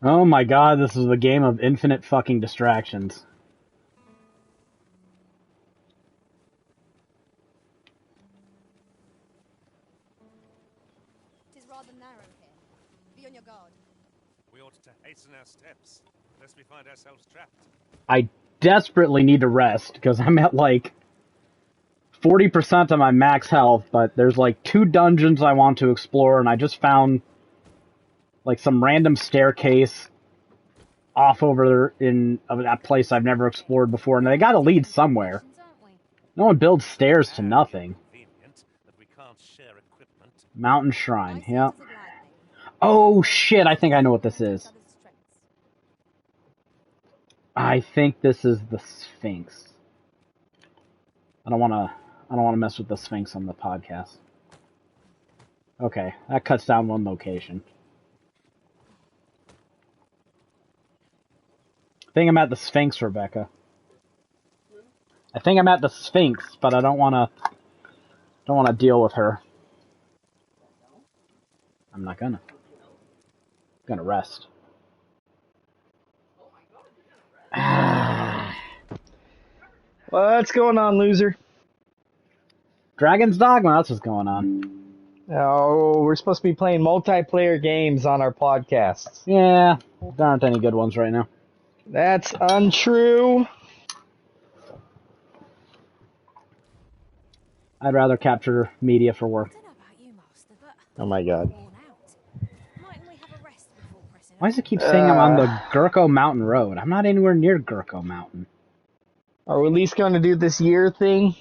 Oh my god, this is the game of infinite fucking distractions. It is rather narrow here. Be on your guard. We ought to hasten our steps, lest we find ourselves trapped. I desperately need to rest, because I'm at like 40% of my max health, but there's like 2 dungeons I want to explore, and I just found like some random staircase off over in that place I've never explored before, and they gotta lead somewhere. No one builds stairs to nothing. That we can't share equipment. Mountain Shrine, yeah. Oh shit, I think I know what this is. I think this is the Sphinx. I don't wanna mess with the Sphinx on the podcast. Okay, that cuts down one location. I think I'm at the Sphinx, Rebecca. I think I'm at the Sphinx, but I don't wanna deal with her. I'm not gonna. I'm gonna rest. What's going on, loser? Dragon's Dogma, that's what's going on. Oh, we're supposed to be playing multiplayer games on our podcasts. Yeah, there aren't any good ones right now. That's untrue. I'd rather capture media for work. Oh my god. Why does it keep saying I'm on the Gurko Mountain Road? I'm not anywhere near Gurko Mountain. Are we at least going to do this year thing?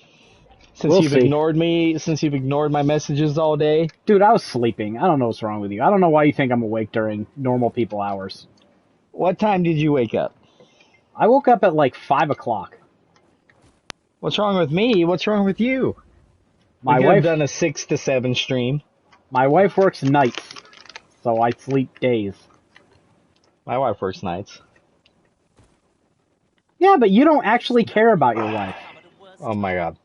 Since We'll you've see. ignored me, since you've ignored my messages all day? Dude, I was sleeping. I don't know what's wrong with you. I don't know why you think I'm awake during normal people hours. What time did you wake up? I woke up at like 5 o'clock. What's wrong with me? What's wrong with you? My We could wife have done a 6 to 7 stream. My wife works nights, so I sleep days. My wife works nights. Yeah, but you don't actually care about your wife. Oh my god.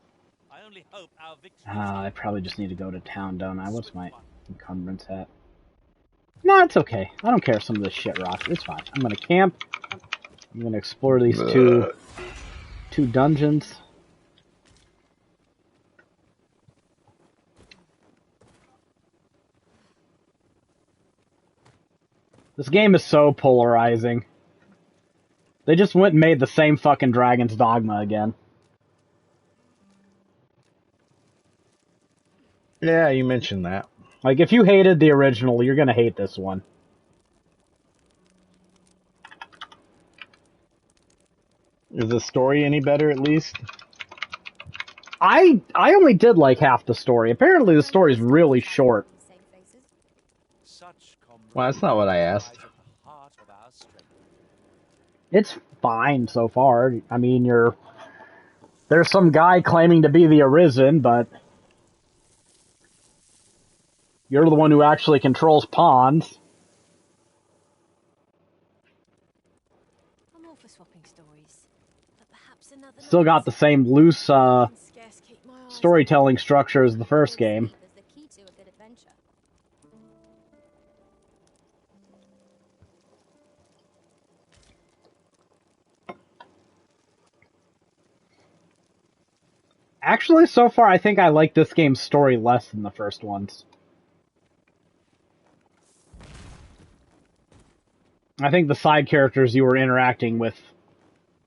I probably just need to go to town, don't I? What's my encumbrance at? No, it's okay. I don't care if some of this shit rocks. It's fine. I'm gonna camp. I'm gonna explore these two dungeons. This game is so polarizing. They just went and made the same fucking Dragon's Dogma again. Yeah, you mentioned that. Like, if you hated the original, you're gonna hate this one. Is the story any better, at least? I only did like half the story. Apparently the story's really short. Well, that's not what I asked. It's fine so far. I mean, there's some guy claiming to be the Arisen, but you're the one who actually controls pawns. I'm all for swapping stories, but perhaps another Still got the same loose storytelling structure as the first game. Actually, so far, I think I like this game's story less than the first one's. I think the side characters you were interacting with,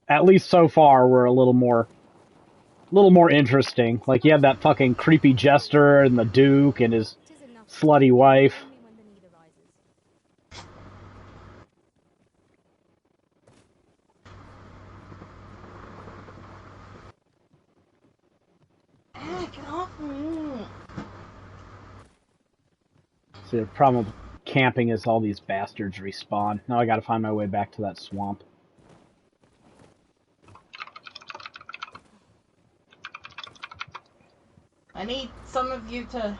at least so far, were a little more interesting. Like, you had that fucking creepy jester and the Duke and his slutty wife. See, the problem with camping is all these bastards respawn. Now I gotta find my way back to that swamp. I need some of you to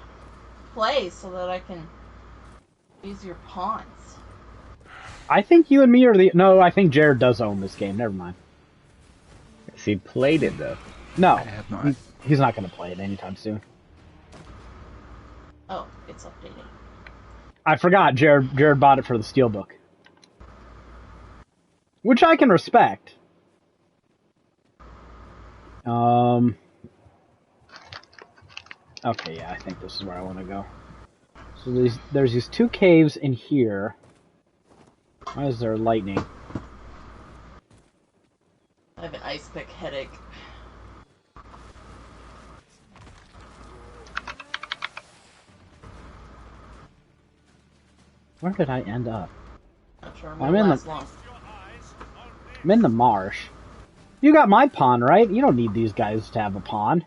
play so that I can use your pawns. I think you and me are the... No, I think Jared does own this game. Never mind. Yes, he played it, though. No, I have not. he's not gonna play it anytime soon. Oh, it's updating. I forgot, Jared bought it for the Steelbook. which I can respect. Okay, yeah, I think this is where I want to go. So there's these two caves in here. Why is there lightning? I have an ice pick headache. Where did I end up? Not sure I'm in I'm in the marsh. You got my pawn, right? You don't need these guys to have a pawn.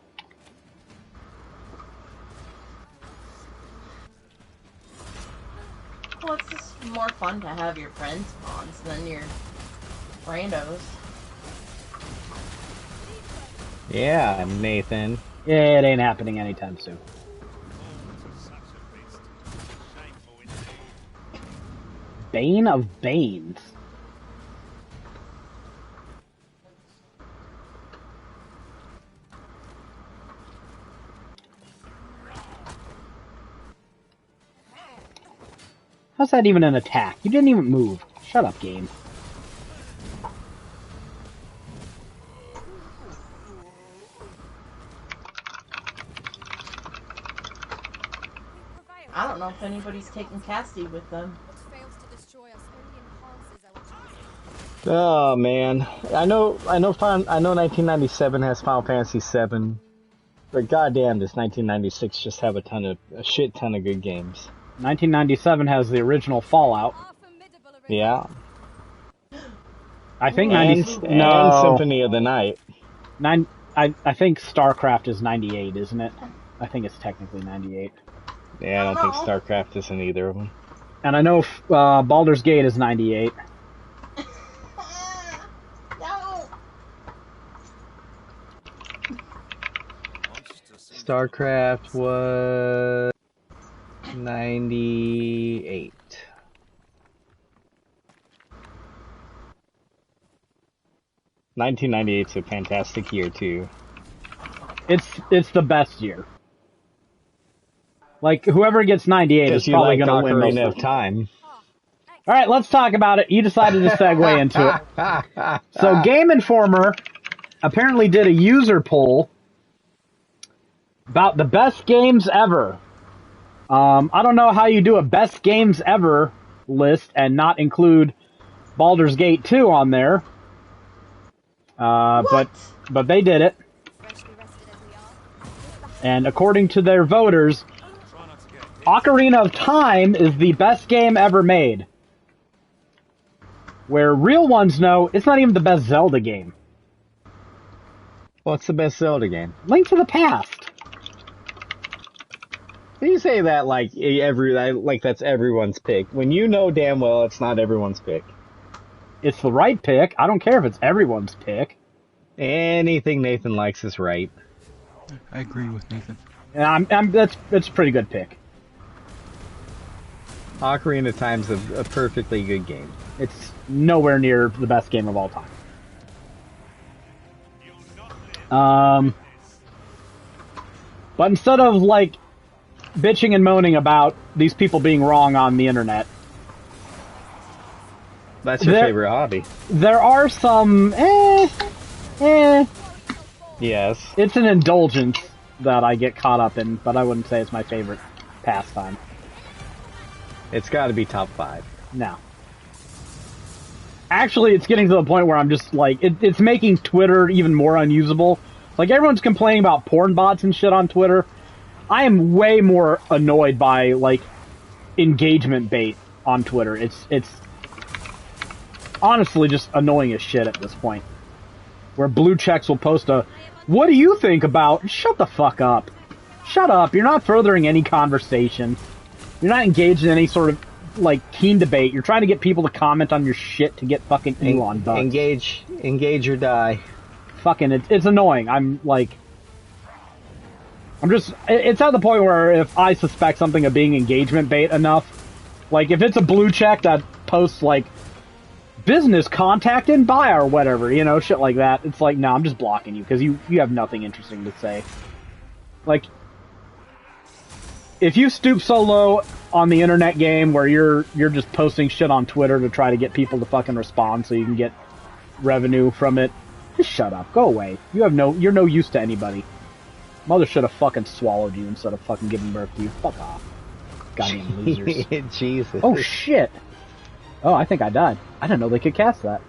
Well, it's just more fun to have your friends' pawns than your randos. Yeah, Nathan. It ain't happening anytime soon. Such a beast. Shameful indeed. Bane of Banes. How's that even an attack? You didn't even move. Shut up, game. I don't know if anybody's taking Cassie with them. What fails to destroy us only enhances our chances. Oh man, I know 1997 has Final Fantasy VII, but goddamn, does 1996 just have a shit ton of good games? 1997 has the original Fallout. Our formidable array. Yeah, I think and, 90. and No, Symphony of the Night. I think StarCraft is 98, isn't it? I think it's technically 98. Yeah, I don't think StarCraft is in either of them. And I know Baldur's Gate is 98. No! StarCraft was 98. $1998's a fantastic year too. It's the best year. Like, whoever gets 98 is Because you probably like going to win Ocarina most of Time. All right, let's talk about it. You decided to segue into it. So Game Informer apparently did a user poll about the best games ever. I don't know how you do a best games ever list and not include Baldur's Gate 2 on there. But they did it. Freshly rested as we are. And according to their voters, Try not to get hit. Ocarina of Time is the best game ever made. Where real ones know it's not even the best Zelda game. What's the best Zelda game? Link to the Past. You say that like that's everyone's pick. When you know damn well it's not everyone's pick. It's the right pick. I don't care if it's everyone's pick. Anything Nathan likes is right. I agree with Nathan. And that's a pretty good pick. Ocarina of Time's a perfectly good game. It's nowhere near the best game of all time. But instead of like bitching and moaning about these people being wrong on the internet, That's your favorite hobby. there are some Yes. it's an indulgence that I get caught up in, but I wouldn't say it's my favorite pastime. It's got to be top 5. No. Actually, it's getting to the point where I'm just like, it's making Twitter even more unusable. Like, everyone's complaining about porn bots and shit on Twitter. I am way more annoyed by, like, engagement bait on Twitter. It's honestly just annoying as shit at this point. Where blue checks will post a, what do you think about? Shut the fuck up. Shut up. You're not furthering any conversation. You're not engaged in any sort of, like, keen debate. You're trying to get people to comment on your shit to get fucking Elon done. Engage or die. Fucking, it's annoying. It's at the point where if I suspect something of being engagement bait enough, like, if it's a blue check that posts, like, business contact and buy or whatever, you know, shit like that, it's like, no, I'm just blocking you, because you have nothing interesting to say. Like, if you stoop so low on the internet game where you're just posting shit on Twitter to try to get people to fucking respond so you can get revenue from it. Just shut up. Go away. You're no use to anybody. Mother should have fucking swallowed you instead of fucking giving birth to you. Fuck off. Goddamn losers. Jesus. Oh shit. Oh, I think I died. I didn't know they could cast that.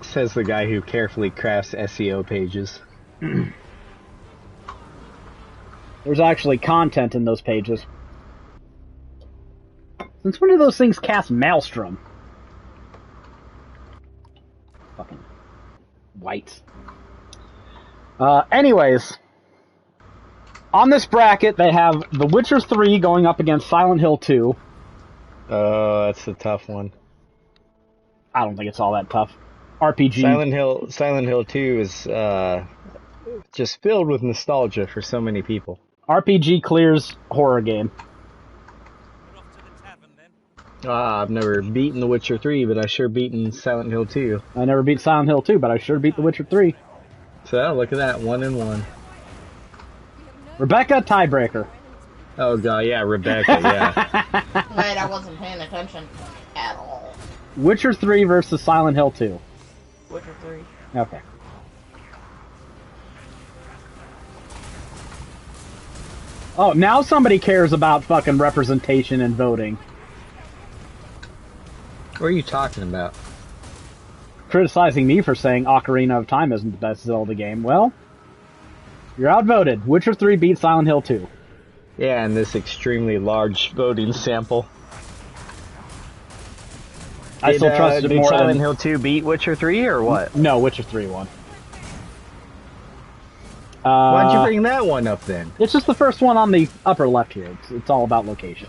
Says the guy who carefully crafts SEO pages. There's actually content in those pages. Since when do those things cast Maelstrom? Fucking whites. Anyways, on this bracket they have The Witcher 3 going up against Silent Hill 2. Oh, that's a tough one. I don't think it's all that tough. RPG. Silent Hill 2 is just filled with nostalgia for so many people. RPG clears horror game. We're off to the tavern then. I've never beaten The Witcher 3, but I sure beaten Silent Hill 2. I never beat Silent Hill 2, but I sure beat The Witcher 3. So look at that, 1-1. Rebecca, tiebreaker. Oh god, yeah, Rebecca, yeah. Wait, I wasn't paying attention at all. Witcher 3 versus Silent Hill 2. Witcher 3. Okay. Oh, now somebody cares about fucking representation and voting. What are you talking about? Criticizing me for saying Ocarina of Time isn't the best Zelda game. Well, you're outvoted. Witcher 3 beat Silent Hill 2. Yeah, and this extremely large voting sample. I still trusted did more Silent than... Hill 2 beat Witcher 3 or what? No, Witcher 3 won. Why'd you bring that one up then? It's just the first one on the upper left here. It's all about location.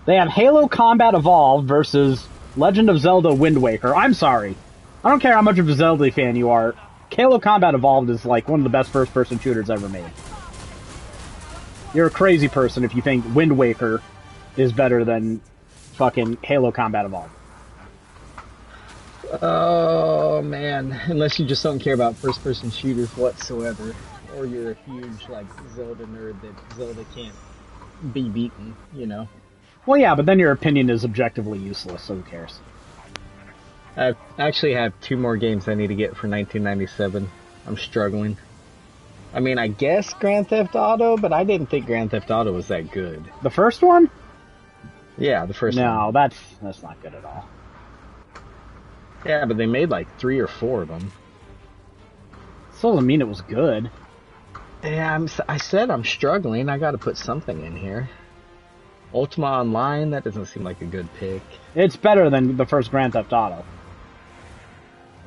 They have Halo Combat Evolved versus Legend of Zelda Wind Waker. I'm sorry. I don't care how much of a Zelda fan you are. Halo Combat Evolved is like one of the best first-person shooters ever made. You're a crazy person if you think Wind Waker is better than fucking Halo Combat Evolved. Oh man, unless you just don't care about first-person shooters whatsoever, or you're a huge like Zelda nerd that Zelda can't be beaten, you know. Well, yeah, but then your opinion is objectively useless, so who cares? I actually have 2 more games I need to get for 1997. I'm struggling. I mean, I guess Grand Theft Auto, but I didn't think Grand Theft Auto was that good. The first one? Yeah, the first one. No, that's not good at all. Yeah, but they made like 3 or 4 of them. Still doesn't mean it was good. Yeah, I said I'm struggling. I gotta put something in here. Ultima Online, that doesn't seem like a good pick. It's better than the first Grand Theft Auto.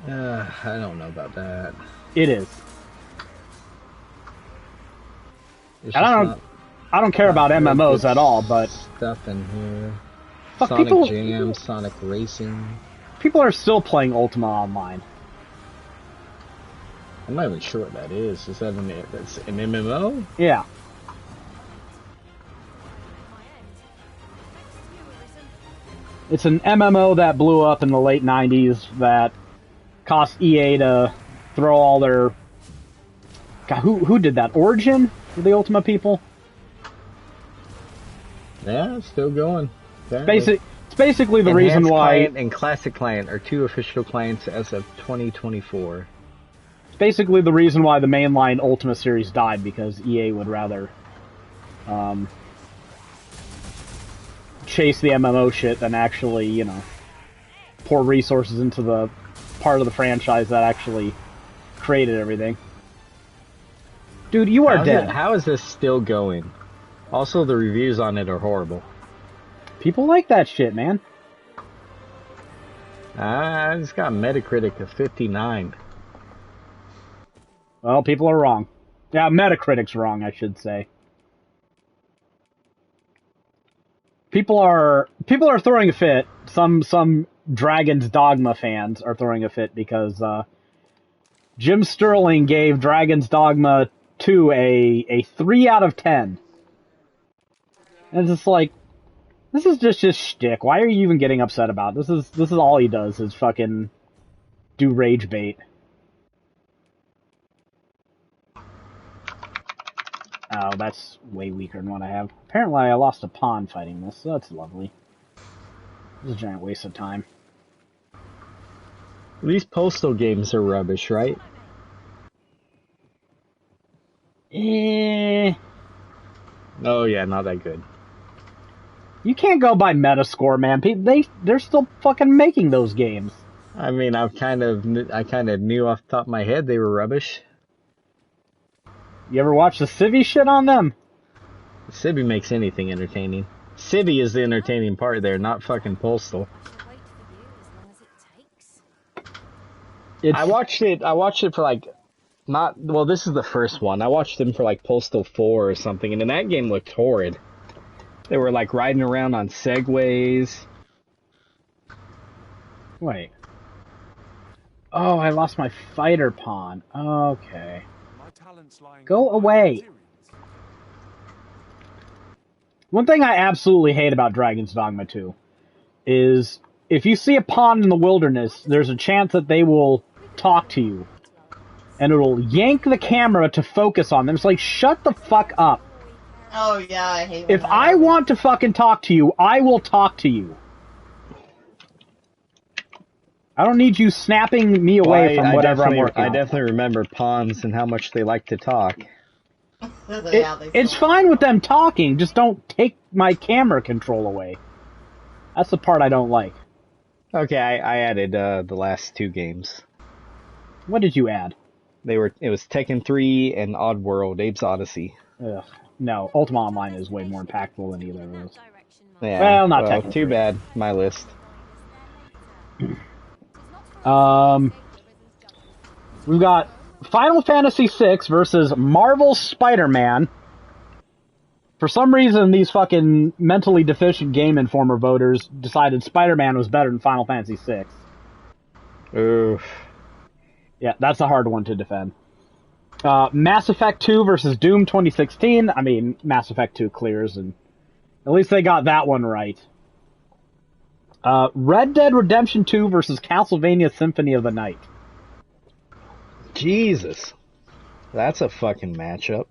I don't know about that. It is. It's And just I don't care about not MMOs good at all, but stuff in here. fuck, Sonic Jam, Sonic Racing. people are still playing Ultima Online. I'm not even sure what that is. Is that that's an MMO? Yeah. It's an MMO that blew up in the late 90s that cost EA to throw all their... God, who did that? Origin? Were the Ultima people? Yeah, it's still going. It's basically the reason Enhanced why... Client and Classic Client are 2 official clients as of 2024. It's basically the reason why the mainline Ultima series died, because EA would rather chase the MMO shit than actually, you know, pour resources into the part of the franchise that actually created everything. Dude, you are dead. How is this still going? Also, the reviews on it are horrible. People like that shit, man. It's got Metacritic of 59. Well, people are wrong. Yeah, Metacritic's wrong, I should say. People are throwing a fit. Some Dragon's Dogma fans are throwing a fit because Jim Sterling gave Dragon's Dogma 2 a 3 out of 10. And it's just like, this is just shtick. Why are you even getting upset about it? This is all he does is fucking do rage bait. Oh, that's way weaker than what I have. Apparently I lost a pawn fighting this, so that's lovely. This is a giant waste of time. These postal games are rubbish, right? Eh... Oh yeah, not that good. You can't go by Metascore, man. They're still fucking making those games. I mean, I kind of knew off the top of my head they were rubbish. You ever watch the Civi shit on them? Civi makes anything entertaining. Civi is the entertaining part there, not fucking Postal. I'll wait for you as long as it takes. I watched it for like, well, this is the first one. I watched them for like Postal 4 or something, and then that game looked horrid. They were like riding around on segways. Wait. Oh, I lost my fighter pawn. Okay. My talents lie in Go combining away. materials. One thing I absolutely hate about Dragon's Dogma 2 is if you see a pawn in the wilderness, there's a chance that they will talk to you. And it'll yank the camera to focus on them. It's like, shut the fuck up. Oh yeah, I hate. If when I that want to fucking talk to you, I will talk to you. I don't need you snapping me away from whatever I'm working I on. definitely remember pawns and how much they like to talk. happens. Yeah, they It's still- fine with them talking, just don't take my camera control away. That's the part I don't like. Okay, I added the last 2 games. What did you add? It was Tekken 3 and Oddworld, Abe's Odyssey. Ugh. No, Ultima Online is way more impactful than either of those. Direction, Yeah, Well, not Tekken too 3. bad. My list. We've got Final Fantasy VI versus Marvel's Spider-Man. For some reason, these fucking mentally deficient Game Informer voters decided Spider-Man was better than Final Fantasy VI. Oof. Yeah, that's a hard one to defend. Mass Effect 2 versus Doom 2016. I mean, Mass Effect 2 clears, and at least they got that one right. Red Dead Redemption 2 versus Castlevania Symphony of the Night. Jesus. That's a fucking matchup.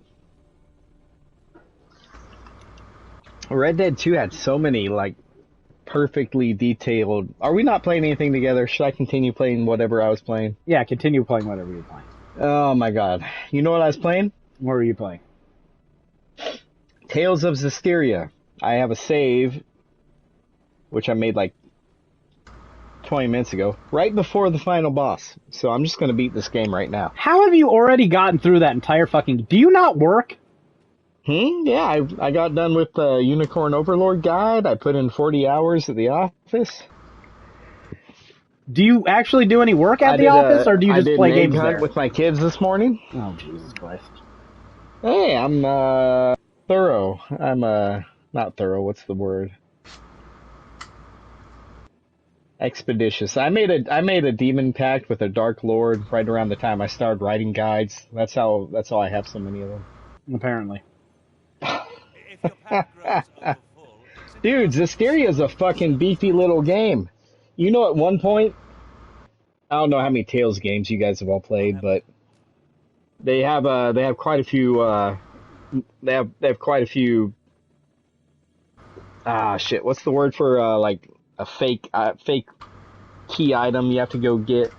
Red Dead 2 had so many, like, perfectly detailed... Are we not playing anything together? Should I continue playing whatever I was playing? Yeah, continue playing whatever you're playing. Oh my god. You know what I was playing? What are you playing? Tales of Zestiria. I have a save, which I made like 20 minutes ago, right before the final boss. So I'm just going to beat this game right now. How have you already gotten through that entire fucking... Do you not work? Yeah, I got done with the Unicorn Overlord guide. I put in 40 hours at the office. Do you actually do any work at the office, or do you I just did play an egg games hunt there? with my kids this morning. Oh, Jesus Christ. Hey, I'm thorough. I'm not thorough. What's the word? Expeditious. I made a demon pact with a dark lord right around the time I started writing guides. That's how I have so many of them. Apparently. If your pack grows overfull, Dude, Zestiria is a fucking beefy little game. You know, at one point, I don't know how many Tales games you guys have all played, but they have quite a few. They have quite a few. Shit. What's the word for like a fake key item you have to go get?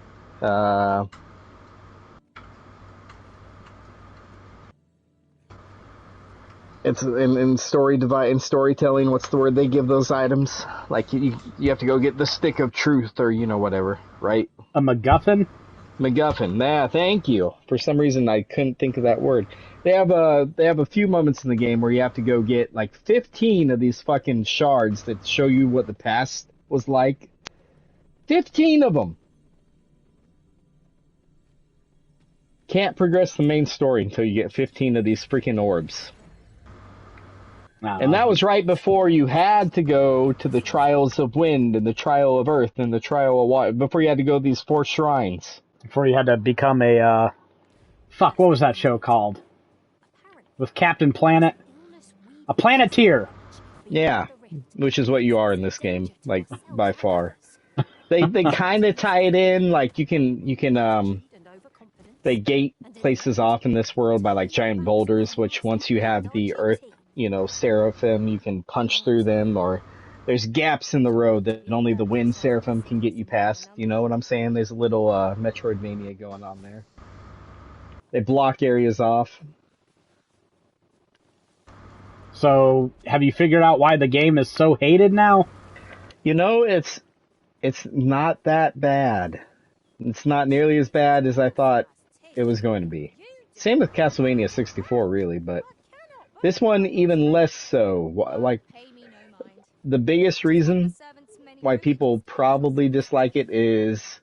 It's in storytelling. What's the word they give those items? Like you have to go get the stick of truth or whatever, right? A MacGuffin? MacGuffin. Yeah, thank you. For some reason I couldn't think of that word. They have a few moments in the game where you have to go get like 15 of these fucking shards that show you what the past was like. 15 of them. Can't progress the main story until you get 15 of these freaking orbs. And that was right before you had to go to the Trials of Wind and the Trial of Earth and the Trial of Water. Before you had to go to these 4 shrines. Before you had to become a, fuck, what was that show called? With Captain Planet? A Planeteer! Yeah, which is what you are in this game, like, by far. They kind of tie it in, like, you can, and overconfident. they gate places off in this world by like giant boulders, which once you have the earth, seraphim, you can punch through them, or there's gaps in the road that only the wind seraphim can get you past. You know what I'm saying? There's a little Metroidvania going on there. They block areas off. So, have you figured out why the game is so hated now? It's not that bad. It's not nearly as bad as I thought it was going to be. Same with Castlevania 64, really, but this one even less so. Like, the biggest reason why people probably dislike it is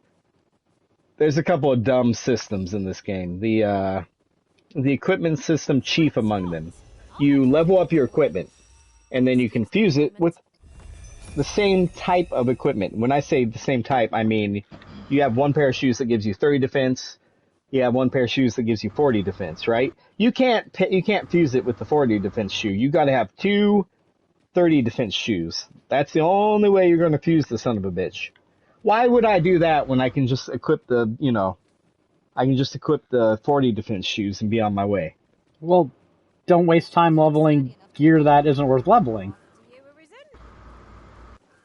there's a couple of dumb systems in this game. The equipment system chief among them. You level up your equipment, and then you can fuse it with the same type of equipment. When I say the same type, I mean you have one pair of shoes that gives you 30 defense. You have one pair of shoes that gives you 40 defense, right? You can't fuse it with the 40 defense shoe. You got to have two 30 defense shoes. That's the only way you're going to fuse the son of a bitch. Why would I do that when I can just equip the 40 defense shoes and be on my way? Well, don't waste time leveling gear that isn't worth leveling.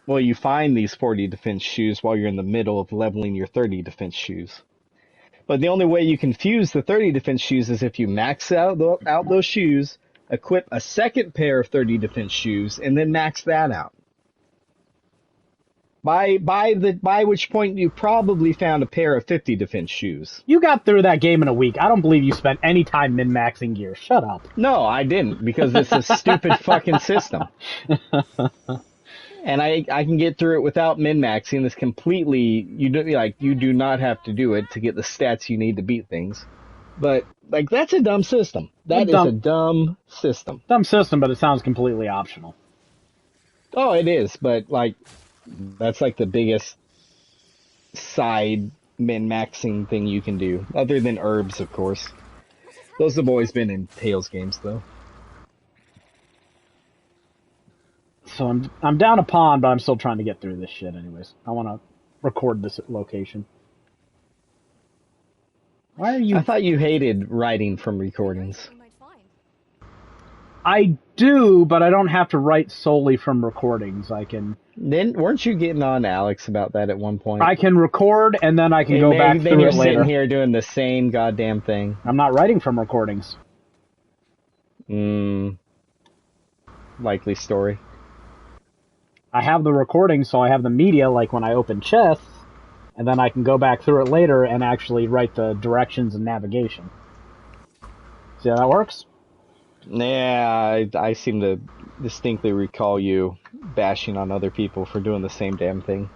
Well, you find these 40 defense shoes while you're in the middle of leveling your 30 defense shoes. But the only way you can fuse the 30 defense shoes is if you max out those shoes, equip a second pair of 30 defense shoes, and then max that out. By which point you probably found a pair of 50 defense shoes. You got through that game in a week. I don't believe you spent any time min-maxing gear. Shut up. No, I didn't, because it's a stupid fucking system. And I can get through it without min-maxing. It's completely, you do not have to do it to get the stats you need to beat things. But, that's a dumb system. That is a dumb system. Dumb system, but it sounds completely optional. Oh, it is, but, that's the biggest side min-maxing thing you can do. Other than herbs, of course. Those have always been in Tales games, though. So I'm down a pond, but I'm still trying to get through this shit anyways. I want to record this location. Why are you... I thought you hated writing from recordings. I do, but I don't have to write solely from recordings. I can... Then weren't you getting on Alex about that at one point? I can record, and then I can go back through it later. Then you're sitting here doing the same goddamn thing. I'm not writing from recordings. Likely story. I have the recording, so I have the media, like when I open chests, and then I can go back through it later and actually write the directions and navigation. See how that works? Yeah, I seem to distinctly recall you bashing on other people for doing the same damn thing.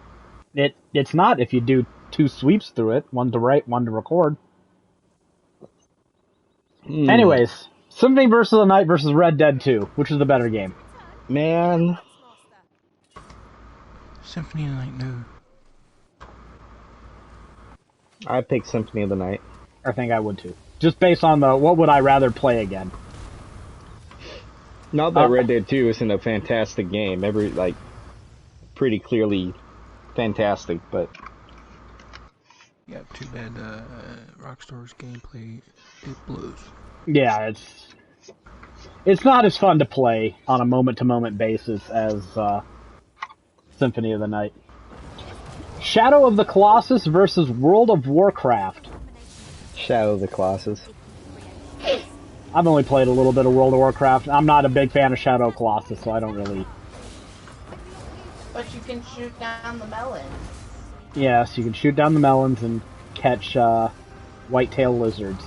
It's not if you do two sweeps through it, one to write, one to record. Anyways, Symphony vs. the Night versus Red Dead 2. Which is the better game? Man... Symphony of the Night, no. I picked Symphony of the Night. I think I would too. Just based on what would I rather play again? Not that Red Dead 2 isn't a fantastic game. Pretty clearly fantastic, but... Yeah, too bad Rockstar's gameplay, it blows. Yeah, it's not as fun to play on a moment-to-moment basis as Symphony of the Night. Shadow of the Colossus versus World of Warcraft. Shadow of the Colossus. I've only played a little bit of World of Warcraft. I'm not a big fan of Shadow of Colossus, so I don't really... But you can shoot down the melons. Yes, you can shoot down the melons and catch white-tailed lizards.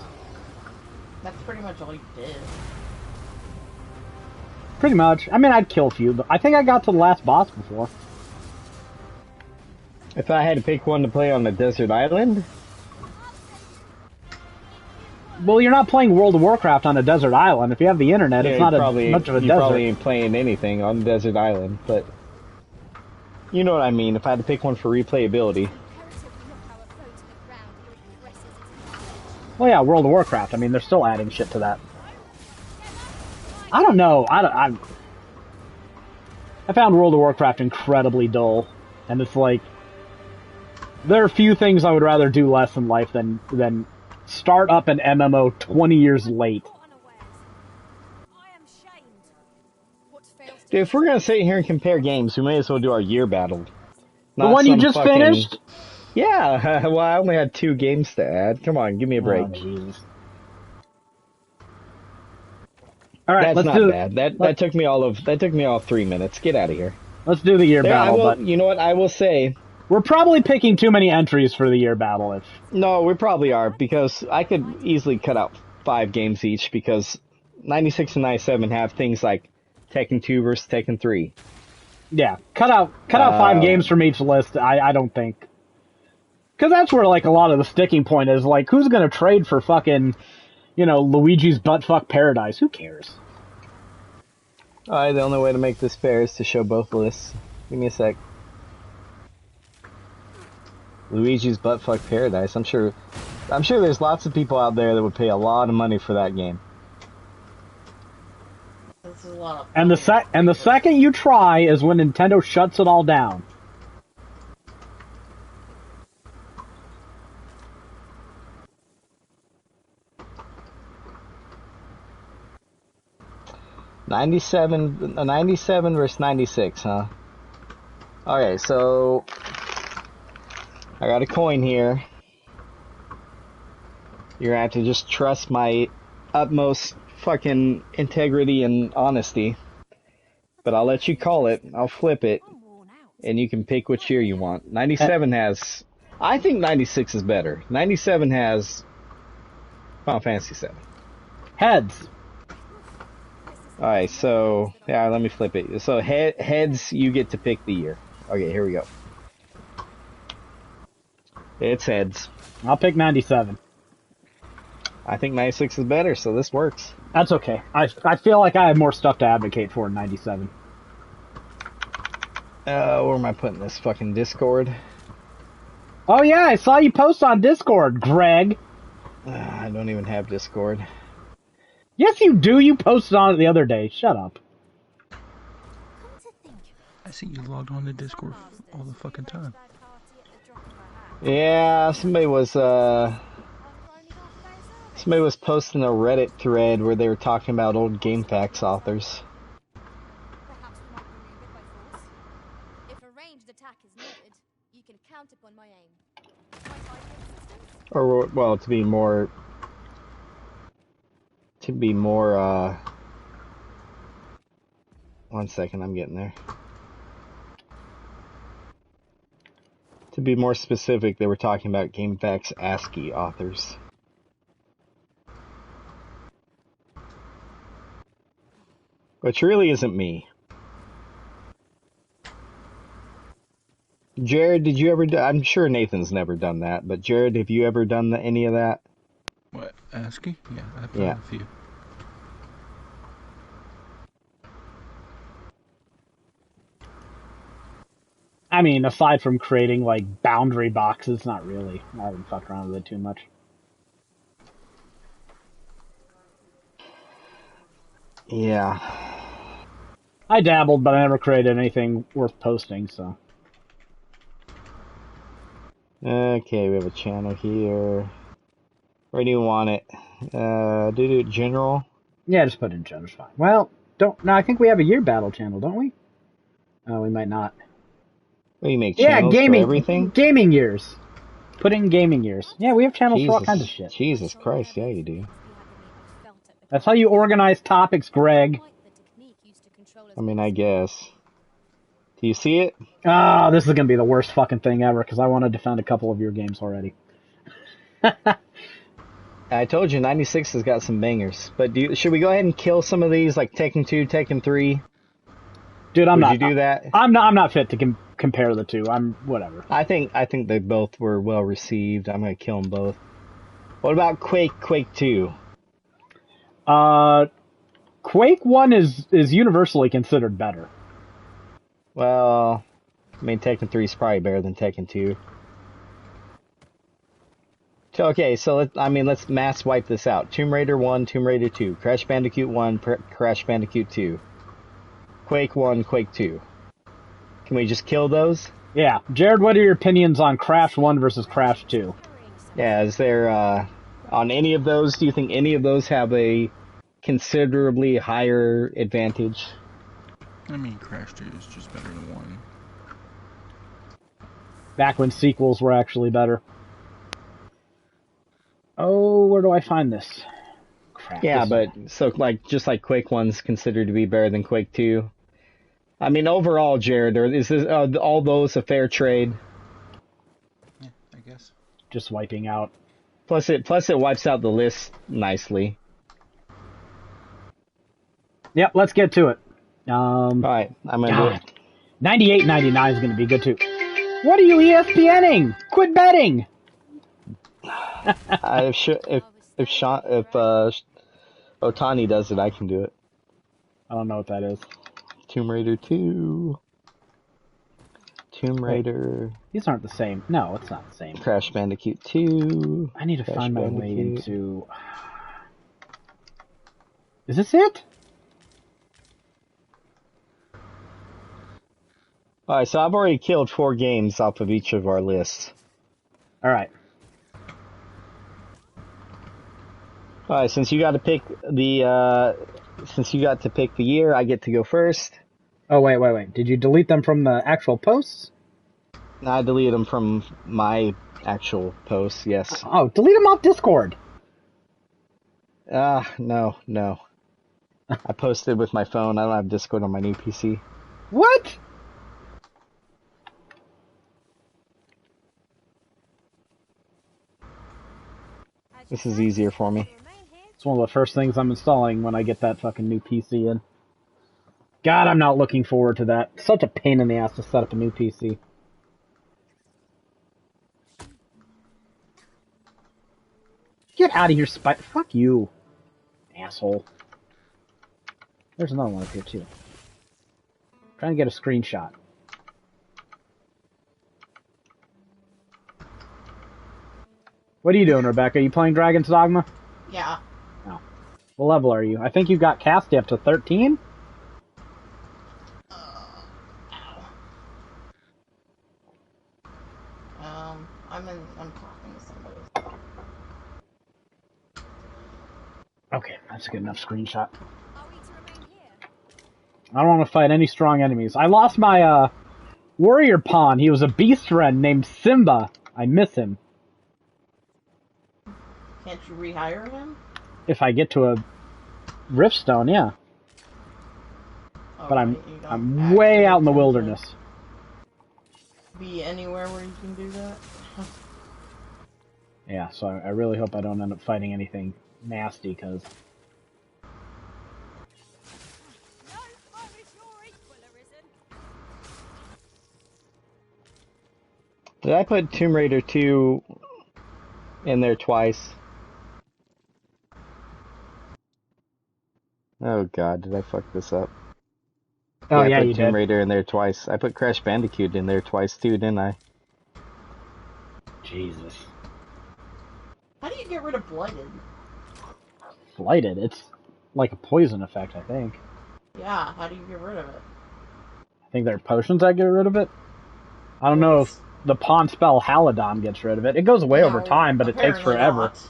That's pretty much all you did. Pretty much. I mean, I'd kill a few, but I think I got to the last boss before. If I had to pick one to play on a desert island? Well, you're not playing World of Warcraft on a desert island. If you have the internet, it's not much of a desert. You probably ain't playing anything on the desert island, but... You know what I mean, if I had to pick one for replayability. Well, yeah, World of Warcraft. I mean, they're still adding shit to that. I don't know. I found World of Warcraft incredibly dull. And it's like... There are few things I would rather do less in life than start up an MMO 20 years late. Dude, if we're gonna sit here and compare games, we may as well do our year battle. The one you just finished? Yeah, well, I only had 2 games to add. Come on, give me a break. Oh, Jesus. All right, That's let's not do bad. That took me all 3 minutes. Get out of here. Let's do the year battle. But you know what? I will say, we're probably picking too many entries for the year battle. No, we probably are, because I could easily cut out 5 games each, because 96 and 97 have things like Tekken 2 versus Tekken 3. Yeah, cut out 5 games from each list. I don't think, because that's where like a lot of the sticking point is. Like, who's gonna trade for fucking, Luigi's Buttfuck Paradise? Who cares? Alright, the only way to make this fair is to show both lists. Give me a sec. Luigi's Buttfuck Paradise. I'm sure there's lots of people out there that would pay a lot of money for that game. This is a lot of And the second you try is when Nintendo shuts it all down. '97 versus 96, huh? Okay, so I got a coin here. You're gonna have to just trust my utmost fucking integrity and honesty. But I'll let you call it. I'll flip it. And you can pick which year you want. 97 has... I think 96 is better. 97 has Final Fantasy 7. Heads. Alright, so... Yeah, let me flip it. So, heads, you get to pick the year. Okay, here we go. It's heads. I'll pick 97. I think 96 is better, so this works. That's okay. I feel like I have more stuff to advocate for in 97. Where am I putting this? Fucking Discord? Oh yeah, I saw you post on Discord, Greg. I don't even have Discord. Yes, you do. You posted on it the other day. Shut up. I see you logged on to Discord all the fucking time. Yeah, somebody was posting a Reddit thread where they were talking about old GameFAQs authors. Perhaps we might remove it by force. If a ranged attack is needed, you can count upon my aim. My fighting systems? Or, well, to be more, one second, I'm getting there. To be more specific, they were talking about GameFAQs ASCII authors. Which really isn't me. Jared, did you ever do... I'm sure Nathan's never done that, but Jared, have you ever done any of that? What, ASCII? Yeah, I've done a few. I mean, aside from creating, like, boundary boxes, not really. I haven't fucked around with it too much. Yeah. I dabbled, but I never created anything worth posting, so... Okay, we have a channel here. Where do you want it? Do it general? Yeah, just put it in general, it's fine. Well, no, I think we have a year battle channel, don't we? Oh, we might not. What do you make channels for everything? Gaming years. Put in gaming years. Yeah, we have channels for all kinds of shit. Jesus Christ, yeah you do. That's how you organize topics, Greg. I mean, I guess. Do you see it? Oh, this is gonna be the worst fucking thing ever, because I want to defend a couple of your games already. I told you, 96 has got some bangers. But should we go ahead and kill some of these, like Tekken 2, Tekken 3? Dude, Would you do that? I'm not fit to compare the two. I'm whatever. I think they both were well received. I'm gonna kill them both. What about Quake 2? Quake 1 is universally considered better. Well, I mean, Tekken 3 is probably better than Tekken 2. So, okay, so let's mass wipe this out. Tomb Raider 1, Tomb Raider 2, Crash Bandicoot 1, Crash Bandicoot 2, Quake 1, Quake 2. Can we just kill those? Yeah. Jared, what are your opinions on Crash 1 versus Crash 2? Yeah, is there, On any of those, do you think any of those have a considerably higher advantage? I mean, Crash 2 is just better than 1. Back when sequels were actually better. Oh, where do I find this? Crap. Yeah, this but so like just like Quake 1's considered to be better than Quake 2. I mean, overall, Jared, is this, all those a fair trade? Yeah, I guess. just wiping out. Plus it wipes out the list nicely. Yep, let's get to it. All right, I'm gonna do it. 98.99 is going to be good too. What are you ESPNing? Quit betting. If Otani does it, I can do it. I don't know what that is. Tomb Raider 2. Tomb Raider. These aren't the same. No, it's not the same. Crash Bandicoot 2. I need to Crash find my way Bandicoot. into... Is this it? Alright, so I've already killed 4 games off of each of our lists. Alright. Alright, since you got to pick the year, I get to go first. Oh, wait. Did you delete them from the actual posts? Now I deleted them from my actual posts, yes. Oh, delete them off Discord. No. I posted with my phone. I don't have Discord on my new PC. What? This is easier for me. It's one of the first things I'm installing when I get that fucking new PC in. God, I'm not looking forward to that. Such a pain in the ass to set up a new PC. Get out of here, Fuck you, asshole. There's another one up here, too. Trying to get a screenshot. What are you doing, Rebecca? Are you playing Dragon's Dogma? Yeah. No. What level are you? I think you've got Casty up to 13? I'm talking to somebody. Okay, that's a good enough screenshot. Are we to remain here? I don't want to fight any strong enemies. I lost my, warrior pawn. He was a beast ren named Simba. I miss him. Can't you rehire him? If I get to a Riftstone, yeah. Oh, But right, you don't I'm way actually out in the get to wilderness. Be anywhere where you can do that? Yeah, so I really hope I don't end up fighting anything nasty, because... No foe is your equal, Arisen. Did I put Tomb Raider 2 in there twice? Oh god, did I fuck this up? Oh, I yeah, put you Tomb did. Raider in there twice. I put Crash Bandicoot in there twice too, didn't I? Jesus. How do you get rid of Blighted? Blighted. It's like a poison effect, I think. Yeah, how do you get rid of it? I think there are potions that get rid of it. I don't know if the pawn spell Haladon gets rid of it. It goes away over No, time, but it takes apparently forever. not.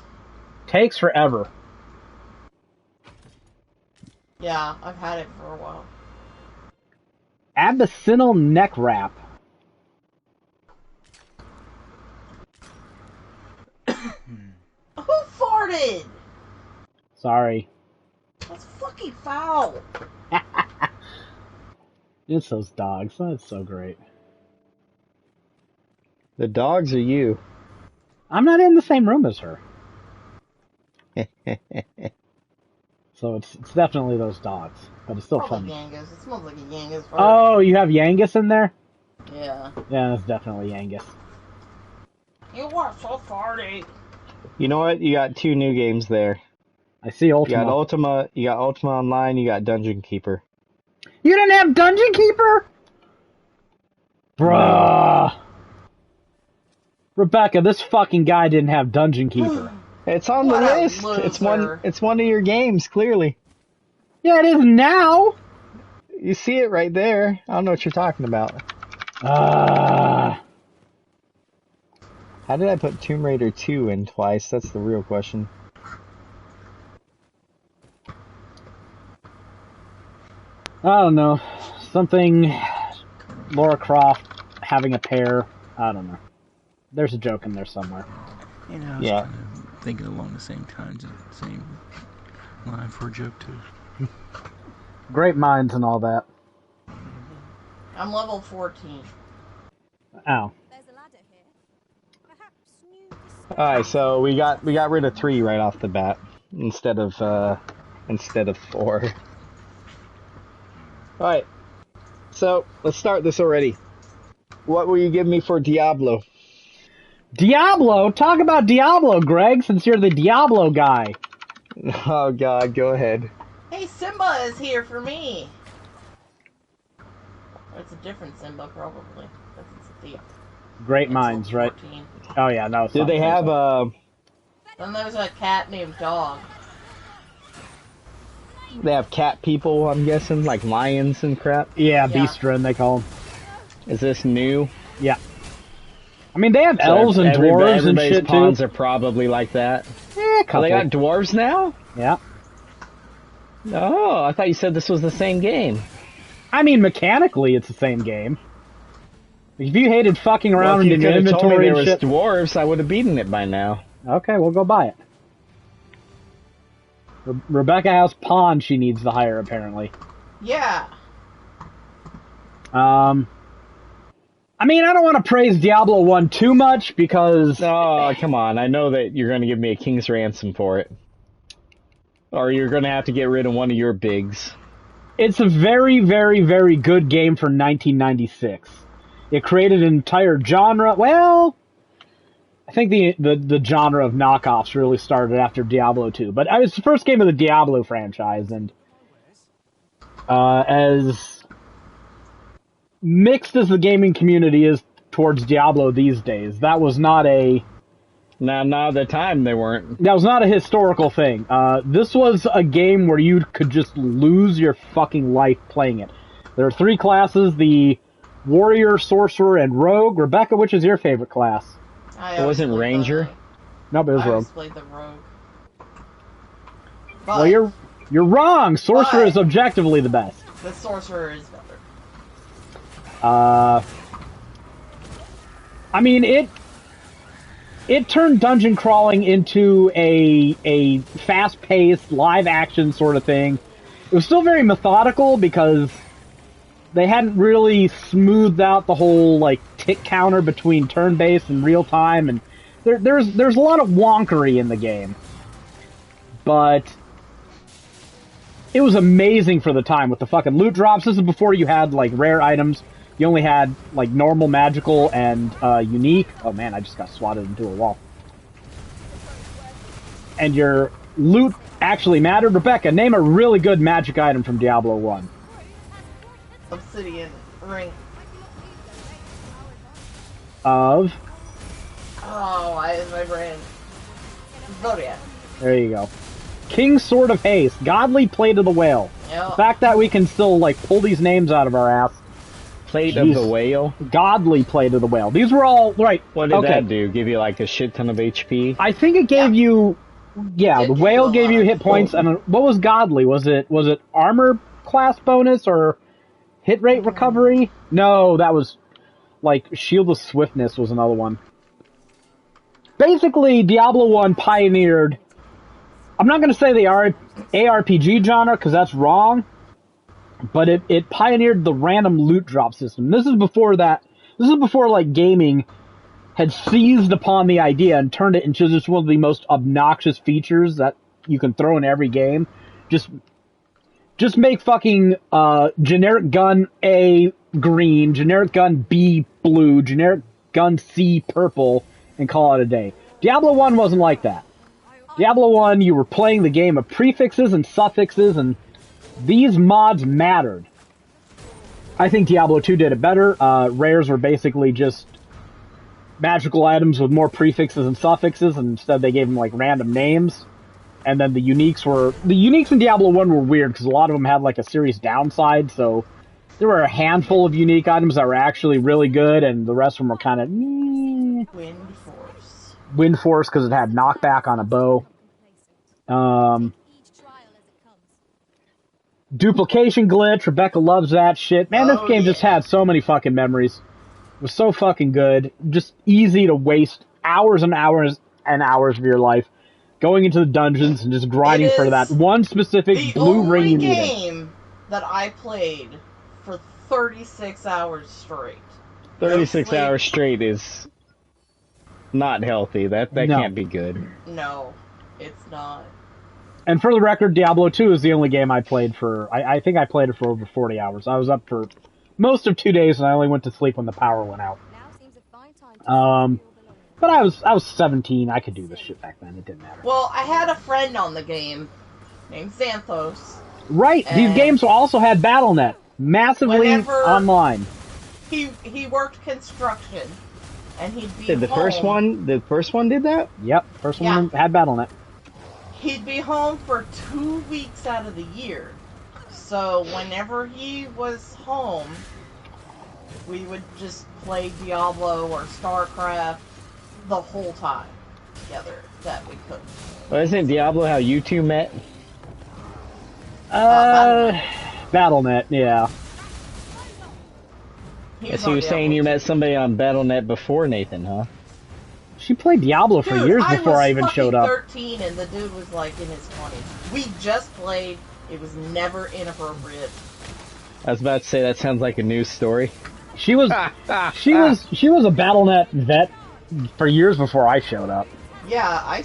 Takes forever. Yeah, I've had it for a while. Abyssinal neck wrap. Who farted? Sorry. That's fucking foul. It's those dogs. That's so great. The dogs are you. I'm not in the same room as her. So it's definitely those dogs. But it's still Probably funny. Yangus. It smells like a Yangus fart. Oh, you have Yangus in there? Yeah. Yeah, that's definitely Yangus. You are so farty. You know what? You got 2 new games there. I see You Ultima. got Ultima Online, you got Dungeon Keeper. You didn't have Dungeon Keeper? Bruh. Rebecca, this fucking guy didn't have Dungeon Keeper. It's on What the a list. loser. It's one of your games, clearly. Yeah, it is now. You see it right there. I don't know what you're talking about. How How did I put Tomb Raider 2 in twice? That's the real question. I don't know. Something... Lara Croft having a pair. I don't know. There's a joke in there somewhere. You know, I was kind of thinking along the same line for a joke, too. Great minds and all that. I'm level 14. Ow. There's a ladder here. Perhaps new. Alright, so we got rid of 3 right off the bat instead of 4. Alright. So, let's start this already. What will you give me for Diablo? Diablo? Talk about Diablo, Greg, since you're the Diablo guy. Oh god, go ahead. Hey, Simba is here for me! Or it's a different Simba, probably. Because it's a thief. Great minds, right? Oh yeah, no. Did they have Then there's a cat named Dog. they have cat people, I'm guessing, like lions and crap? Yeah, Beastren, they call them. Is this new? Yeah. I mean, they have elves and dwarves and shit, too. Pawns are probably like that. Yeah, Oh, they got dwarves now? Yeah. Oh, I thought you said this was the same game. I mean, mechanically, it's the same game. If you hated fucking around Well, if in you your could have told me inventory there and was shit... dwarves, I would have beaten it by now. Okay, we'll go buy it. Rebecca has pawn she needs to hire, apparently. Yeah. I mean, I don't want to praise Diablo 1 too much, because... Oh, come on. I know that you're going to give me a king's ransom for it. Or you're going to have to get rid of one of your bigs. It's a very, very, very good game for 1996. It created an entire genre. Well, I think the genre of knockoffs really started after Diablo 2. But it was the first game of the Diablo franchise, and as mixed as the gaming community is towards Diablo these days, that was not a... Now, at the time, they weren't. That was not a historical thing. This was a game where you could just lose your fucking life playing it. There are 3 classes, the Warrior, Sorcerer, and Rogue. Rebecca, which is your favorite class? It wasn't Ranger? No, but it was Rogue. I played the Rogue. But Well, you're wrong! Sorcerer is objectively the best. the Sorcerer is better. I mean, it turned dungeon crawling into a fast-paced, live-action sort of thing. It was still very methodical because they hadn't really smoothed out the whole, like, tick counter between turn-based and real-time, and there's a lot of wonkery in the game. But it was amazing for the time with the fucking loot drops. This is before you had, like, rare items. You only had, like, normal, magical, and unique. Oh, man, I just got swatted into a wall. And your loot actually mattered. Rebecca, name a really good magic item from Diablo 1. Obsidian ring. Of? Oh, why is my brain? Zodiac. There you go. King's Sword of Haste. Godly Plate of the Whale. Yep. The fact that we can still, like, pull these names out of our ass. Plate of the Whale? Godly Plate of the Whale. These were all, right. What did that do? Give you, like, a shit ton of HP? I think it gave you... Yeah, the whale gave you hit points, and what was godly? Was it armor class bonus or hit rate recovery? No, that was like Shield of Swiftness was another one. Basically, Diablo 1 pioneered... I'm not going to say the ARPG genre, because that's wrong, but it pioneered the random loot drop system. This is before that. This is before, like, gaming had seized upon the idea and turned it into just one of the most obnoxious features that you can throw in every game. Just make fucking generic gun A green, generic gun B blue, generic gun C purple, and call it a day. Diablo 1 wasn't like that. Diablo 1, you were playing the game of prefixes and suffixes, and these mods mattered. I think Diablo 2 did it better. Rares were basically just magical items with more prefixes and suffixes, and instead they gave them, like, random names. And then the uniques in Diablo 1 were weird, because a lot of them had, like, a serious downside, so there were a handful of unique items that were actually really good, and the rest of them were kind of... Wind Force. Wind Force because it had knockback on a bow. Each trial as it comes. Duplication glitch. Rebecca loves that shit. Man, this game just had so many fucking memories. It was so fucking good. Just easy to waste hours and hours and hours of your life going into the dungeons and just grinding for that one specific blue ring you needed. The only game that I played for 36 hours straight. 36 hours straight is not healthy. That No. can't be good. No, it's not. And for the record, Diablo 2 is the only game I played for... I think I played it for over 40 hours. I was up for most of 2 days, and I only went to sleep when the power went out. Now seems a fine time to But I was 17. I could do this shit back then. It didn't matter. Well, I had a friend on the game named Xanthos. Right. These And games also had BattleNet. Massively whenever- online. He worked construction, and he'd be Did the first one did that? Yep. First one had BattleNet. He'd be home for 2 weeks out of the year. So whenever he was home, we would just play Diablo or StarCraft the whole time together that we could. Well, isn't Diablo how you two met? BattleNet, yeah. So you're saying you met somebody on BattleNet before Nathan, huh? She played Diablo for Dude, years before I even was showed up. 13 and the dude was like in his 20s. We just played. It was never inappropriate. I was about to say that sounds like a news story. She was a BattleNet vet for years before I showed up. Yeah, I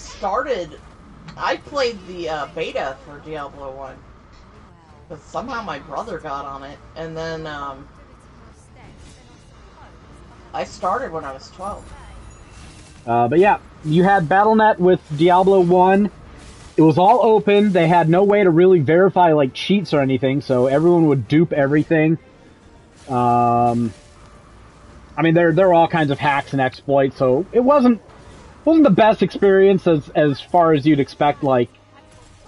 played the beta for Diablo 1. But somehow my brother got on it. And then, I started when I was 12. But yeah, you had BattleNet with Diablo 1. It was all open. They had no way to really verify like cheats or anything, so everyone would dupe everything. I mean, there are all kinds of hacks and exploits, so it wasn't the best experience as far as you'd expect. Like,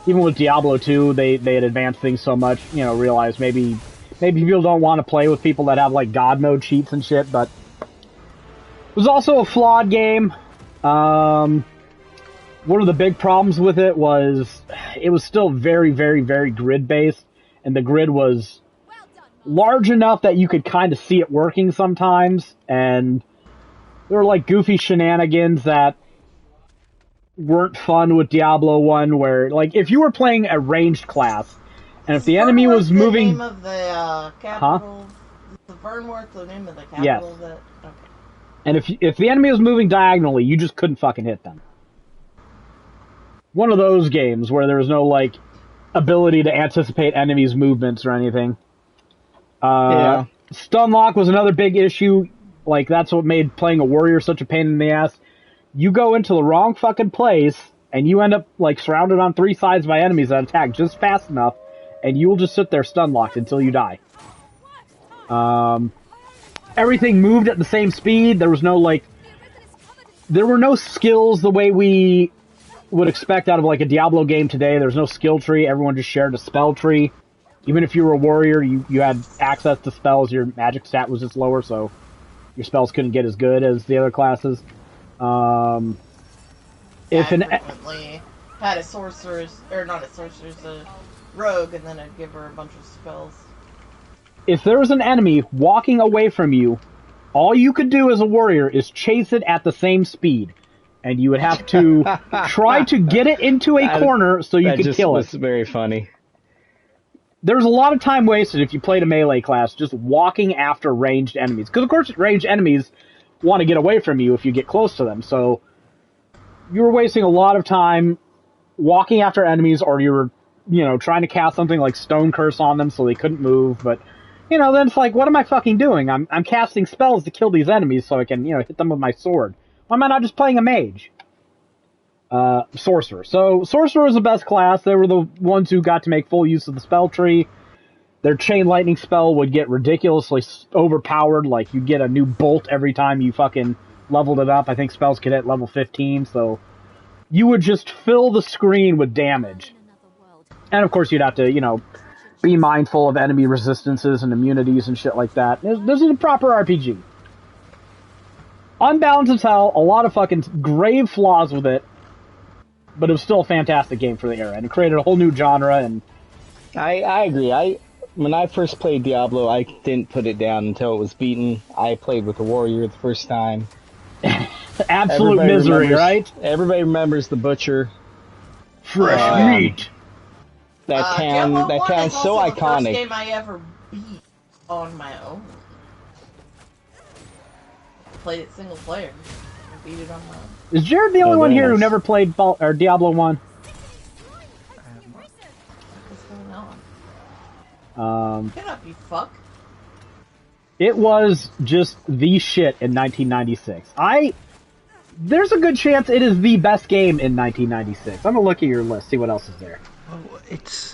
even with Diablo 2, they had advanced things so much, you know, realized maybe people don't want to play with people that have like God mode cheats and shit, but it was also a flawed game. One of the big problems with it was still very, very, very grid-based, and the grid was large enough that you could kind of see it working sometimes, and there were like goofy shenanigans that weren't fun with Diablo 1, where like if you were playing a ranged class, and if the enemy was moving... The name of the capital... The Vernworth, the name of the capital Yes. of it? Okay. And if the enemy was moving diagonally, you just couldn't fucking hit them. One of those games where there was no, like, ability to anticipate enemies' movements or anything. Yeah. Stun lock was another big issue. Like, that's what made playing a warrior such a pain in the ass. You go into the wrong fucking place, and you end up, like, surrounded on 3 sides by enemies that attack just fast enough, and you will just sit there stun locked until you die. Everything moved at the same speed. There was no, like... There were no skills the way we would expect out of, like, a Diablo game today. There's no skill tree. Everyone just shared a spell tree. Even if you were a warrior, you had access to spells. Your magic stat was just lower, so your spells couldn't get as good as the other classes. If an... frequently had a sorceress... Or not a sorceress, a rogue, and then I'd give her a bunch of spells. If there was an enemy walking away from you, all you could do as a warrior is chase it at the same speed. And you would have to try to get it into a corner so you could kill it. That was very funny. There's a lot of time wasted if you played a melee class just walking after ranged enemies. Because, of course, ranged enemies want to get away from you if you get close to them. So you were wasting a lot of time walking after enemies, or you were, you know, trying to cast something like Stone Curse on them so they couldn't move. But, you know, then it's like, what am I fucking doing? I'm casting spells to kill these enemies so I can, you know, hit them with my sword. Why am I not just playing a mage? Sorcerer. So, Sorcerer was the best class. They were the ones who got to make full use of the spell tree. Their Chain Lightning spell would get ridiculously overpowered. Like, you'd get a new bolt every time you fucking leveled it up. I think spells could hit level 15, so you would just fill the screen with damage. And, of course, you'd have to, you know, be mindful of enemy resistances and immunities and shit like that. This is a proper RPG. unbalanced as hell, a lot of fucking grave flaws with it, but it was still a fantastic game for the era, and it created a whole new genre. And I agree. When I first played Diablo, I didn't put it down until it was beaten. I played with the Warrior the first time. Absolute misery, right? Everybody remembers the Butcher. Fresh meat. That town's so iconic. The first game I ever beat on my own. Played it single player. I beat it on my own. Is Jared the only one here who never played Diablo 1? What's going on? Get up, you fuck. It was just the shit in 1996. There's a good chance it is the best game in 1996. I'm gonna look at your list, see what else is there. Oh, it's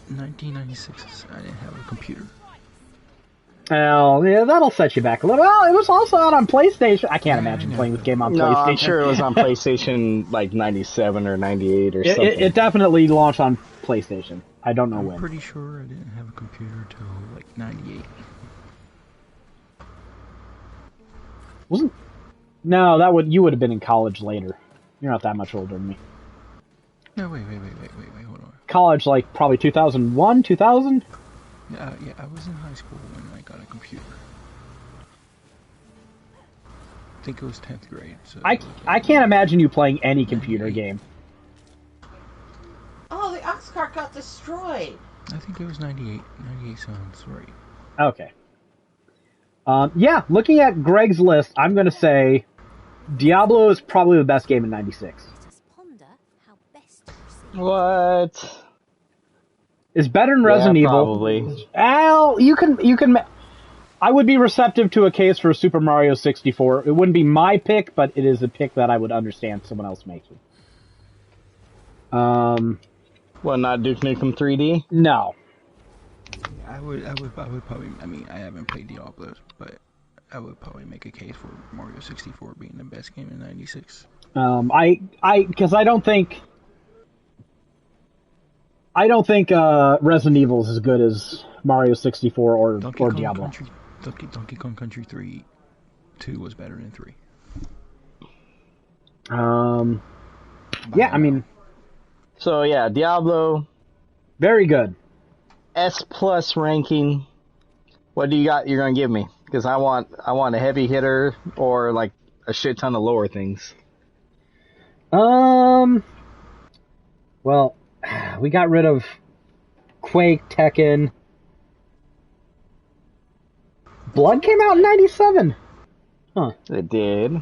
1996. I didn't have a computer. Well, yeah, that'll set you back a little. Well, it was also out on PlayStation. I can't imagine playing this game on PlayStation. No, I'm sure it was on PlayStation like 97 or 98 or something. It definitely launched on PlayStation. I don't know when. I'm pretty sure I didn't have a computer till like 98. No, you would have been in college later. You're not that much older than me. No, wait, hold on. College, like, probably 2001, 2000? Yeah, I was in high school when I got a computer. I think it was 10th grade. So I can't imagine you playing any computer game. Oh, the ox cart got destroyed. I think it was 98. 98 sounds right. Okay. Yeah, looking at Greg's list, I'm going to say Diablo is probably the best game in 96. What? It's better than Resident Evil. Probably. Al, you can. I would be receptive to a case for Super Mario 64. It wouldn't be my pick, but it is a pick that I would understand someone else making. Well, not Duke Nukem 3D? No. I would probably. I mean, I haven't played Diablo, but I would probably make a case for Mario 64 being the best game in '96. Because I don't think Resident Evil is as good as Mario 64 or Diablo. Donkey Kong Country 2 was better than 3. Yeah, I mean. So yeah, Diablo. Very good. S+ ranking. What do you got? You're gonna give me? Because I want a heavy hitter or like a shit ton of lower things. Well, we got rid of Quake, Tekken. Blood came out in 97. Huh. It did.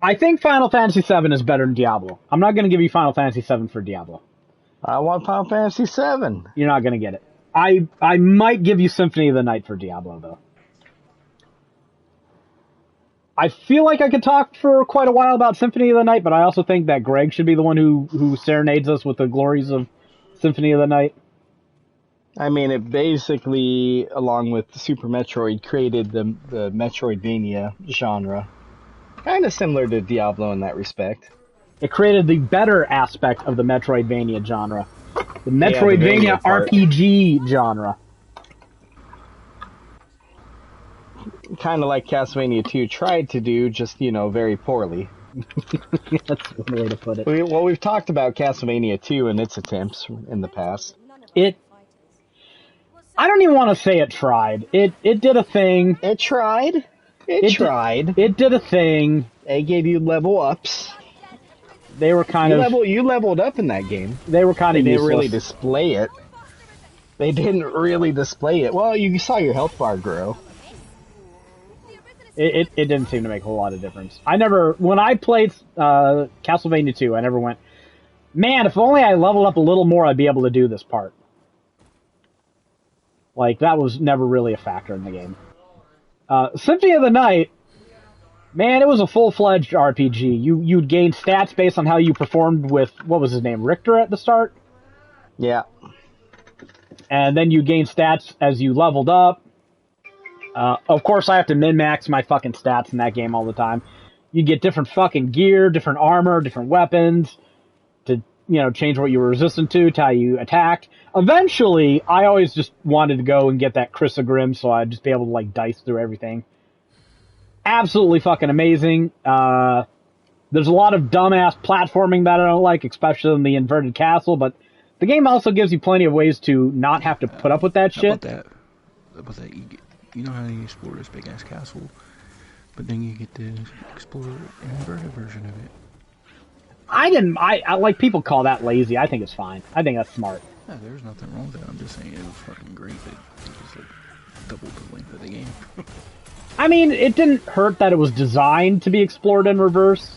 I think Final Fantasy VII is better than Diablo. I'm not going to give you Final Fantasy VII for Diablo. I want Final Fantasy VII. You're not going to get it. I might give you Symphony of the Night for Diablo, though. I feel like I could talk for quite a while about Symphony of the Night, but I also think that Greg should be the one who serenades us with the glories of Symphony of the Night. I mean, it basically, along with Super Metroid, created the Metroidvania genre. Kind of similar to Diablo in that respect. It created the better aspect of the Metroidvania genre. The Metroidvania RPG genre. Kind of like Castlevania 2 tried to do, just, very poorly. That's one way to put it. We've talked about Castlevania 2 and its attempts in the past. I don't even want to say it tried. It did a thing. It tried. It tried. It did a thing. They gave you level ups. They were You leveled up in that game. They were kind of They useless. didn't really display it. They didn't really display it. Well, you saw your health bar grow. It didn't seem to make a whole lot of difference. When I played Castlevania 2, I never went, man, if only I leveled up a little more, I'd be able to do this part. Like, that was never really a factor in the game. Symphony of the Night, man, it was a full-fledged RPG. You'd gain stats based on how you performed with, what was his name, Richter at the start? Yeah. And then you gain stats as you leveled up. Of course, I have to min-max my fucking stats in that game all the time. You get different fucking gear, different armor, different weapons to change what you were resistant to how you attacked. Eventually, I always just wanted to go and get that Chrysogrim, so I'd just be able to, like, dice through everything. Absolutely fucking amazing. There's a lot of dumbass platforming that I don't like, especially in the inverted castle, but the game also gives you plenty of ways to not have to put up with that shit. About that, you know how you explore this big ass castle, but then you get to explore an inverted version of it. I like, people call that lazy. I think it's fine. I think that's smart. Yeah, there's nothing wrong with that. I'm just saying it was fucking great that it was like double the length of the game. I mean, it didn't hurt that it was designed to be explored in reverse.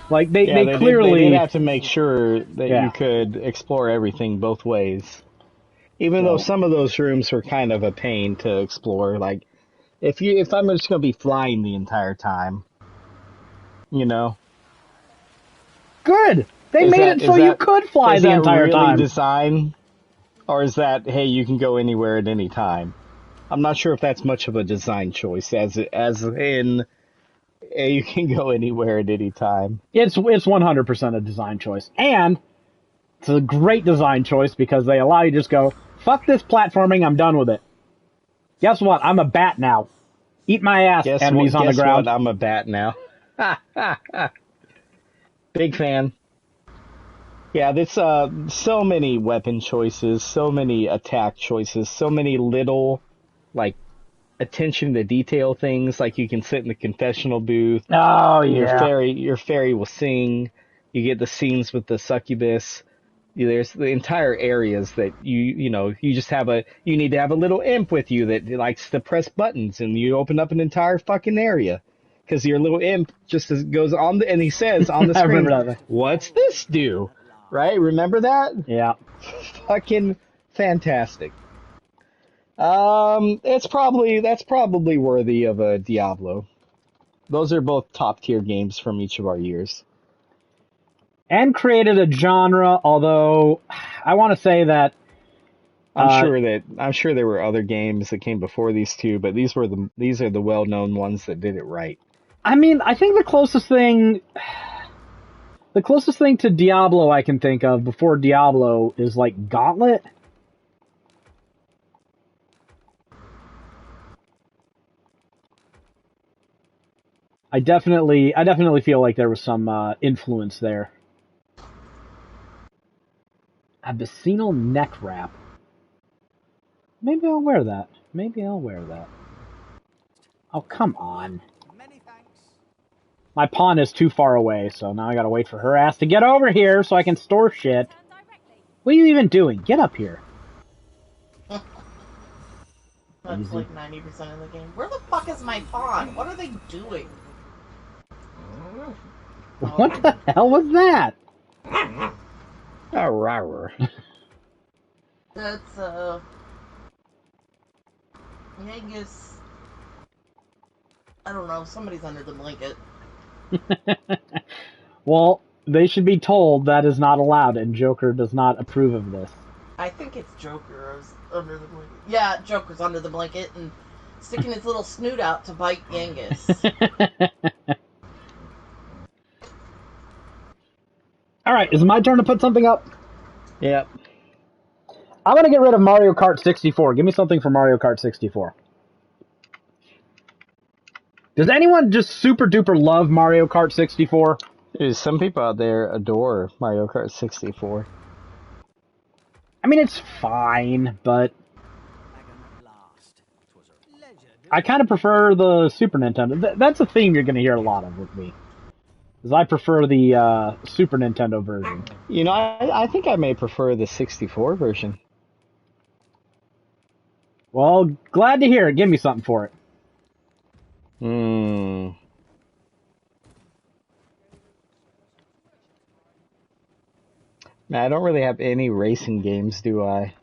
Like, they clearly... They did have to make sure that you could explore everything both ways. Even though some of those rooms were kind of a pain to explore. Like, if I'm just going to be flying the entire time, Good! They made it so you could fly the entire time. Is that really design? Or is that, hey, you can go anywhere at any time? I'm not sure if that's much of a design choice, as in... You can go anywhere at any time. It's 100% a design choice. And it's a great design choice because they allow you to just go, fuck this platforming, I'm done with it. Guess what? I'm a bat now. Eat my ass, enemies on the ground. What? I'm a bat now. Big fan. Yeah, there's so many weapon choices, so many attack choices, so many little, like, attention to detail things, like you can sit in the confessional booth. Oh yeah. Your fairy will sing. You get the scenes with the succubus. There's the entire areas that you need to have a little imp with you that likes to press buttons, and you open up an entire fucking area because your little imp just goes on and he says on the screen, "What's this do?" Right? Remember that? Yeah. Fucking fantastic. That's probably worthy of a Diablo. Those are both top tier games from each of our years. And created a genre, although I want to say that I'm sure there were other games that came before these two, but these are the well-known ones that did it right. I mean, I think the closest thing to Diablo I can think of before Diablo is like Gauntlet. I definitely feel like there was some influence there. A Bacinal neck wrap. Maybe I'll wear that. Oh, come on. My pawn is too far away, so now I gotta wait for her ass to get over here so I can store shit. What are you even doing? Get up here. That's like 90% of the game. Where the fuck is my pawn? What are they doing? What the hell was that? That's, Angus. I don't know, somebody's under the blanket. Well, they should be told that is not allowed, and Joker does not approve of this. I think it's Joker who's under the blanket. Yeah, Joker's under the blanket and sticking his little snoot out to bite Angus. Alright, is it my turn to put something up? Yep. I'm gonna get rid of Mario Kart 64. Give me something for Mario Kart 64. Does anyone just super duper love Mario Kart 64? Dude, some people out there adore Mario Kart 64. I mean, it's fine, but I kind of prefer the Super Nintendo. That's a theme you're going to hear a lot of with me. Is I prefer the Super Nintendo version. You know, I think I may prefer the 64 version. Well, glad to hear it. Give me something for it. Man, I don't really have any racing games, do I?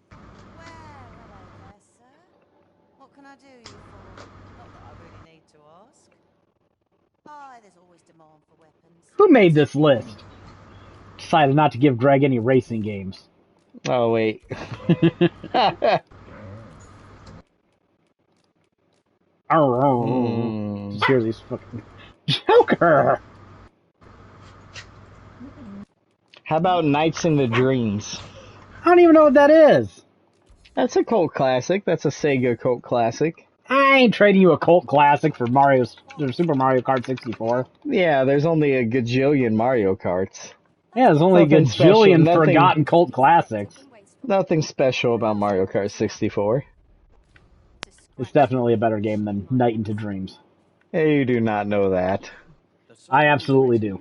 Well, hello there, sir. What can I do you for? Not that I really need to ask. Aye, there's always demand for weapons. Who made this list? Decided not to give Greg any racing games. Oh, wait. Just hear these fucking... Joker! How about Nights into Dreams? I don't even know what that is. That's a cult classic. That's a Sega cult classic. I ain't trading you a cult classic for Super Mario Kart 64. Yeah, there's only a gajillion Mario Karts. Yeah, there's only a Nothing gajillion special, forgotten cult classics. Nothing special about Mario Kart 64. It's definitely a better game than Night into Dreams. Hey, you do not know that. I absolutely do.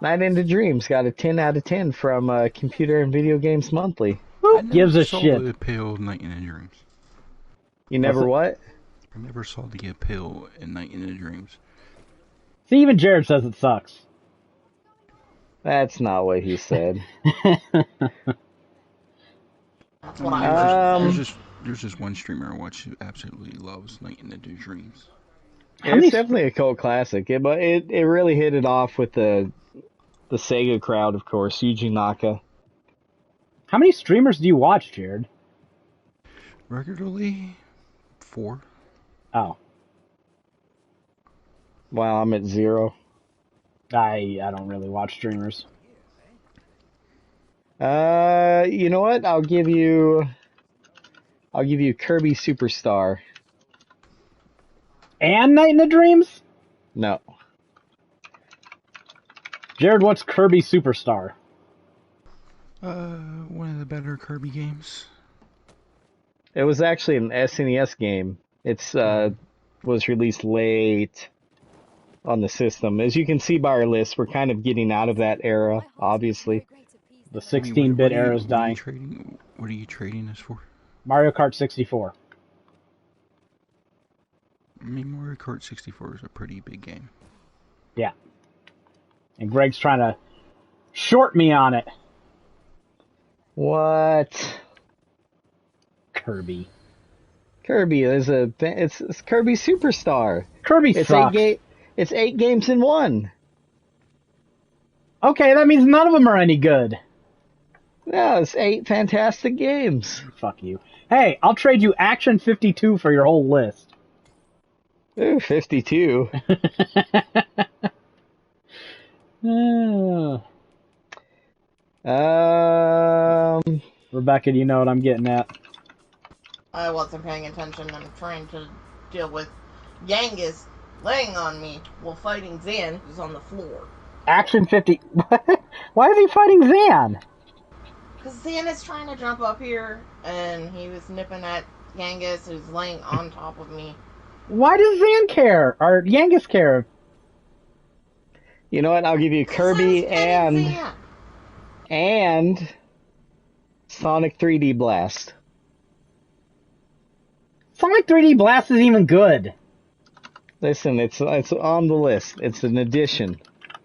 Night into Dreams got a 10 out of 10 from Computer and Video Games Monthly. Who gives a shit? The appeal of Night into Dreams. You never what? I never saw the appeal in Night into Dreams. See, even Jared says it sucks. That's not what he said. That's what I There's just one streamer I watch who absolutely loves Night into Dreams. It's definitely a cult classic, but it really hit it off with the Sega crowd, of course. Yuji Naka. How many streamers do you watch, Jared? Regularly, 4. Oh. Wow, I'm at 0. I don't really watch streamers. You know what? I'll give you Kirby Superstar. And Night into Dreams? No. Jared, what's Kirby Superstar? One of the better Kirby games. It was actually an SNES game. It's was released late on the system. As you can see by our list, we're kind of getting out of that era, obviously. The 16-bit era is dying. What are you trading this for? Mario Kart 64. I mean, Mario Kart 64 is a pretty big game. Yeah. And Greg's trying to short me on it. What? Kirby. Kirby is it's Kirby Superstar. Kirby sucks. It's 8 games in one. Okay, that means none of them are any good. Yeah, it's 8 fantastic games. Fuck you. Hey, I'll trade you Action 52 for your whole list. Ooh, 52. Rebecca, do you know what I'm getting at? I wasn't paying attention. I'm trying to deal with Yangus laying on me while fighting Zan, who's on the floor. Action 50... Why is he fighting Zan? Because Zan is trying to jump up here, and he was nipping at Yangus, who's laying on top of me. Why does Zan care? Or Yangus care? You know what? I'll give you Kirby and Sonic 3D Blast. Sonic 3D Blast is even good. Listen, it's on the list. It's an addition.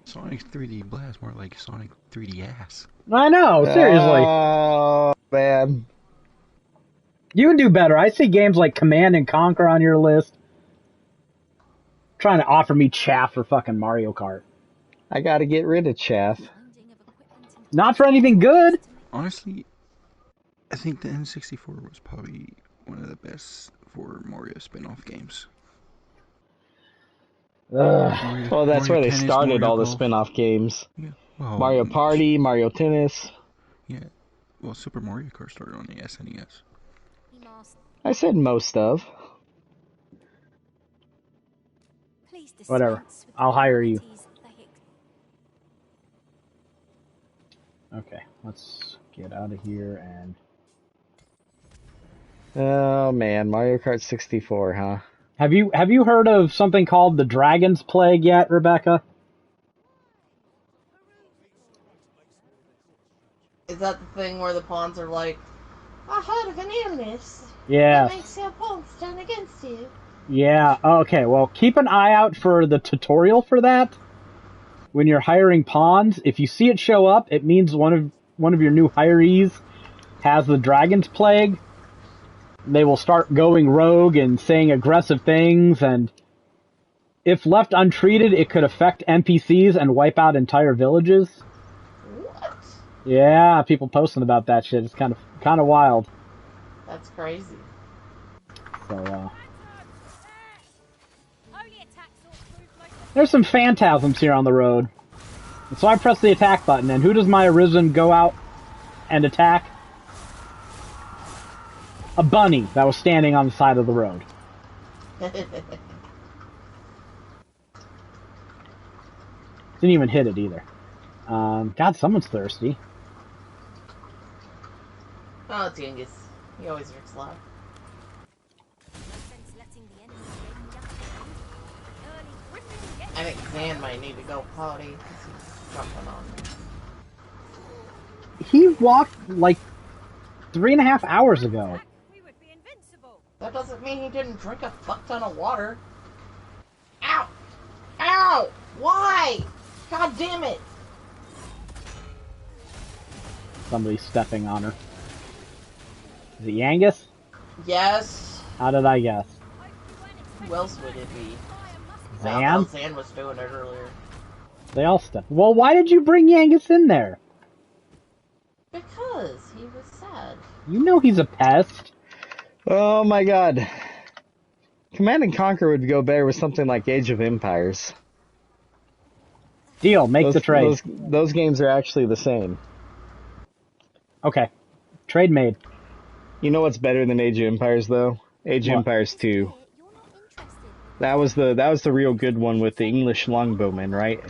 Sonic 3D Blast, more like Sonic 3D ass. I know, seriously. Oh, man. You can do better. I see games like Command and Conquer on your list. Trying to offer me chaff for fucking Mario Kart. I gotta get rid of chaff. Not for anything good. Honestly, I think the N64 was probably one of the best for Mario spin-off games. Well, that's where they started all the spin-off games. Yeah. Well, Mario Party, Mario Tennis. Yeah. Well, Super Mario Kart started on the SNES. I said most of. Whatever. I'll hire you. Okay, let's get out of here and... Oh man, Mario Kart 64, huh? Have you heard of something called the Dragon's Plague yet, Rebecca? Is that the thing where the pawns are like, I heard of an illness Yeah. that makes your pawns turn against you? Yeah, okay, well, keep an eye out for the tutorial for that. When you're hiring pawns, if you see it show up, it means one of your new hirees has the Dragon's Plague. They will start going rogue and saying aggressive things, and if left untreated, it could affect NPCs and wipe out entire villages. What? Yeah, people posting about that shit. It's kind of wild. That's crazy. So, there's some phantasms here on the road. So I press the attack button, and who does my Arisen go out and attack? A bunny that was standing on the side of the road. Didn't even hit it either. God, someone's thirsty. Oh, it's Genghis. He always drinks a lot. I think Zan might need to go potty because he's jumping on me. He walked like 3.5 hours ago. That doesn't mean he didn't drink a fuck ton of water. Ow! Ow! Why? God damn it! Somebody's stepping on her. Is it Yangus? Yes. How did I guess? Who else would it be? Zan? Zan was doing it earlier. They all stepped. Well, why did you bring Yangus in there? Because he was sad. You know he's a pest. Oh my god. Command and Conquer would go better with something like Age of Empires. Deal, make the trade. Those games are actually the same. Okay. Trade made. You know what's better than Age of Empires though? Age of Empires 2. That was the real good one with the English longbowmen, right?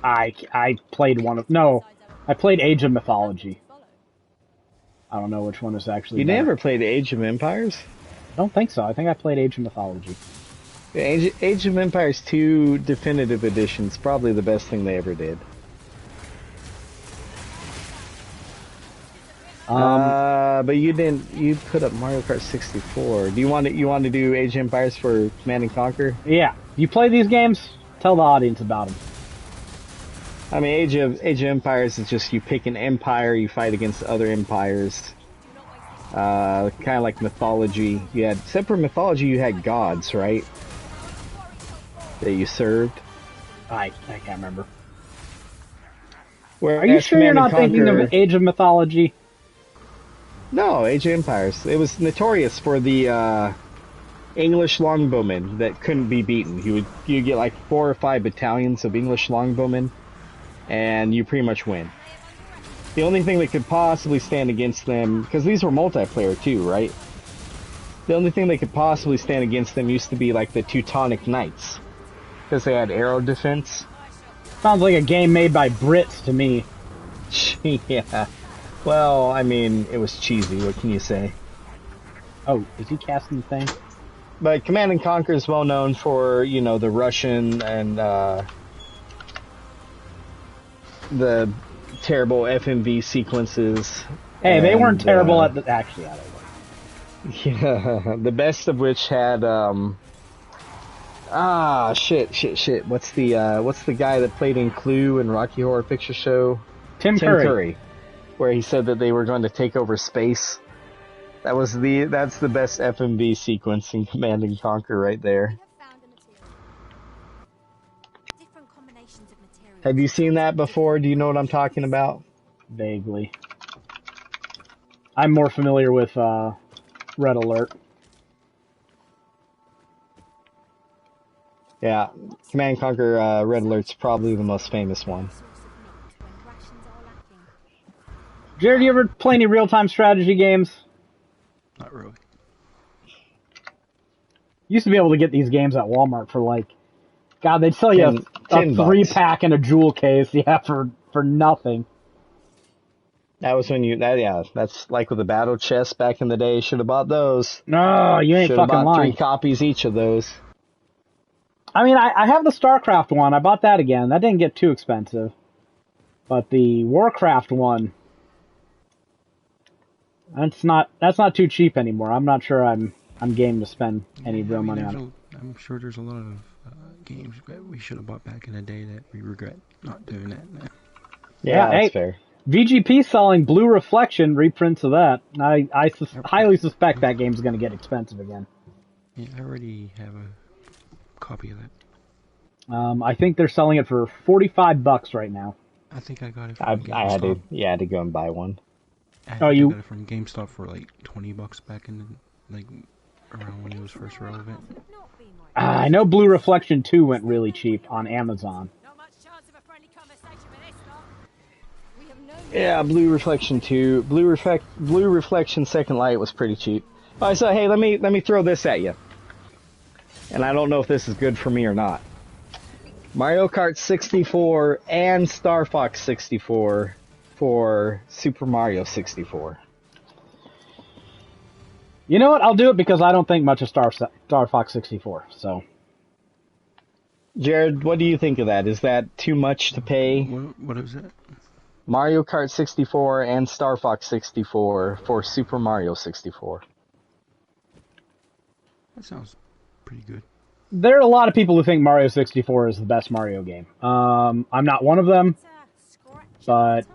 I played one of... No, I played Age of Mythology. I don't know which one is actually You better. never played Age of Empires? I don't think so. I think I played Age of Mythology. Age of Empires 2 Definitive Edition's probably the best thing they ever did. But you put up Mario Kart 64. Do you want to do Age of Empires for Command and Conquer? Yeah. You play these games? Tell the audience about them. I mean, Age of Empires is just you pick an empire, you fight against other empires. Kind of like Mythology. Except for Mythology, you had gods, right? That you served. I can't remember. Where Are you sure you're not thinking of Age of Mythology? No, Age of Empires. It was notorious for the English longbowmen that couldn't be beaten. You get like 4 or 5 battalions of English longbowmen, and you pretty much win. The only thing that could possibly stand against them, because these were multiplayer too, right? The only thing that could possibly stand against them used to be like the Teutonic Knights, because they had arrow defense. Sounds like a game made by Brits to me. Yeah. Well, I mean, it was cheesy, what can you say? Oh, is he casting the thing? But Command and Conquer is well known for, the Russian and the terrible FMV sequences. Hey, they weren't terrible at the... Actually, yeah, they were. Yeah, the best of which had, shit. What's the guy that played in Clue and Rocky Horror Picture Show? Tim Curry. Where he said that they were going to take over space. That's the best FMV sequence in Command and Conquer right there. Have you seen that before? Do you know what I'm talking about? Vaguely. I'm more familiar with Red Alert. Yeah, Command and Conquer Red Alert's probably the most famous one. Jared, you ever play any real-time strategy games? Not really. Used to be able to get these games at Walmart for like, God, they'd sell you a 3-pack and a jewel case, for nothing. That was when that's like with the battle chest back in the day. Should have bought those. No, you ain't fucking lying. 3 copies each of those. I mean, I have the StarCraft one. I bought that again. That didn't get too expensive. But the Warcraft one, that's not too cheap anymore. I'm not sure I'm game to spend any real money on. I'm sure there's a lot of games that we should have bought back in the day that we regret not doing that now. Yeah, that's fair. VGP selling Blue Reflection reprints of that. I highly suspect that game's going to get expensive again. Yeah, I already have a copy of that. I think they're selling it for $45 right now. I think I got it I from GameStop. had to go and buy one. I got it from GameStop for like $20 back in around when it was first relevant. I know Blue Reflection 2 went really cheap on Amazon. Yeah, Blue Reflection 2. Blue Reflection Second Light was pretty cheap. Alright, so hey, let me throw this at you. And I don't know if this is good for me or not. Mario Kart 64 and Star Fox 64 for Super Mario 64. You know what? I'll do it because I don't think much of Star Fox 64. So, Jared, what do you think of that? Is that too much to pay? What is that? Mario Kart 64 and Star Fox 64 for Super Mario 64. That sounds pretty good. There are a lot of people who think Mario 64 is the best Mario game. I'm not one of them, but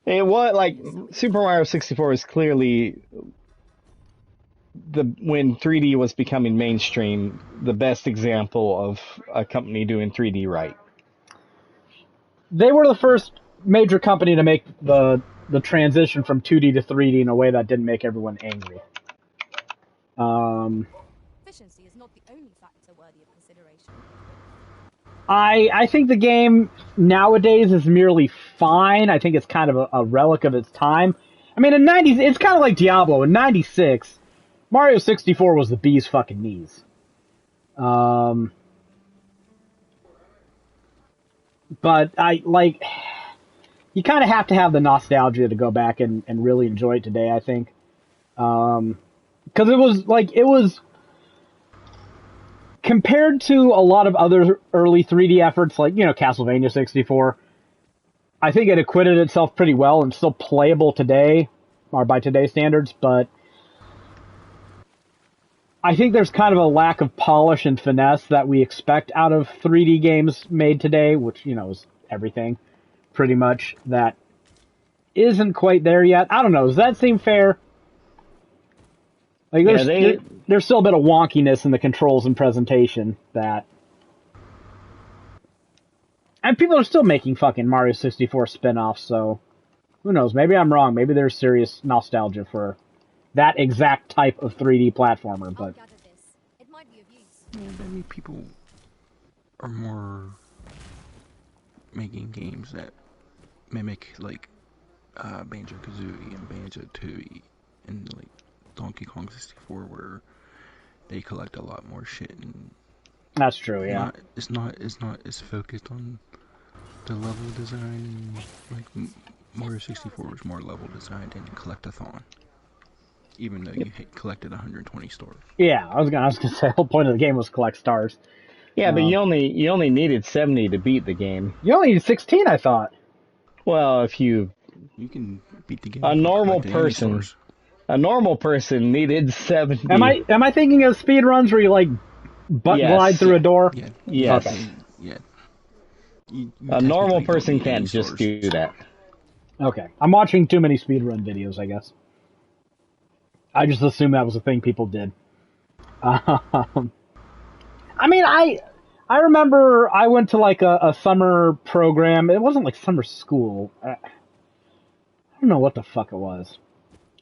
it was like Super Mario 64 is clearly when 3D was becoming mainstream, the best example of a company doing 3D right. They were the first major company to make the transition from 2D to 3D in a way that didn't make everyone angry. Efficiency is not the only factor worthy of consideration. I think the game nowadays is merely fine. I think it's kind of a relic of its time. I mean, in 90s, it's kind of like Diablo. In 96, Mario 64 was the bee's fucking knees. But you kind of have to have the nostalgia to go back and really enjoy it today, I think. Because it was compared to a lot of other early 3D efforts, like, Castlevania 64, I think it acquitted itself pretty well and still playable today, or by today's standards, but I think there's kind of a lack of polish and finesse that we expect out of 3D games made today, which, is everything, pretty much, that isn't quite there yet. I don't know, does that seem fair? Like, there's still a bit of wonkiness in the controls and presentation that... And people are still making fucking Mario 64 spin-offs, so... Who knows, maybe I'm wrong, maybe there's serious nostalgia for that exact type of 3D platformer, but... It might be of use. Yeah, I mean, people are more making games that mimic, like, Banjo-Kazooie and Banjo-Tooie and, like, Donkey Kong 64, where they collect a lot more shit, and that's true, yeah. It's not as focused on the level design. Like Mario 64 was more level designed and collectathon, even though you collected 120 stars. Yeah, I was gonna say the whole point of the game was collect stars. Yeah, but you only needed 70 to beat the game. You only need 16, I thought. Well, if you can beat the game. A normal person needed 70. Am I thinking of speed runs where you like glide through a door? Yeah. Yes. Okay. Yeah. A normal person can't just do that. Okay. I'm watching too many speedrun videos, I guess. I just assumed that was a thing people did. I mean, I remember I went to like a summer program. It wasn't like summer school. I don't know what the fuck it was.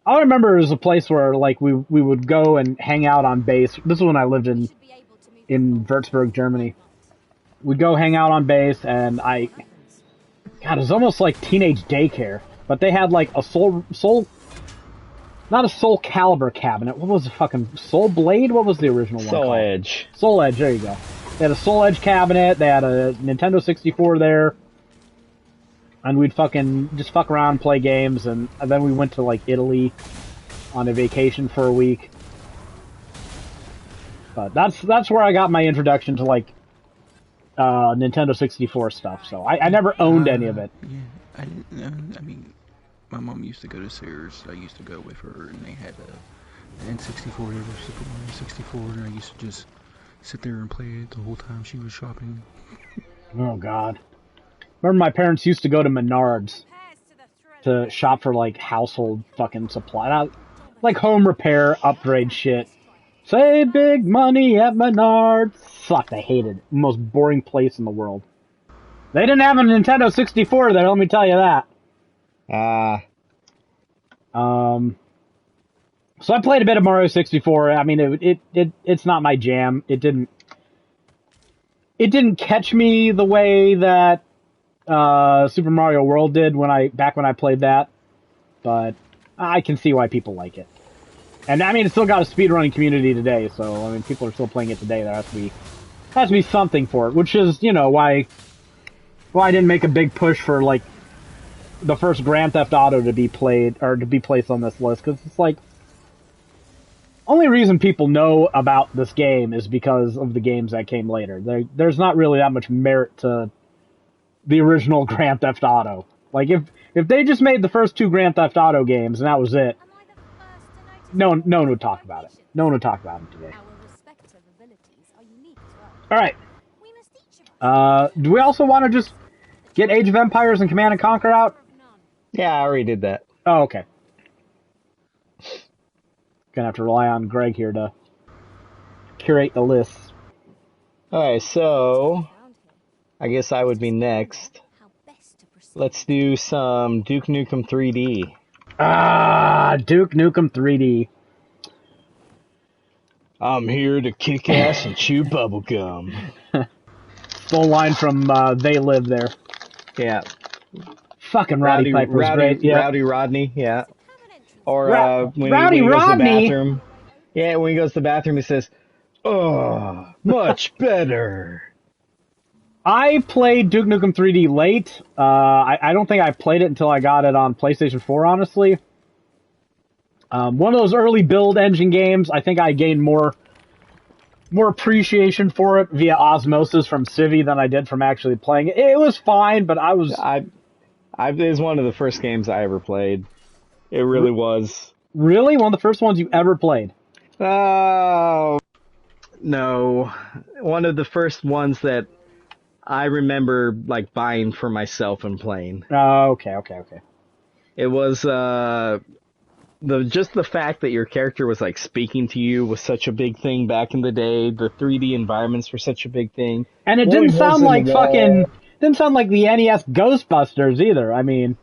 All I remember it was a place where like we would go and hang out on base. This is when I lived in Würzburg, Germany. We'd go hang out on base, and God, it was almost like teenage daycare. But they had like a not a Soul Calibur cabinet. What was the fucking Soul Blade? What was the original one? Soul Edge. Soul Edge. There you go. They had a Soul Edge cabinet. They had a Nintendo 64 there. And we'd fucking just fuck around and play games, and then we went to, like, Italy on a vacation for a week. But that's where I got my introduction to, like, Nintendo 64 stuff, so I never owned any of it. Yeah, I didn't, I mean, my mom used to go to Sears, I used to go with her, and they had an N64, there was Super Mario 64, and I used to just sit there and play it the whole time she was shopping. Oh, God. Remember my parents used to go to Menards to shop for, like, household fucking supply. Like, home repair, upgrade shit. Save big money at Menards. Fuck, I hated it. Most boring place in the world. They didn't have a Nintendo 64 there, let me tell you that. So I played a bit of Mario 64. I mean, it's not my jam. It didn't catch me the way that Super Mario World did back when I played that, but I can see why people like it. And I mean, it's still got a speedrunning community today, so I mean, people are still playing it today. There has to be something for it, which is, you know, why I didn't make a big push for like the first Grand Theft Auto to be played or to be placed on this list, because it's like only reason people know about this game is because of the games that came later. There's not really that much merit to the original Grand Theft Auto. Like if they just made the first 2 Grand Theft Auto games and that was it, no one would talk about it. No one would talk about it today. All right. Do we also want to just get Age of Empires and Command and Conquer out? Yeah, I already did that. Oh, okay. Gonna have to rely on Greg here to curate the lists. Alright, so I guess I would be next. Let's do some Duke Nukem 3D. Ah, Duke Nukem 3D. I'm here to kick ass and chew bubblegum. Full line from They Live There. Yeah. Fucking Roddy Piper was great. Yeah. Rowdy Rodney, yeah. Or when Rowdy he goes to the Rodney? bathroom. Yeah, when he goes to the bathroom, he says, "Oh, much better." I played Duke Nukem 3D late. I don't think I played it until I got it on PlayStation 4, honestly. One of those early build engine games, I think I gained more appreciation for it via osmosis from Civi than I did from actually playing it. It was fine, but it was one of the first games I ever played. It really was. Really? One of the first ones you ever played? Oh, no. One of the first ones that I remember, like, buying for myself and playing. Oh, okay. It was, just the fact that your character was, like, speaking to you was such a big thing back in the day. The 3D environments were such a big thing. And it didn't sound like didn't sound like the NES Ghostbusters either. I mean,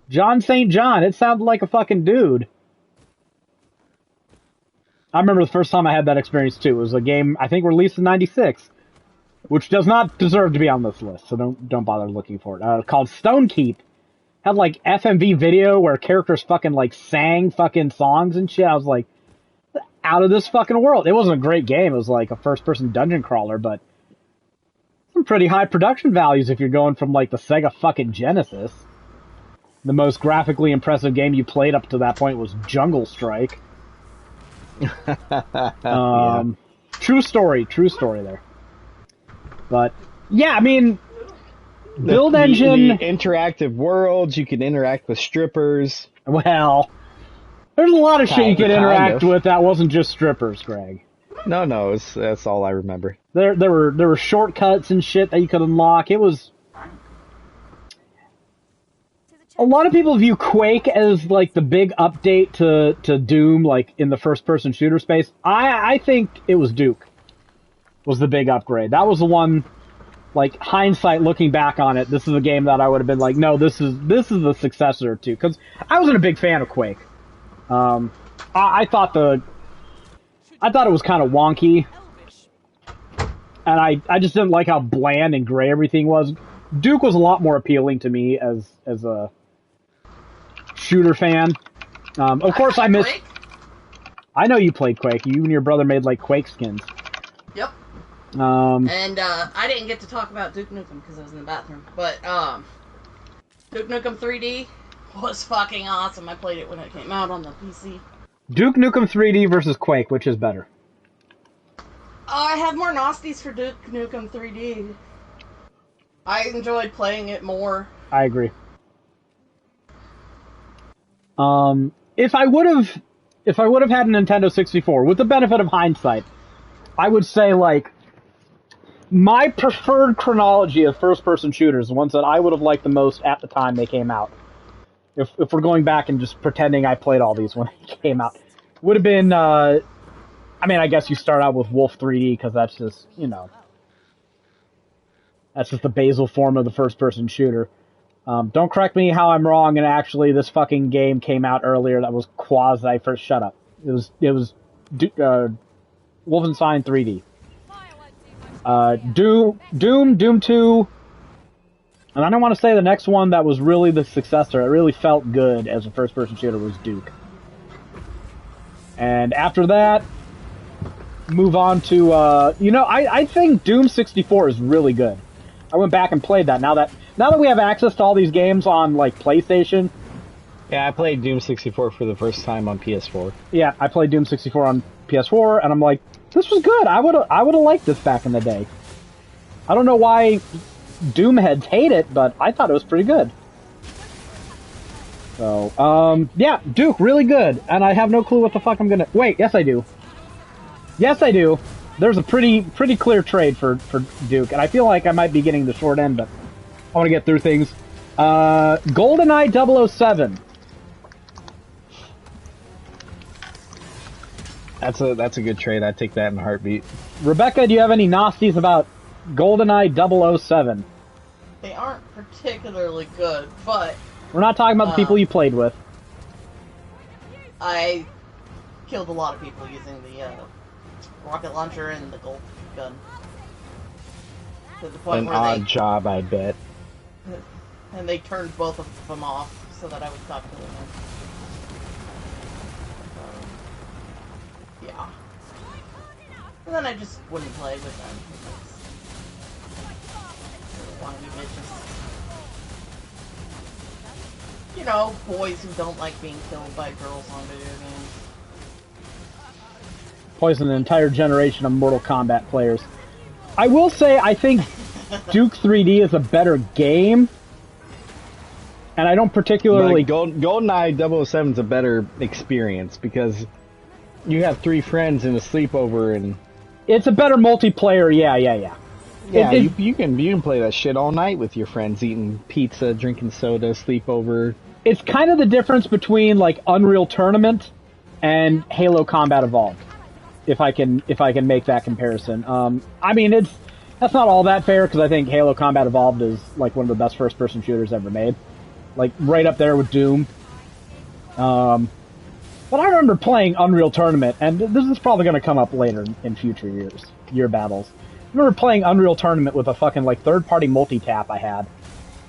John St. John, it sounded like a fucking dude. I remember the first time I had that experience too. It was a game, I think, released in '96, which does not deserve to be on this list, so don't bother looking for it. Called Stone Keep. Had like FMV video where characters fucking like sang fucking songs and shit. I was like, out of this fucking world. It wasn't a great game. It was like a first-person dungeon crawler, but some pretty high production values if you're going from like the Sega fucking Genesis. The most graphically impressive game you played up to that point was Jungle Strike. Yeah. True story there. But yeah, I mean, build engine, the interactive worlds. You can interact with strippers. Well, there's a lot of shit you could interact with that wasn't just strippers, Greg. No, that's all I remember. There were shortcuts and shit that you could unlock. It was. A lot of people view Quake as like the big update to Doom, like in the first-person shooter space. I think it was Duke was the big upgrade. That was the one. Like hindsight, looking back on it, this is a game that I would have been like, no, this is the successor to, because I wasn't a big fan of Quake. I thought it was kind of wonky, and I just didn't like how bland and gray everything was. Duke was a lot more appealing to me as a shooter fan. Of course, I missed. Quake? I know you played Quake. You and your brother made like Quake skins. Yep. And I didn't get to talk about Duke Nukem because I was in the bathroom. But Duke Nukem 3D was fucking awesome. I played it when it came out on the PC. Duke Nukem 3D versus Quake, which is better? I have more nasties for Duke Nukem 3D. I enjoyed playing it more. I agree. If I would have had a Nintendo 64, with the benefit of hindsight, I would say like my preferred chronology of first-person shooters, the ones that I would have liked the most at the time they came out, if we're going back and just pretending I played all these when they came out, would have been, I mean, I guess you start out with Wolf 3D, because that's just, that's just the basal form of the first-person shooter. Don't correct me how I'm wrong, and actually this fucking game came out earlier that was quasi first. Shut up. It was Wolfenstein 3D. Doom 2, And I don't want to say the next one that was really the successor. It really felt good as a first-person shooter was Duke. And after that, move on to, I think Doom 64 is really good. I went back and played that. Now that we have access to all these games on, like, PlayStation. Yeah, I played Doom 64 for the first time on PS4. Yeah, I played Doom 64 on PS4, and I'm like, this was good. I would've liked this back in the day. I don't know why Doom heads hate it, but I thought it was pretty good. So, yeah, Duke, really good. And I have no clue what the fuck I'm gonna... Wait, yes I do. Yes I do. There's a pretty clear trade for Duke, and I feel like I might be getting the short end, but I want to get through things. GoldenEye 007. That's a good trade. I'd take that in a heartbeat. Rebecca, do you have any nasties about GoldenEye 007? They aren't particularly good, but... We're not talking about the people you played with. I killed a lot of people using the rocket launcher and the gold gun. To the point An where odd job, I bet. And they turned both of them off so that I would stop killing them. Yeah. And then I just wouldn't play with them. Because want to be bitches. You know, boys who don't like being killed by girls on video games. Poison an entire generation of Mortal Kombat players. I will say, I think Duke 3D is a better game. And I don't particularly... GoldenEye 007 is a better experience because you have 3 friends in a sleepover and... It's a better multiplayer, yeah. Yeah, you can play that shit all night with your friends, eating pizza, drinking soda, sleepover. It's kind of the difference between, like, Unreal Tournament and Halo Combat Evolved. If I can make that comparison. I mean, that's not all that fair, because I think Halo Combat Evolved is, like, one of the best first-person shooters ever made. Like, right up there with Doom. But I remember playing Unreal Tournament, and this is probably going to come up later in future year battles. I remember playing Unreal Tournament with a fucking, like, third-party multi-tap I had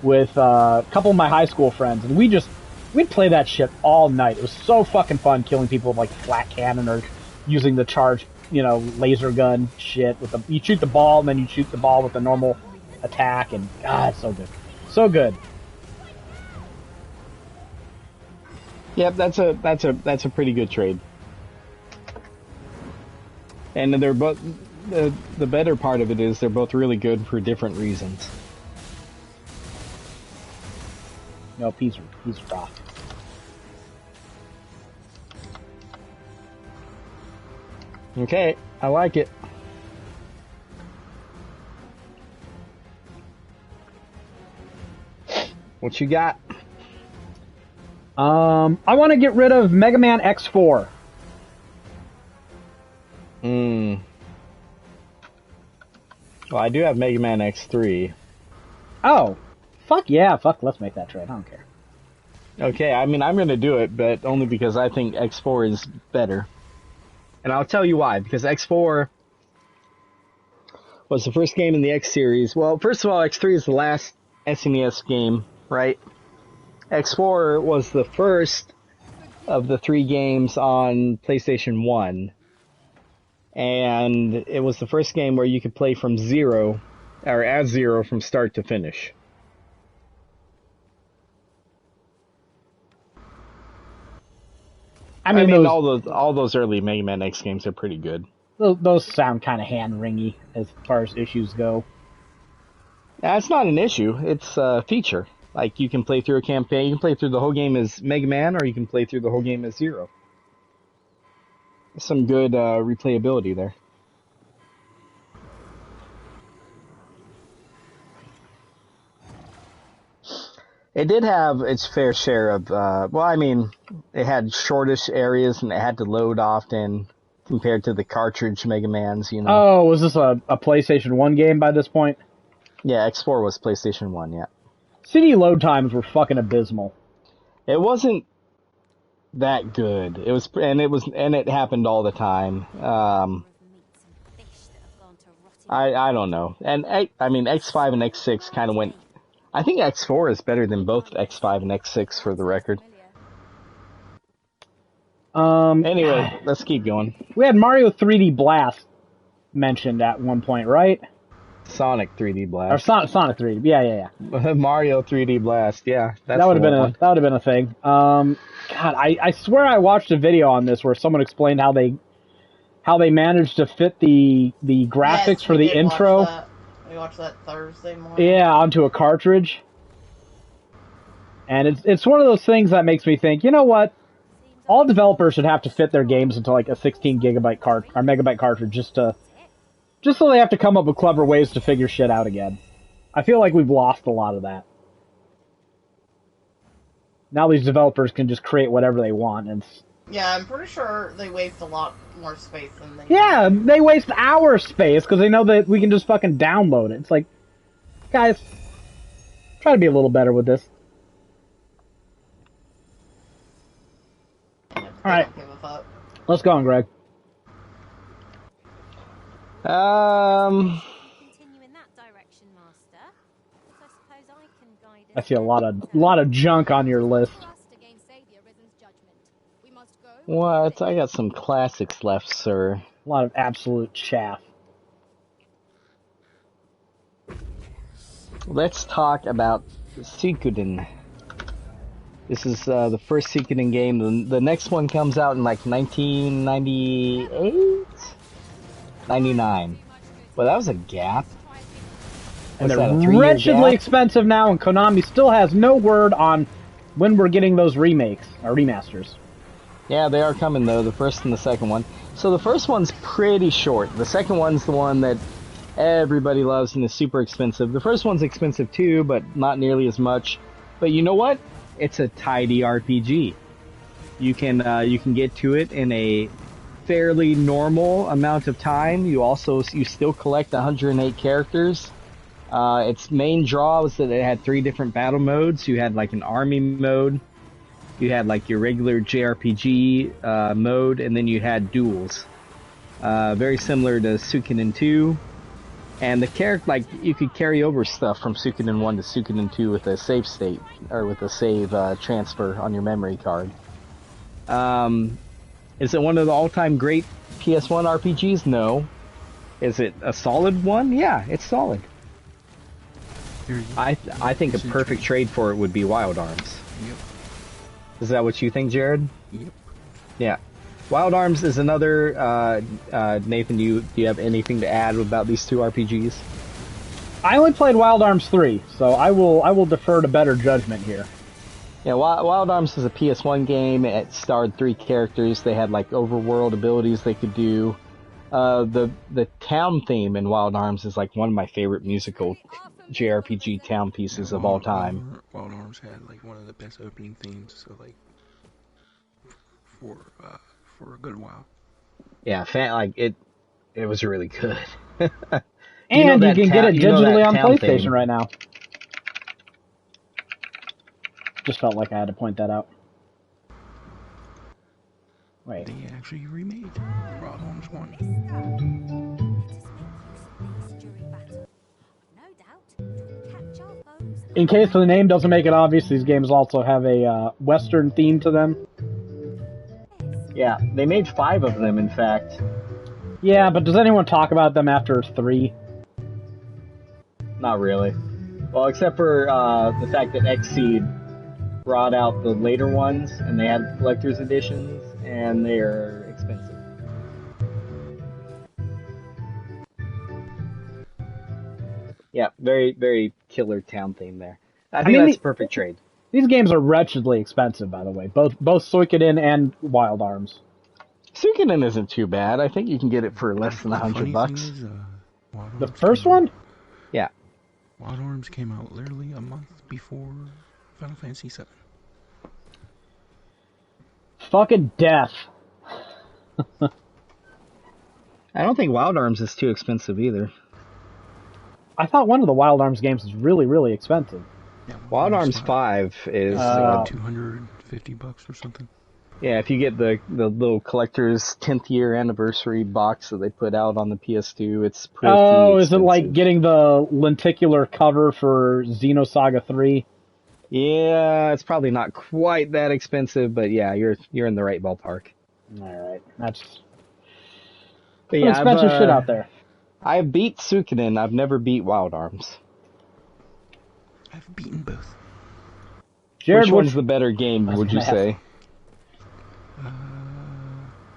with a couple of my high school friends, and we'd play that shit all night. It was so fucking fun killing people with, like, flat cannon or using the charged, laser gun shit. You shoot the ball, and then you shoot the ball with a normal attack, and God, it's so good. So good. Yep, that's a pretty good trade. And they're both the better part of it is they're both really good for different reasons. No, he's rough. Okay, I like it. What you got? I want to get rid of Mega Man X4. Well, I do have Mega Man X3. Oh. Fuck yeah. Let's make that trade. I don't care. Okay, I mean, I'm going to do it, but only because I think X4 is better. And I'll tell you why. Because X4 was the first game in the X series. Well, first of all, X3 is the last SNES game, right? X4 was the first of the 3 games on PlayStation 1. And it was the first game where you could play from zero, or as zero from start to finish. I mean all those early Mega Man X games are pretty good. Those sound kind of hand-wringy as far as issues go. That's not an issue. It's a feature. Like, you can play through a campaign, you can play through the whole game as Mega Man, or you can play through the whole game as Zero. Some good replayability there. It did have its fair share of, it had shortish areas and it had to load often compared to the cartridge Mega Mans, Oh, was this a PlayStation 1 game by this point? Yeah, X4 was PlayStation 1, yeah. CD load times were fucking abysmal. It wasn't that good. It happened all the time. I don't know. And X5 and X6 kind of went. I think X4 is better than both X5 and X6 for the record. Anyway, let's keep going. We had Mario 3D Blast mentioned at one point, right? Sonic 3D Blast. Or Sonic 3D. Yeah. Mario 3D Blast. Yeah, that would have been a thing. God, I swear I watched a video on this where someone explained how they managed to fit the graphics for the intro. We watched that Thursday morning. Yeah, onto a cartridge. And it's one of those things that makes me think, you know what? All developers should have to fit their games into like a 16 gigabyte or megabyte cartridge just so they have to come up with clever ways to figure shit out again. I feel like we've lost a lot of that. Now these developers can just create whatever they want, and yeah, I'm pretty sure they waste a lot more space than they. Yeah, they waste our space because they know that we can just fucking download it. It's like, guys, try to be a little better with this. All right, let's go on, Greg. Continue in that direction, Master. So I suppose I can guide us. I see a lot of junk on your list. What? I got some classics left, sir. A lot of absolute chaff. Let's talk about Suikoden. This is the first Suikoden game. The next one comes out in like 1998? 99. Well, that was a gap. And they're wretchedly expensive now, and Konami still has no word on when we're getting those remakes, or remasters. Yeah, they are coming, though, the first and the second one. So the first one's pretty short. The second one's the one that everybody loves and is super expensive. The first one's expensive, too, but not nearly as much. But you know what? It's a tidy RPG. You can get to it in a fairly normal amount of time. You still collect 108 characters. Its main draw was that it had 3 different battle modes. You had like an army mode, you had like your regular JRPG mode, and then you had duels. Very similar to Suikoden 2. And the character, like, you could carry over stuff from Suikoden 1 to Suikoden 2 with a save state, or with a save transfer on your memory card. Is it one of the all-time great PS1 RPGs? No. Is it a solid one? Yeah, it's solid. I think a perfect trade for it would be Wild Arms. Yep. Is that what you think, Jared? Yep. Yeah. Wild Arms is another, Nathan, do you have anything to add about these two RPGs? I only played Wild Arms 3, so I will defer to better judgment here. Yeah, Wild Arms was a PS1 game. It starred 3 characters. They had like overworld abilities they could do. The town theme in Wild Arms is like one of my favorite musical JRPG town pieces of all time. Wild Arms had like one of the best opening themes, so like for a good while. Yeah, it was really good. And you can get it digitally on PlayStation right now. Just felt like I had to point that out. Wait. They actually remade Wild Arms 1. In case the name doesn't make it obvious, these games also have a Western theme to them. Yeah, they made 5 of them, in fact. Yeah, but does anyone talk about them after 3? Not really. Well, except for the fact that Xseed brought out the later ones, and they had collector's editions, and they're expensive. Yeah, very, very killer town theme there. I think that's a perfect trade. These games are wretchedly expensive, by the way. Both Suikoden and Wild Arms. Suikoden isn't too bad. I think you can get it for less than $100. The first one? Yeah. Wild Arms came out literally a month before Final Fantasy VII. Fucking death. I don't think Wild Arms is too expensive either. I thought one of the Wild Arms games was really, really expensive. Yeah, Wild Arms 5 is like $250 or something. Yeah, if you get the little collector's 10th year anniversary box that they put out on the PS2, it's pretty expensive. Is it like getting the lenticular cover for Xenosaga 3? Yeah, it's probably not quite that expensive, but yeah, you're in the right ballpark. Alright, that's some expensive shit out there. I've beat Suikoden, I've never beat Wild Arms. I've beaten both. Jared, which one's the better game, would you say? I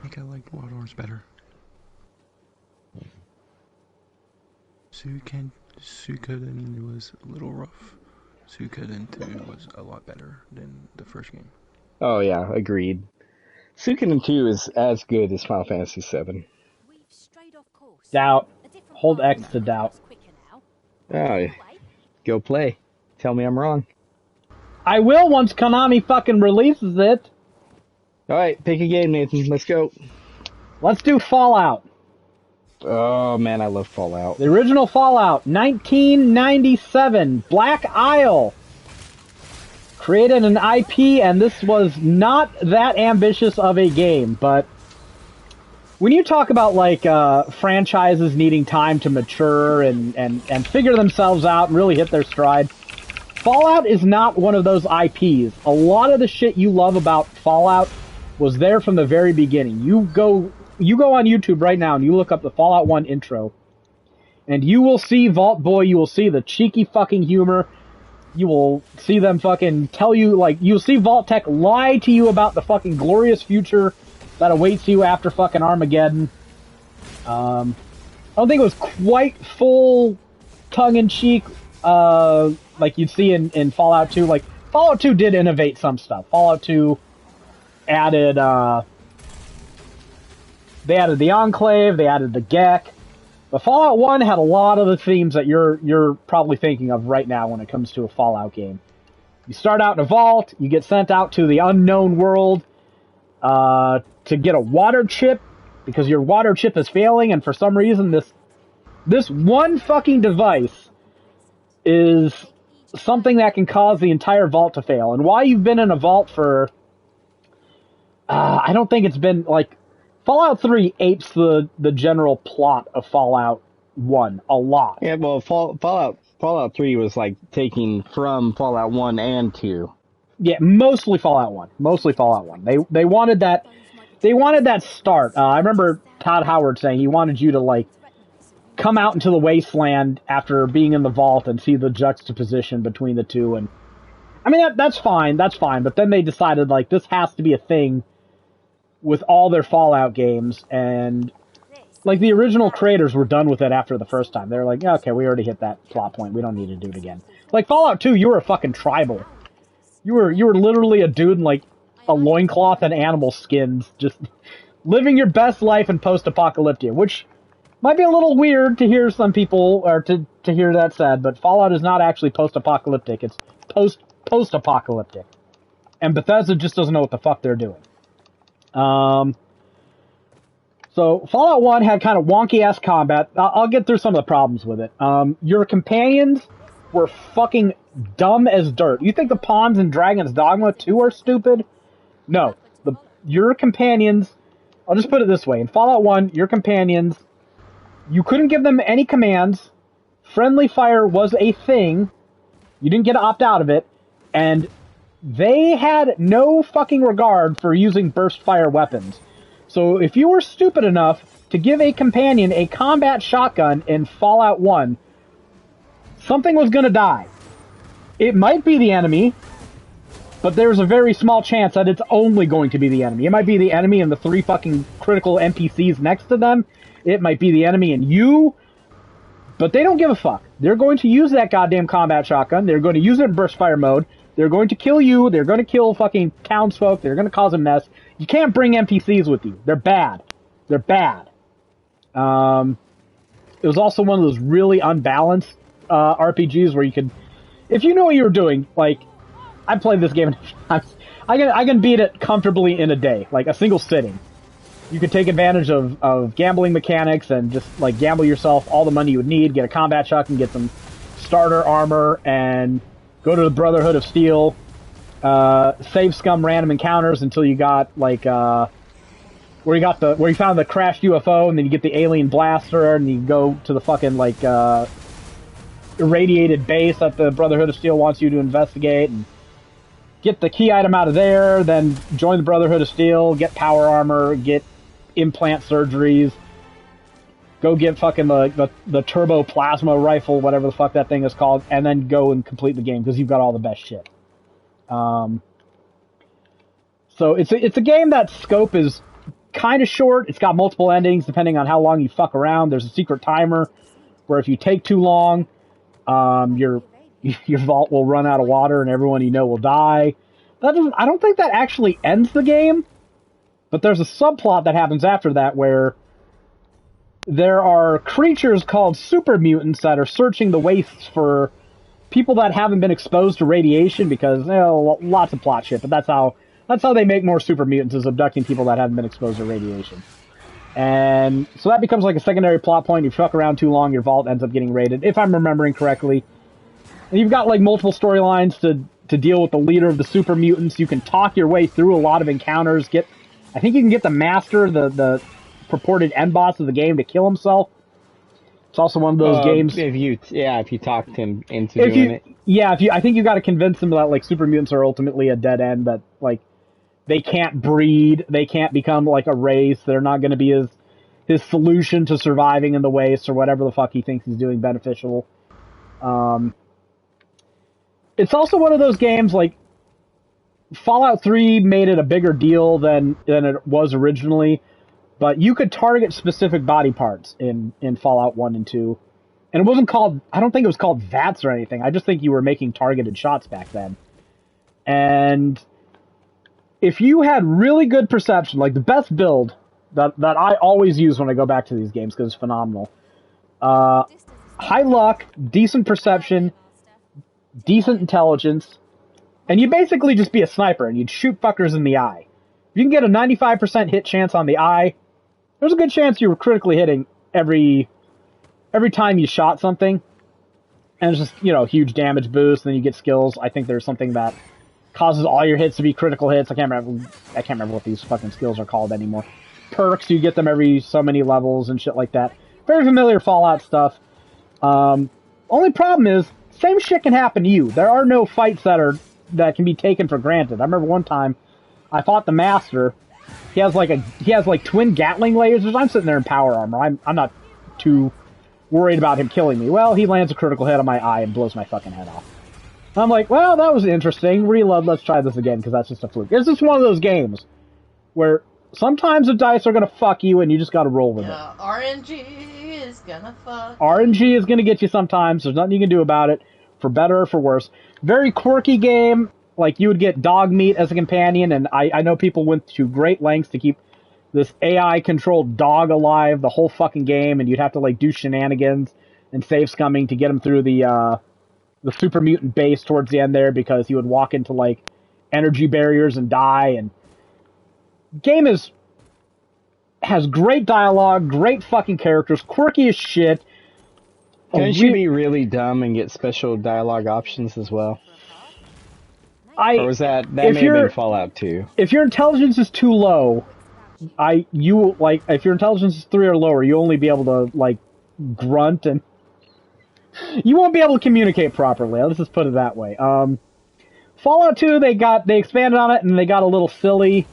think I liked Wild Arms better. Suikoden was a little rough. Suikoden 2 was a lot better than the first game. Oh yeah, agreed. Suikoden 2 is as good as Final Fantasy 7. Doubt. Hold X to doubt. Oh, go play. Tell me I'm wrong. I will once Konami fucking releases it. Alright, pick a game, Nathan. Let's go. Let's do Fallout. Oh man, I love Fallout. The original Fallout, 1997, Black Isle. Created an IP, and this was not that ambitious of a game, but when you talk about like franchises needing time to mature and figure themselves out and really hit their stride, Fallout is not one of those IPs. A lot of the shit you love about Fallout was there from the very beginning. You go on YouTube right now and you look up the Fallout 1 intro, and you will see Vault Boy, you will see the cheeky fucking humor, you will see them fucking tell you, like, you'll see Vault-Tec lie to you about the fucking glorious future that awaits you after fucking Armageddon. I don't think it was quite full tongue-in-cheek, like you'd see in Fallout 2. Like, Fallout 2 did innovate some stuff. Fallout 2 added, they added the Enclave, they added the Gek. But Fallout 1 had a lot of the themes that you're probably thinking of right now when it comes to a Fallout game. You start out in a vault, you get sent out to the unknown world to get a water chip, because your water chip is failing, and for some reason this one fucking device is something that can cause the entire vault to fail. And while you've been in a vault for... I don't think it's been, like... Fallout 3 apes the general plot of Fallout 1 a lot. Yeah, well, Fallout 3 was like taking from Fallout 1 and 2. Yeah, mostly Fallout 1. Mostly Fallout 1. They wanted that start. I remember Todd Howard saying he wanted you to, like, come out into the wasteland after being in the vault and see the juxtaposition between the two. And I mean, that's fine, but then they decided, like, this has to be a thing with all their Fallout games, and like the original creators were done with it after the first time. They're like, yeah, okay, we already hit that plot point. We don't need to do it again. Like Fallout 2, you were a fucking tribal. You were literally a dude in like a loincloth and animal skins, just living your best life in post-apocalyptic, which might be a little weird to hear some people, or to hear that said, but Fallout is not actually post-apocalyptic. It's post-apocalyptic. And Bethesda just doesn't know what the fuck they're doing. So Fallout 1 had kind of wonky-ass combat. I'll get through some of the problems with it. Your companions were fucking dumb as dirt. You think the pawns in Dragon's Dogma 2 are stupid? No. Your companions... I'll just put it this way. In Fallout 1, your companions... You couldn't give them any commands. Friendly fire was a thing. You didn't get to opt out of it. And... they had no fucking regard for using burst fire weapons. So if you were stupid enough to give a companion a combat shotgun in Fallout 1, something was gonna die. It might be the enemy, but there's a very small chance that it's only going to be the enemy. It might be the enemy and the 3 fucking critical NPCs next to them. It might be the enemy and you. But they don't give a fuck. They're going to use that goddamn combat shotgun. They're going to use it in burst fire mode. They're going to kill you. They're going to kill fucking townsfolk. They're going to cause a mess. You can't bring NPCs with you. They're bad. They're bad. It was also one of those really unbalanced RPGs where you could, if you know what you were doing, like, I played this game, I can beat it comfortably in a day, like a single sitting. You could take advantage of gambling mechanics and just, like, gamble yourself all the money you would need, get a combat shotgun, get some starter armor, and go to the Brotherhood of Steel, save scum random encounters until you got like where you found the crashed UFO, and then you get the alien blaster, and you go to the fucking like irradiated base that the Brotherhood of Steel wants you to investigate, and get the key item out of there. Then join the Brotherhood of Steel, get power armor, get implant surgeries, go get fucking the turbo plasma rifle, whatever the fuck that thing is called, and then go and complete the game because you've got all the best shit. So it's a game that scope is kind of short. It's got multiple endings depending on how long you fuck around. There's a secret timer where if you take too long, your vault will run out of water and everyone you know will die. I don't think that actually ends the game, but there's a subplot that happens after that where there are creatures called super mutants that are searching the wastes for people that haven't been exposed to radiation because, lots of plot shit, but that's how they make more super mutants, is abducting people that haven't been exposed to radiation. And so that becomes like a secondary plot point. You fuck around too long, your vault ends up getting raided, if I'm remembering correctly. And you've got like multiple storylines to deal with the leader of the super mutants. You can talk your way through a lot of encounters. I think you can get the master, the purported end boss of the game, to kill himself. It's also one of those games. If you talked him into doing it. Yeah, I think you got to convince him that like super mutants are ultimately a dead end. That like they can't breed, they can't become like a race. They're not going to be his solution to surviving in the wastes or whatever the fuck he thinks he's doing beneficial. It's also one of those games like Fallout 3 made it a bigger deal than it was originally. But you could target specific body parts in Fallout 1 and 2. And it wasn't called, I don't think it was called VATS or anything. I just think you were making targeted shots back then. And if you had really good perception, like the best build that I always use when I go back to these games because it's phenomenal. High luck, decent perception, decent intelligence, and you basically just be a sniper and you'd shoot fuckers in the eye. If you can get a 95% hit chance on the eye, there's a good chance you were critically hitting every time you shot something. And it's just, huge damage boost, and then you get skills. I think there's something that causes all your hits to be critical hits. I can't remember what these fucking skills are called anymore. Perks, you get them every so many levels and shit like that. Very familiar Fallout stuff. Only problem is, same shit can happen to you. There are no fights that can be taken for granted. I remember one time I fought the Master. He has like twin Gatling lasers. I'm sitting there in power armor. I'm not too worried about him killing me. Well, he lands a critical hit on my eye and blows my fucking head off. I'm like, well, that was interesting. Reload, let's try this again, because that's just a fluke. It's just one of those games where sometimes the dice are going to fuck you and you just got to roll with it. RNG is going to fuck. RNG is going to get you sometimes. There's nothing you can do about it, for better or for worse. Very quirky game. Like, you would get dog meat as a companion, and I know people went to great lengths to keep this AI-controlled dog alive the whole fucking game, and you'd have to, like, do shenanigans and save scumming to get him through the super mutant base towards the end there, because he would walk into, like, energy barriers and die, and game has great dialogue, great fucking characters, quirky as shit. Can't you be really dumb and get special dialogue options as well? Or was that may have been Fallout 2? If your intelligence is too low, if your intelligence is 3 or lower, you only be able to, like, grunt, and you won't be able to communicate properly. Let's just put it that way. Fallout 2, they expanded on it, and they got a little silly.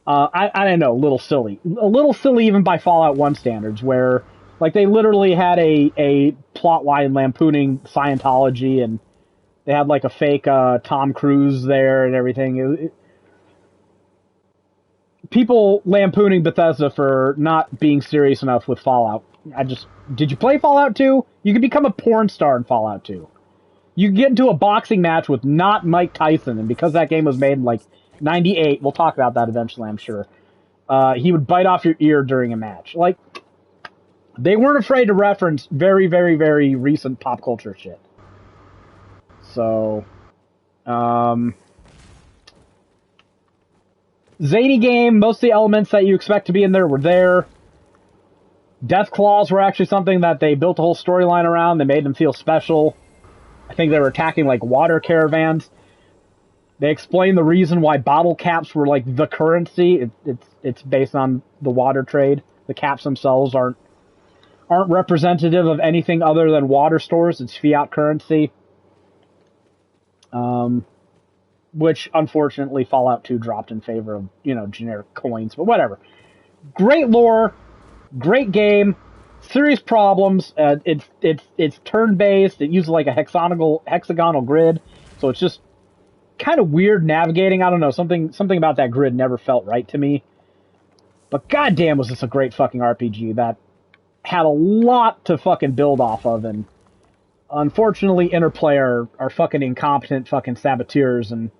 I don't know, a little silly even by Fallout 1 standards, where, like, they literally had a plot line lampooning Scientology, and they had, like, a fake Tom Cruise there and everything. People lampooning Bethesda for not being serious enough with Fallout. Did you play Fallout 2? You could become a porn star in Fallout 2. You get into a boxing match with not Mike Tyson, and because that game was made in, like, 98, we'll talk about that eventually, I'm sure, he would bite off your ear during a match. Like, they weren't afraid to reference very, very, very recent pop culture shit. So, zany game. Most of the elements that you expect to be in there were there. Death Claws were actually something that they built a whole storyline around. They made them feel special. I think they were attacking, like, water caravans. They explain the reason why bottle caps were like the currency. It's based on the water trade. The caps themselves aren't representative of anything other than water stores. It's fiat currency. Which unfortunately Fallout 2 dropped in favor of, generic coins, but whatever. Great lore, great game, serious problems. It's turn-based. It uses like a hexagonal grid, so it's just kind of weird navigating. I don't know, something about that grid never felt right to me. But goddamn, was this a great fucking RPG that had a lot to fucking build off of, and unfortunately Interplay are fucking incompetent fucking saboteurs and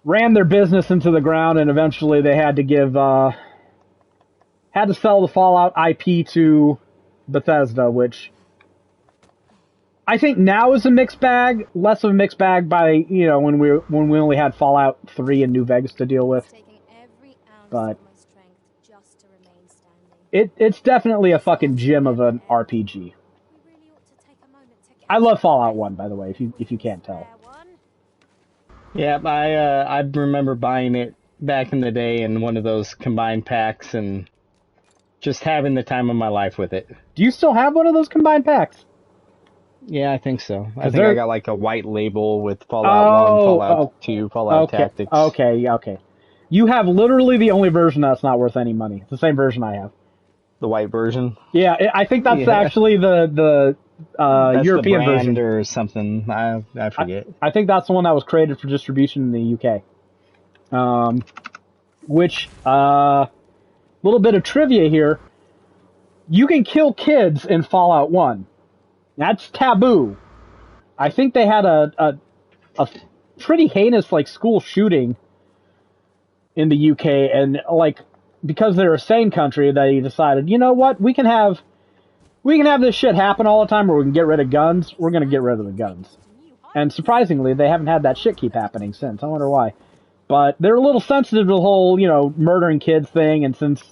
ran their business into the ground, and eventually they had to sell the Fallout IP to Bethesda, which I think now is a mixed bag, less of a mixed bag by, when we only had Fallout 3 and New Vegas to deal with. But it's definitely a fucking gem of an RPG. I love Fallout 1, by the way, if you can't tell. Yeah, I remember buying it back in the day in one of those combined packs and just having the time of my life with it. Do you still have one of those combined packs? Yeah, I think so. I think I got like a white label with Fallout 1, Fallout 2, Fallout Tactics. Okay. You have literally the only version that's not worth any money. It's the same version I have. The white version? Yeah, I think that's actually the that's European the brand version or something. I forget. I think that's the one that was created for distribution in the UK. Which, little bit of trivia here. You can kill kids in Fallout 1. That's taboo. I think they had a pretty heinous like school shooting in the UK, and like because they're a sane country, they decided, you know what, we can have this shit happen all the time where we can get rid of guns. We're going to get rid of the guns. And surprisingly, they haven't had that shit keep happening since. I wonder why. But they're a little sensitive to the whole, murdering kids thing, and since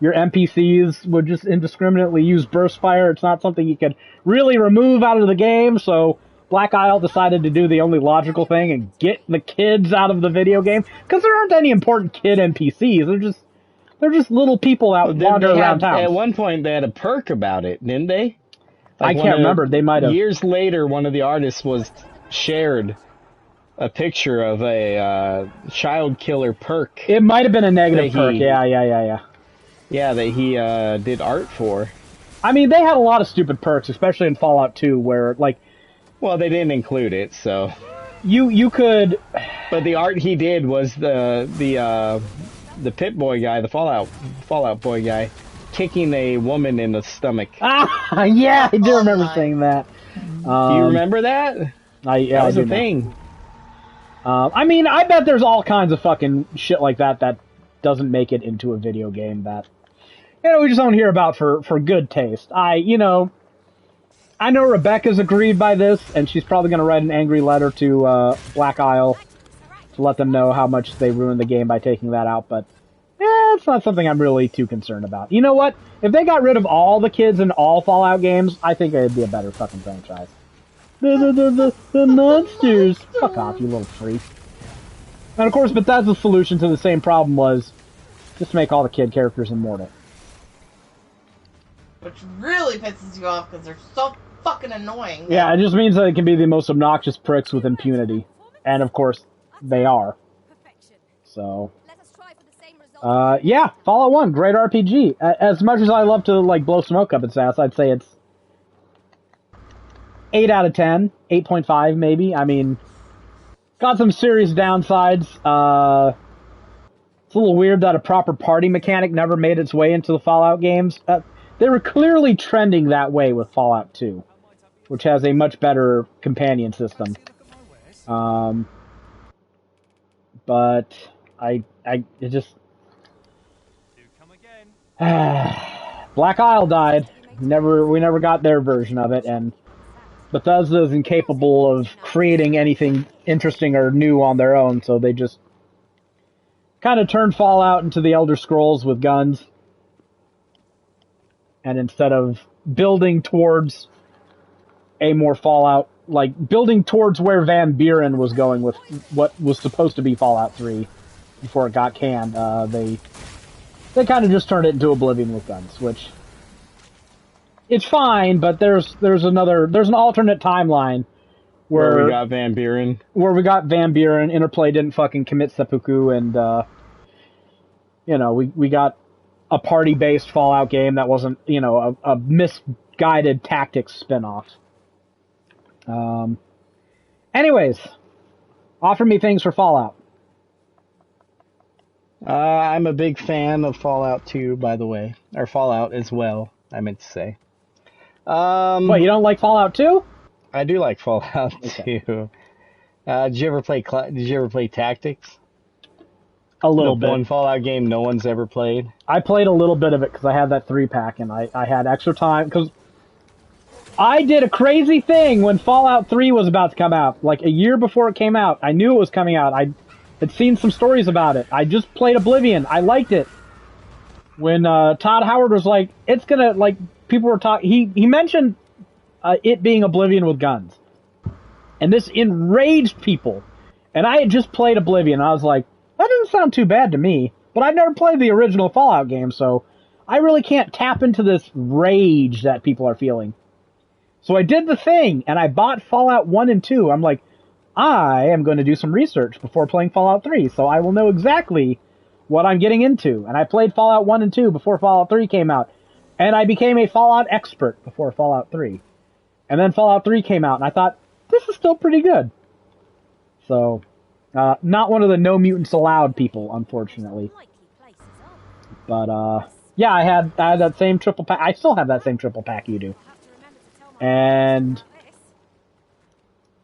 your NPCs would just indiscriminately use burst fire, it's not something you could really remove out of the game, so Black Isle decided to do the only logical thing and get the kids out of the video game, because there aren't any important kid NPCs. They're just little people out wandering around town. At one point, they had a perk about it, didn't they? Like I can't remember. They might have. Years later, one of the artists shared a picture of a child killer perk. It might have been a negative perk. Yeah. Yeah, that he did art for. I mean, they had a lot of stupid perks, especially in Fallout 2, where like. Well, they didn't include it, so. You could. But the art he did was the Pit Boy guy, the Fallout Boy guy, kicking a woman in the stomach. Ah, yeah, I do remember saying that. Do you remember that? That was a thing. I mean, I bet there's all kinds of fucking shit like that doesn't make it into a video game that, we just don't hear about for good taste. I know Rebecca's agreed by this, and she's probably going to write an angry letter to Black Isle to let them know how much they ruined the game by taking that out, but it's not something I'm really too concerned about. You know what? If they got rid of all the kids in all Fallout games, I think it'd be a better fucking franchise. The monsters! Fuck off, you little freak. And of course, Bethesda's solution to the same problem was just make all the kid characters immortal. Which really pisses you off because they're so fucking annoying. Yeah, it just means that it can be the most obnoxious pricks with impunity. And of course, they are. So, yeah, Fallout 1, great RPG. As much as I love to, blow smoke up its ass, I'd say it's 8 out of 10, 8.5 maybe. I mean, got some serious downsides. It's a little weird that a proper party mechanic never made its way into the Fallout games. They were clearly trending that way with Fallout 2, which has a much better companion system. But it just... Black Isle died. We never got their version of it, and Bethesda is incapable of creating anything interesting or new on their own, so they just kind of turned Fallout into the Elder Scrolls with guns. And instead of building towards a more Fallout like building towards where Van Buren was going with what was supposed to be Fallout 3 before it got canned. They kind of just turned it into Oblivion with guns, which it's fine, but there's an alternate timeline where we got Van Buren. Where we got Van Buren, Interplay didn't fucking commit seppuku, and we got a party-based Fallout game that wasn't, a misguided tactics spinoff. Anyways, offer me things for Fallout. I'm a big fan of Fallout 2, by the way. Or Fallout as well, I meant to say. What, you don't like Fallout 2? I do like Fallout 2. Did you ever play Tactics? A little bit. One Fallout game no one's ever played. I played a little bit of it because I had that 3-pack and I had extra time because I did a crazy thing when Fallout 3 was about to come out. Like a year before it came out, I knew it was coming out. I had seen some stories about it. I just played Oblivion. I liked it. When Todd Howard was like, it's gonna, like, people were talking, he mentioned it being Oblivion with guns. And this enraged people. And I had just played Oblivion, and I was like, that doesn't sound too bad to me. But I've never played the original Fallout game, so I really can't tap into this rage that people are feeling. So I did the thing, and I bought Fallout 1 and 2. I'm like, I am going to do some research before playing Fallout 3, so I will know exactly what I'm getting into. And I played Fallout 1 and 2 before Fallout 3 came out. And I became a Fallout expert before Fallout 3. And then Fallout 3 came out, and I thought, this is still pretty good. So, not one of the no mutants allowed people, unfortunately. But, yeah, I had that same triple pack. I still have that same triple pack you do. And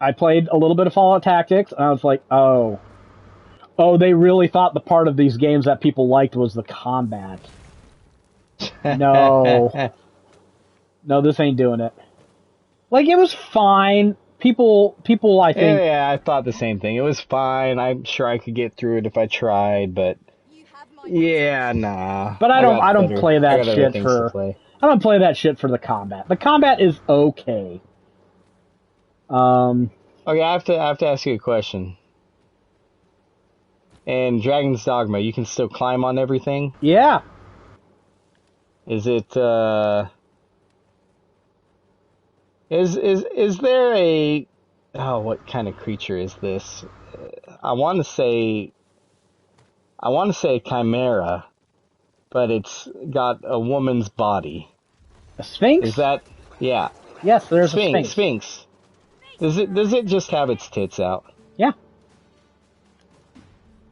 I played a little bit of Fallout Tactics, and I was like, oh, they really thought the part of these games that people liked was the combat. No, this ain't doing it. Like, it was fine. People, I think... Yeah, I thought the same thing. It was fine. I'm sure I could get through it if I tried, but... Yeah, nah. But I don't play that shit for... I don't play that shit for the combat. The combat is okay. Okay, I have to ask you a question. In Dragon's Dogma, you can still climb on everything? Yeah. Is it, Is there a... Oh, what kind of creature is this? I want to say a chimera, but it's got a woman's body. A sphinx? Is that... Yeah. Yes, there's a sphinx. Sphinx. Does it just have its tits out? Yeah.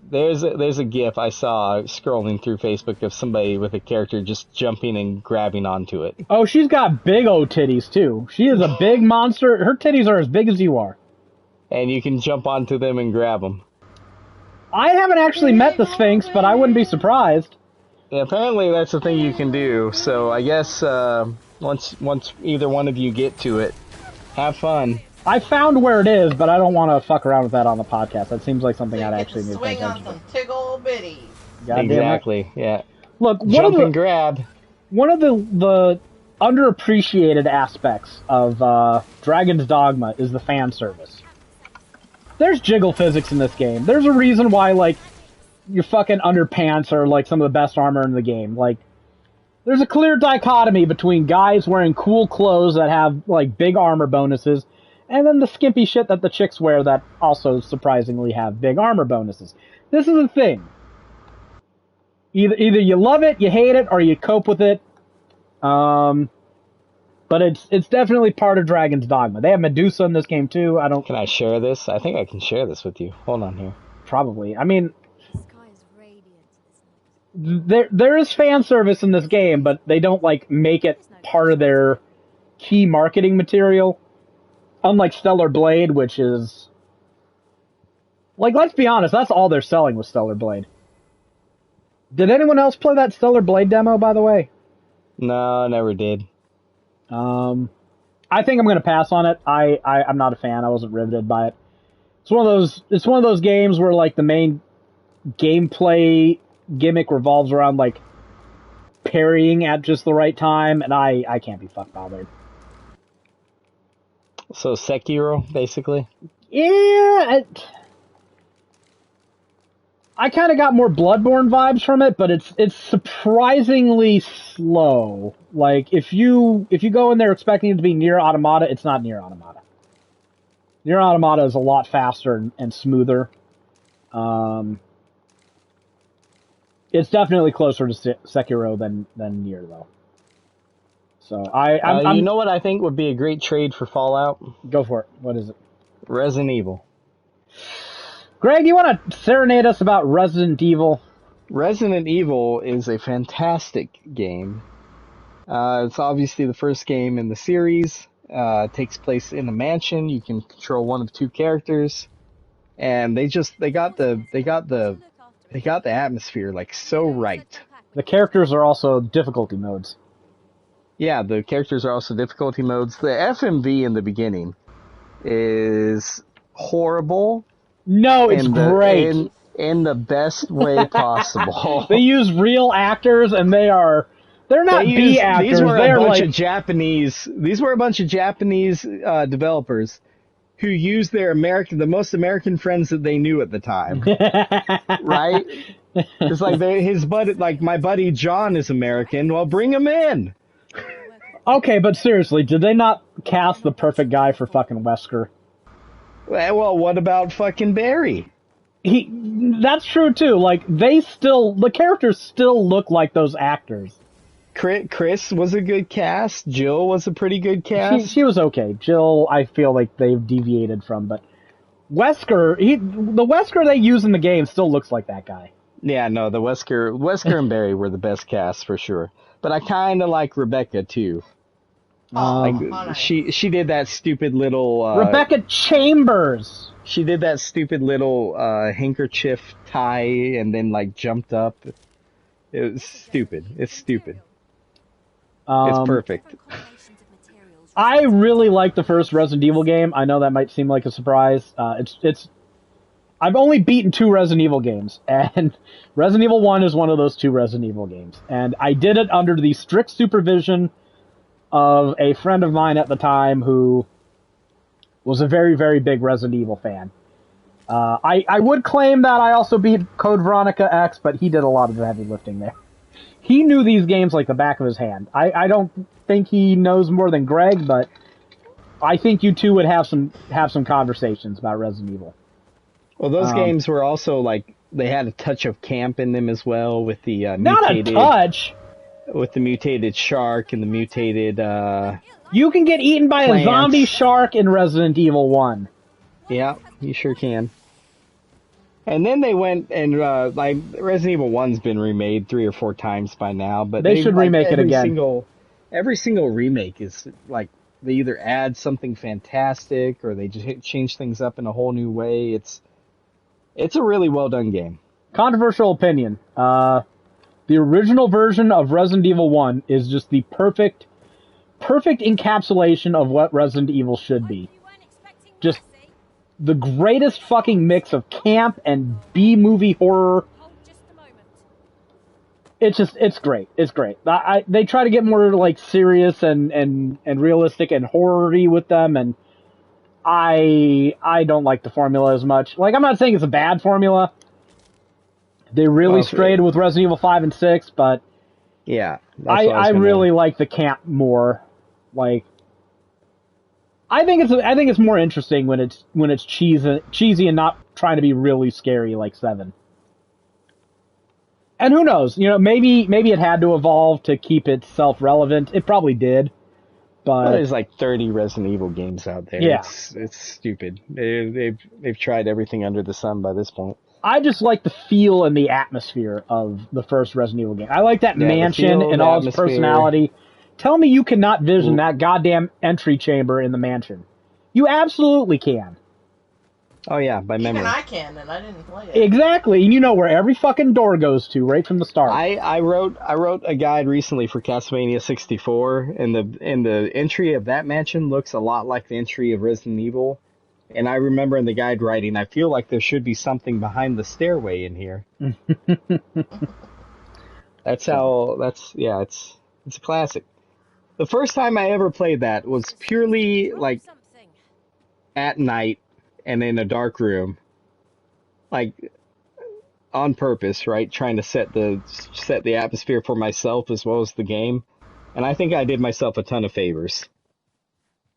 There's a GIF I saw scrolling through Facebook of somebody with a character just jumping and grabbing onto it. Oh, she's got big old titties too. She is a big monster. Her titties are as big as you are. And you can jump onto them and grab them. I haven't actually met the Sphinx, but I wouldn't be surprised. Yeah, apparently that's a thing you can do. So I guess once either one of you get to it, have fun. I found where it is, but I don't want to fuck around with that on the podcast. That seems like something I'd actually need to pay attention to. Swing on some tickle bitties. Exactly, yeah. Look, jump and grab. One of the underappreciated aspects of Dragon's Dogma is the fan service. There's jiggle physics in this game. There's a reason why, like, your fucking underpants are, like, some of the best armor in the game. Like, there's a clear dichotomy between guys wearing cool clothes that have, like, big armor bonuses, and then the skimpy shit that the chicks wear that also surprisingly have big armor bonuses. This is a thing. Either you love it, you hate it, or you cope with it. But it's definitely part of Dragon's Dogma. They have Medusa in this game too. Can I share this? I think I can share this with you. Hold on here. Probably. I mean, there is fan service in this game, but they don't like make it part of their key marketing material. Unlike Stellar Blade, which is... Like, let's be honest, that's all they're selling with Stellar Blade. Did anyone else play that Stellar Blade demo, by the way? No, never did. I think I'm going to pass on it. I'm not a fan. I wasn't riveted by it. It's one of those games where, like, the main gameplay gimmick revolves around, like, parrying at just the right time, and I can't be fuck bothered. So Sekiro, basically. Yeah, I kind of got more Bloodborne vibes from it, but it's surprisingly slow. Like if you go in there expecting it to be Nier Automata, it's not Nier Automata. Nier Automata is a lot faster and smoother. It's definitely closer to Sekiro than Nier though. So I'm you know what I think would be a great trade for Fallout? Go for it. What is it? Resident Evil. Greg, you want to serenade us about Resident Evil? Resident Evil is a fantastic game. It's obviously the first game in the series. It takes place in a mansion. You can control one of two characters, and they got the atmosphere like so right. The characters are also difficulty modes. Yeah, the characters are also difficulty modes. The FMV in the beginning is horrible. No, it's great. In the best way possible. They use real actors, and they're not B actors. These were a bunch of Japanese developers who used the most American friends that they knew at the time. Right? It's like my buddy John is American. Well, bring him in. Okay, but seriously, did they not cast the perfect guy for fucking Wesker? Well, what about fucking Barry? That's true too. Like the characters still look like those actors. Chris was a good cast. Jill was a pretty good cast. She was okay. Jill, I feel like they've deviated from, but Wesker, the Wesker they use in the game still looks like that guy. Yeah, no, the Wesker and Barry were the best cast for sure. But I kind of like Rebecca too. She did that stupid little Rebecca Chambers. She did that stupid little handkerchief tie and then like jumped up. It was stupid. It's stupid. It's perfect. I really like the first Resident Evil game. I know that might seem like a surprise. I've only beaten 2 Resident Evil games, and Resident Evil 1 is one of those 2 Resident Evil games. And I did it under the strict supervision of a friend of mine at the time who was a very, very big Resident Evil fan. I would claim that I also beat Code Veronica X, but he did a lot of the heavy lifting there. He knew these games like the back of his hand. I don't think he knows more than Greg, but I think you two would have some conversations about Resident Evil. Well, those games were also like they had a touch of camp in them as well with the not a touch with the mutated shark and the mutated. You can get eaten by a zombie shark in Resident Evil 1. Yeah, you sure can. And then they went and like Resident Evil 1's been remade 3 or 4 times by now, but they should remake it again. Every single remake is like they either add something fantastic or they just change things up in a whole new way. It's a really well done game. Controversial opinion. The original version of Resident Evil 1 is just the perfect encapsulation of what Resident Evil should be. Just the greatest fucking mix of camp and B-movie horror. It's great. It's great. They try to get more like serious and realistic and horror-y with them, and I don't like the formula as much. Like, I'm not saying it's a bad formula. They really strayed with Resident Evil 5 and 6, but yeah, I really like the camp more. Like, I think it's more interesting when it's cheesy and not trying to be really scary like 7. And who knows? You know, maybe it had to evolve to keep itself relevant. It probably did. But there's like 30 Resident Evil games out there. Yeah. It's stupid. They've tried everything under the sun by this point. I just like the feel and the atmosphere of the first Resident Evil game. I like that mansion and all its personality. Tell me you cannot vision that goddamn entry chamber in the mansion. You absolutely can. Oh yeah, by memory. Even I can, and I didn't play it. Exactly, and you know where every fucking door goes to right from the start. I wrote a guide recently for Castlevania 64, and the entry of that mansion looks a lot like the entry of Resident Evil. And I remember in the guide writing, I feel like there should be something behind the stairway in here. It's a classic. The first time I ever played that was purely like at night and in a dark room, like on purpose, right? Trying to set the atmosphere for myself as well as the game. And I think I did myself a ton of favors.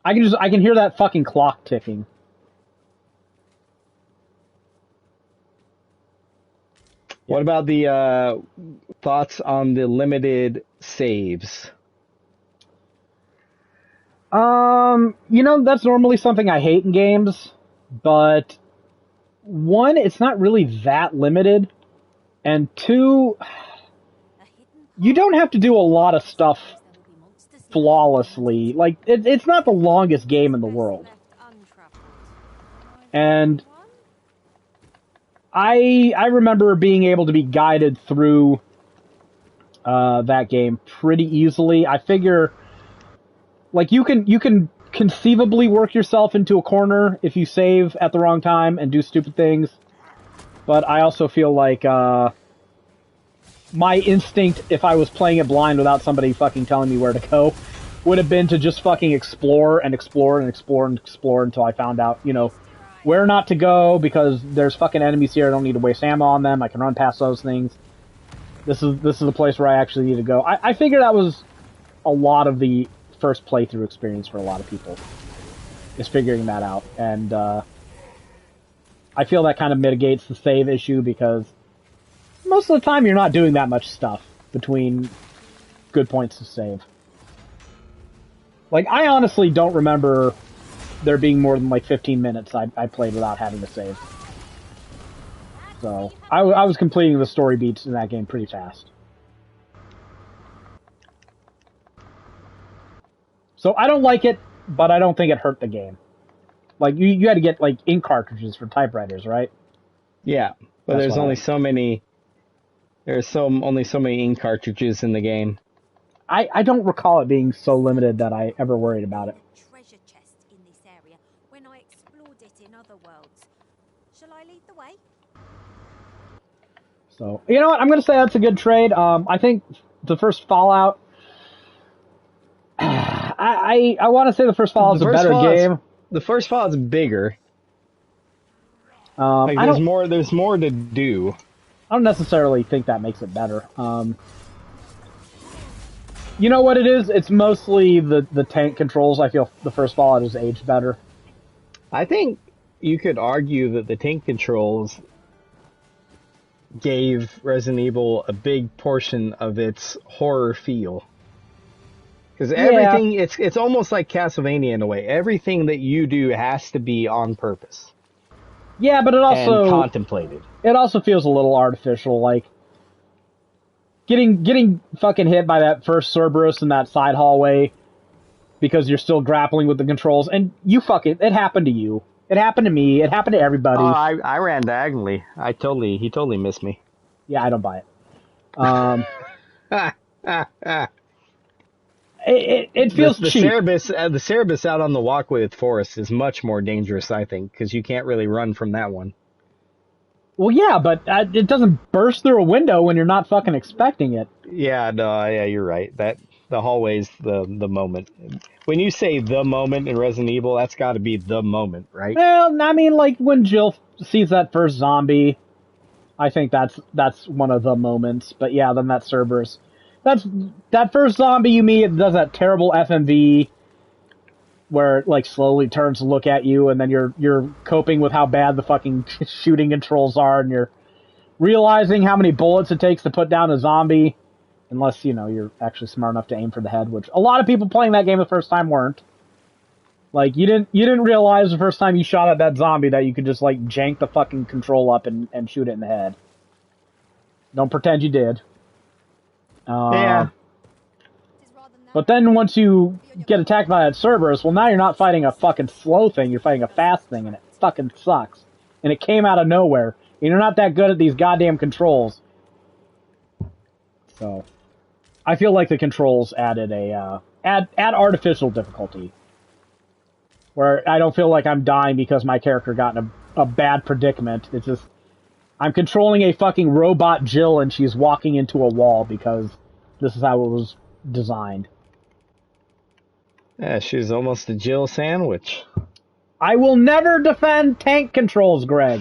I can hear that fucking clock ticking. What about the thoughts on the limited saves? That's normally something I hate in games, but one, it's not really that limited, and two, you don't have to do a lot of stuff flawlessly. Like, it's not the longest game in the world. And I remember being able to be guided through that game pretty easily. I figure, like, you can conceivably work yourself into a corner if you save at the wrong time and do stupid things. But I also feel like my instinct, if I was playing it blind without somebody fucking telling me where to go, would have been to just fucking explore and explore and explore and explore until I found out, where not to go, because there's fucking enemies here. I don't need to waste ammo on them. I can run past those things. This is the place where I actually need to go. I figure that was a lot of the first playthrough experience for a lot of people, is figuring that out. And I feel that kind of mitigates the save issue, because most of the time you're not doing that much stuff between good points to save. Like, I honestly don't remember there being more than like 15 minutes I played without having to save. So I was completing the story beats in that game pretty fast. So I don't like it, but I don't think it hurt the game. Like, you had to get, like, ink cartridges for typewriters, right? Yeah, but there's only so many... There's only so many ink cartridges in the game. I don't recall it being so limited that I ever worried about it. Treasure chest in this area when I explored it in other worlds. Shall I lead the way? So, you know what? I'm going to say that's a good trade. I think the first Fallout... I want to say the first Fallout's a better game. The first Fallout's bigger. There's more to do. I don't necessarily think that makes it better. You know what it is? It's mostly the tank controls. I feel the first Fallout has aged better. I think you could argue that the tank controls gave Resident Evil a big portion of its horror feel. Because everything, it's almost like Castlevania in a way. Everything that you do has to be on purpose. Yeah, but it also... And contemplated. It also feels a little artificial, like... Getting fucking hit by that first Cerberus in that side hallway because you're still grappling with the controls, and it happened to you. It happened to me. It happened to everybody. Oh, I ran diagonally. He totally missed me. Yeah, I don't buy it. It feels cheap. The Cerberus out on the walkway with Forrest is much more dangerous, I think, because you can't really run from that one. Well, yeah, but it doesn't burst through a window when you're not fucking expecting it. Yeah, no, yeah, you're right. That the hallway's the moment. When you say the moment in Resident Evil, that's got to be the moment, right? Well, I mean, like when Jill sees that first zombie, I think that's one of the moments. But yeah, then that Cerberus. That first zombie you meet, it does that terrible FMV where it like slowly turns to look at you, and then you're coping with how bad the fucking shooting controls are, and you're realizing how many bullets it takes to put down a zombie, unless you're actually smart enough to aim for the head, which a lot of people playing that game the first time weren't. Like, you didn't realize the first time you shot at that zombie that you could just like jank the fucking control up and shoot it in the head. Don't pretend you did. Yeah. But then once you get attacked by that Cerberus, well, now you're not fighting a fucking slow thing, you're fighting a fast thing, and it fucking sucks. And it came out of nowhere. And you're not that good at these goddamn controls. So, I feel like the controls added add artificial difficulty. Where I don't feel like I'm dying because my character got in a bad predicament. It's just, I'm controlling a fucking robot Jill and she's walking into a wall because this is how it was designed. Yeah, she's almost a Jill sandwich. I will never defend tank controls, Greg.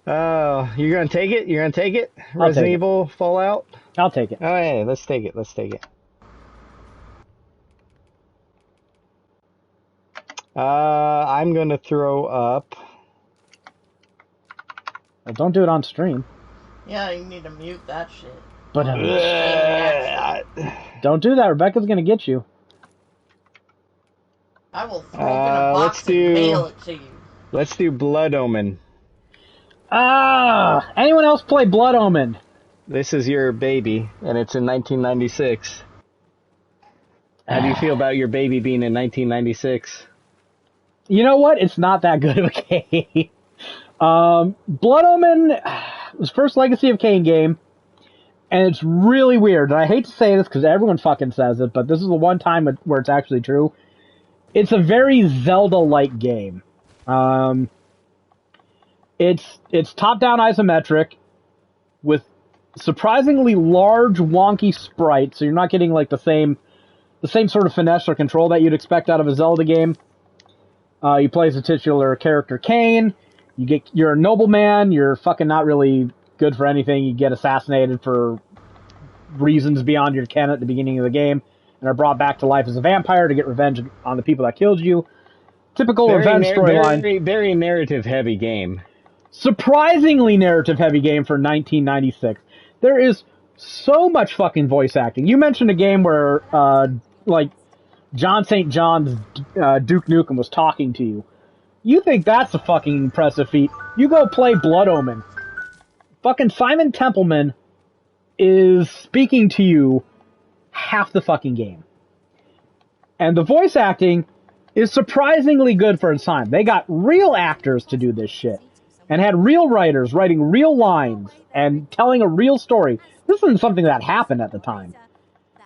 Oh, you're gonna take it? You're gonna take it? Resident Evil Fallout? I'll take it. Oh, yeah, let's take it. Let's take it. I'm gonna throw up. Well, don't do it on stream. Yeah, you need to mute that shit. But don't do that. Rebecca's gonna get you. I will throw it in a box and mail it to you. Let's do Blood Omen. Anyone else play Blood Omen? This is your baby, and it's in 1996. How do you feel about your baby being in 1996? You know what? It's not that good of a game. Blood Omen was first Legacy of Kain game, and it's really weird. And I hate to say this because everyone fucking says it, but this is the one time where it's actually true. It's a very Zelda-like game. It's top-down isometric with surprisingly large, wonky sprites, so you're not getting like the same sort of finesse or control that you'd expect out of a Zelda game. You play as the titular character Kain. You're a nobleman. You're fucking not really good for anything. You get assassinated for reasons beyond your ken at the beginning of the game, and are brought back to life as a vampire to get revenge on the people that killed you. Typical revenge storyline. Very narrative-heavy game. Surprisingly narrative-heavy game for 1996. There is so much fucking voice acting. You mentioned a game where, like, John St. John's Duke Nukem was talking to you. You think that's a fucking impressive feat. You go play Blood Omen. Fucking Simon Templeman is speaking to you half the fucking game. And the voice acting is surprisingly good for its time. They got real actors to do this shit. And had real writers writing real lines and telling a real story. This isn't something that happened at the time.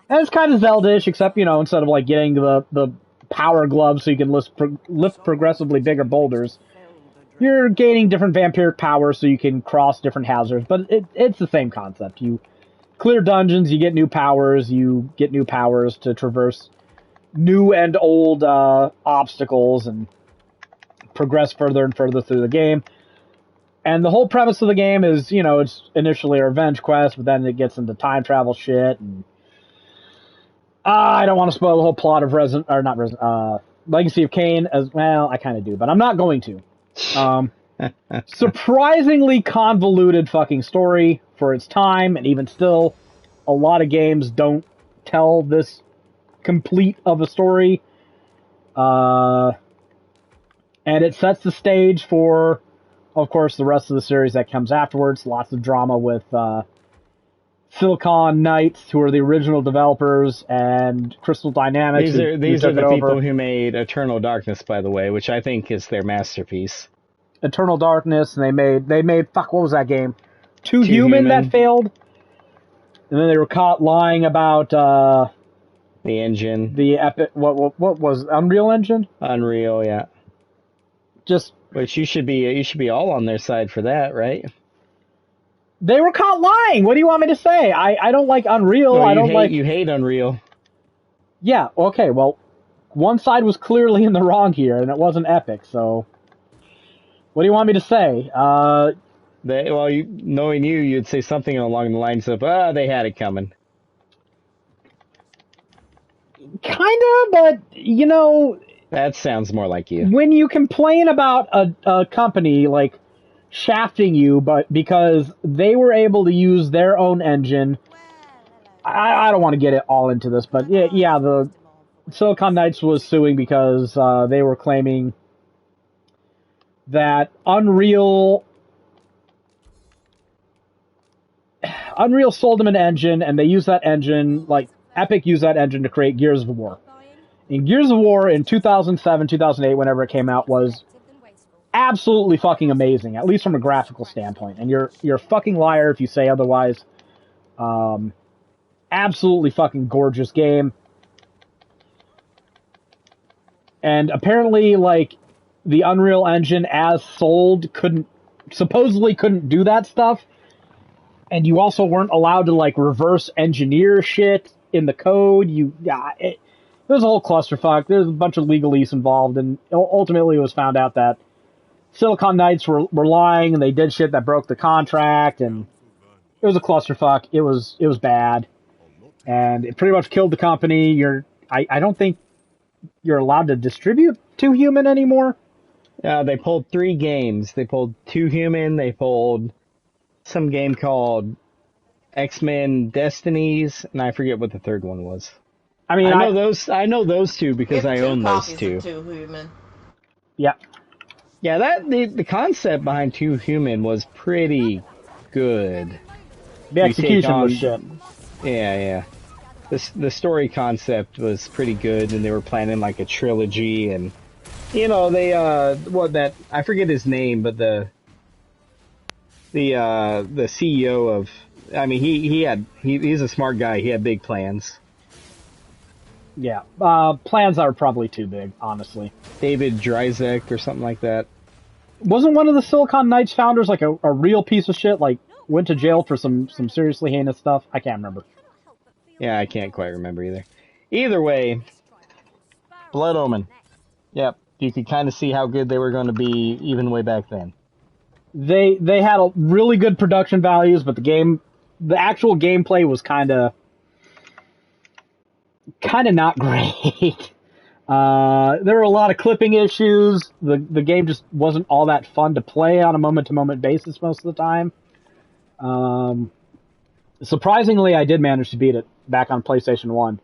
And it's kind of Zelda-ish, except, you know, instead of, like, getting the power glove so you can lift progressively bigger boulders, you're gaining different vampiric powers so you can cross different hazards. But it's the same concept. You clear dungeons, you get new powers to traverse new and old obstacles and progress further and further through the game. And the whole premise of the game is, you know, it's initially a revenge quest, but then it gets into time travel shit, and I don't want to spoil the whole plot of Legacy of Kain as well. I kind of do, but I'm not going to. Surprisingly convoluted fucking story for its time, and even still, a lot of games don't tell this complete of a story. And it sets the stage for, of course, the rest of the series that comes afterwards. Lots of drama with Silicon Knights, who are the original developers, and Crystal Dynamics. These are the people who made Eternal Darkness, by the way, which I think is their masterpiece. Eternal Darkness, and they made fuck, what was that game? Too Human that failed, and then they were caught lying about the engine, the Epic. What was Unreal Engine? Unreal, yeah. Which you should be all on their side for that, right? They were caught lying. What do you want me to say? I don't like Unreal. No, you hate Unreal. Yeah. Okay. Well, one side was clearly in the wrong here, and it wasn't Epic. So, what do you want me to say? Knowing you'd say something along the lines of, they had it coming. Kinda, but you know. That sounds more like you. When you complain about a company like shafting you, but because they were able to use their own engine, I don't want to get it all into this, but yeah, the Silicon Knights was suing because they were claiming that Unreal sold them an engine, and they used that engine, like Epic used that engine to create Gears of War. And Gears of War in 2007, 2008, whenever it came out, was absolutely fucking amazing, at least from a graphical standpoint. And you're a fucking liar if you say otherwise. Absolutely fucking gorgeous game. And apparently, like, the Unreal Engine as sold supposedly couldn't do that stuff. And you also weren't allowed to, like, reverse engineer shit in the code. was a whole clusterfuck. There's a bunch of legalese involved, and ultimately it was found out that Silicon Knights were lying, and they did shit that broke the contract, and it was a clusterfuck. It was bad, and it pretty much killed the company. I don't think you're allowed to distribute Too Human anymore. They pulled 3 games. They pulled Too Human. They pulled some game called X-Men Destinies, and I forget what the third one was. I mean, I know those 2 because I own those 2. Too Human. Yeah. Yeah, the concept behind Too Human was pretty good. The execution was shit. Yeah. The story concept was pretty good, and they were planning like a trilogy, and they I forget his name, but the CEO of, I mean, he's a smart guy. He had big plans. Yeah, plans are probably too big, honestly. David Dryzek or something like that. Wasn't one of the Silicon Knights founders like a real piece of shit? Like, went to jail for some seriously heinous stuff? I can't remember. Yeah, I can't quite remember either. Either way, Blood Omen. Yep, you could kind of see how good they were going to be even way back then. They had really good production values, but the actual gameplay was kind of not great. There were a lot of clipping issues. The game just wasn't all that fun to play on a moment-to-moment basis most of the time. Surprisingly, I did manage to beat it back on PlayStation 1.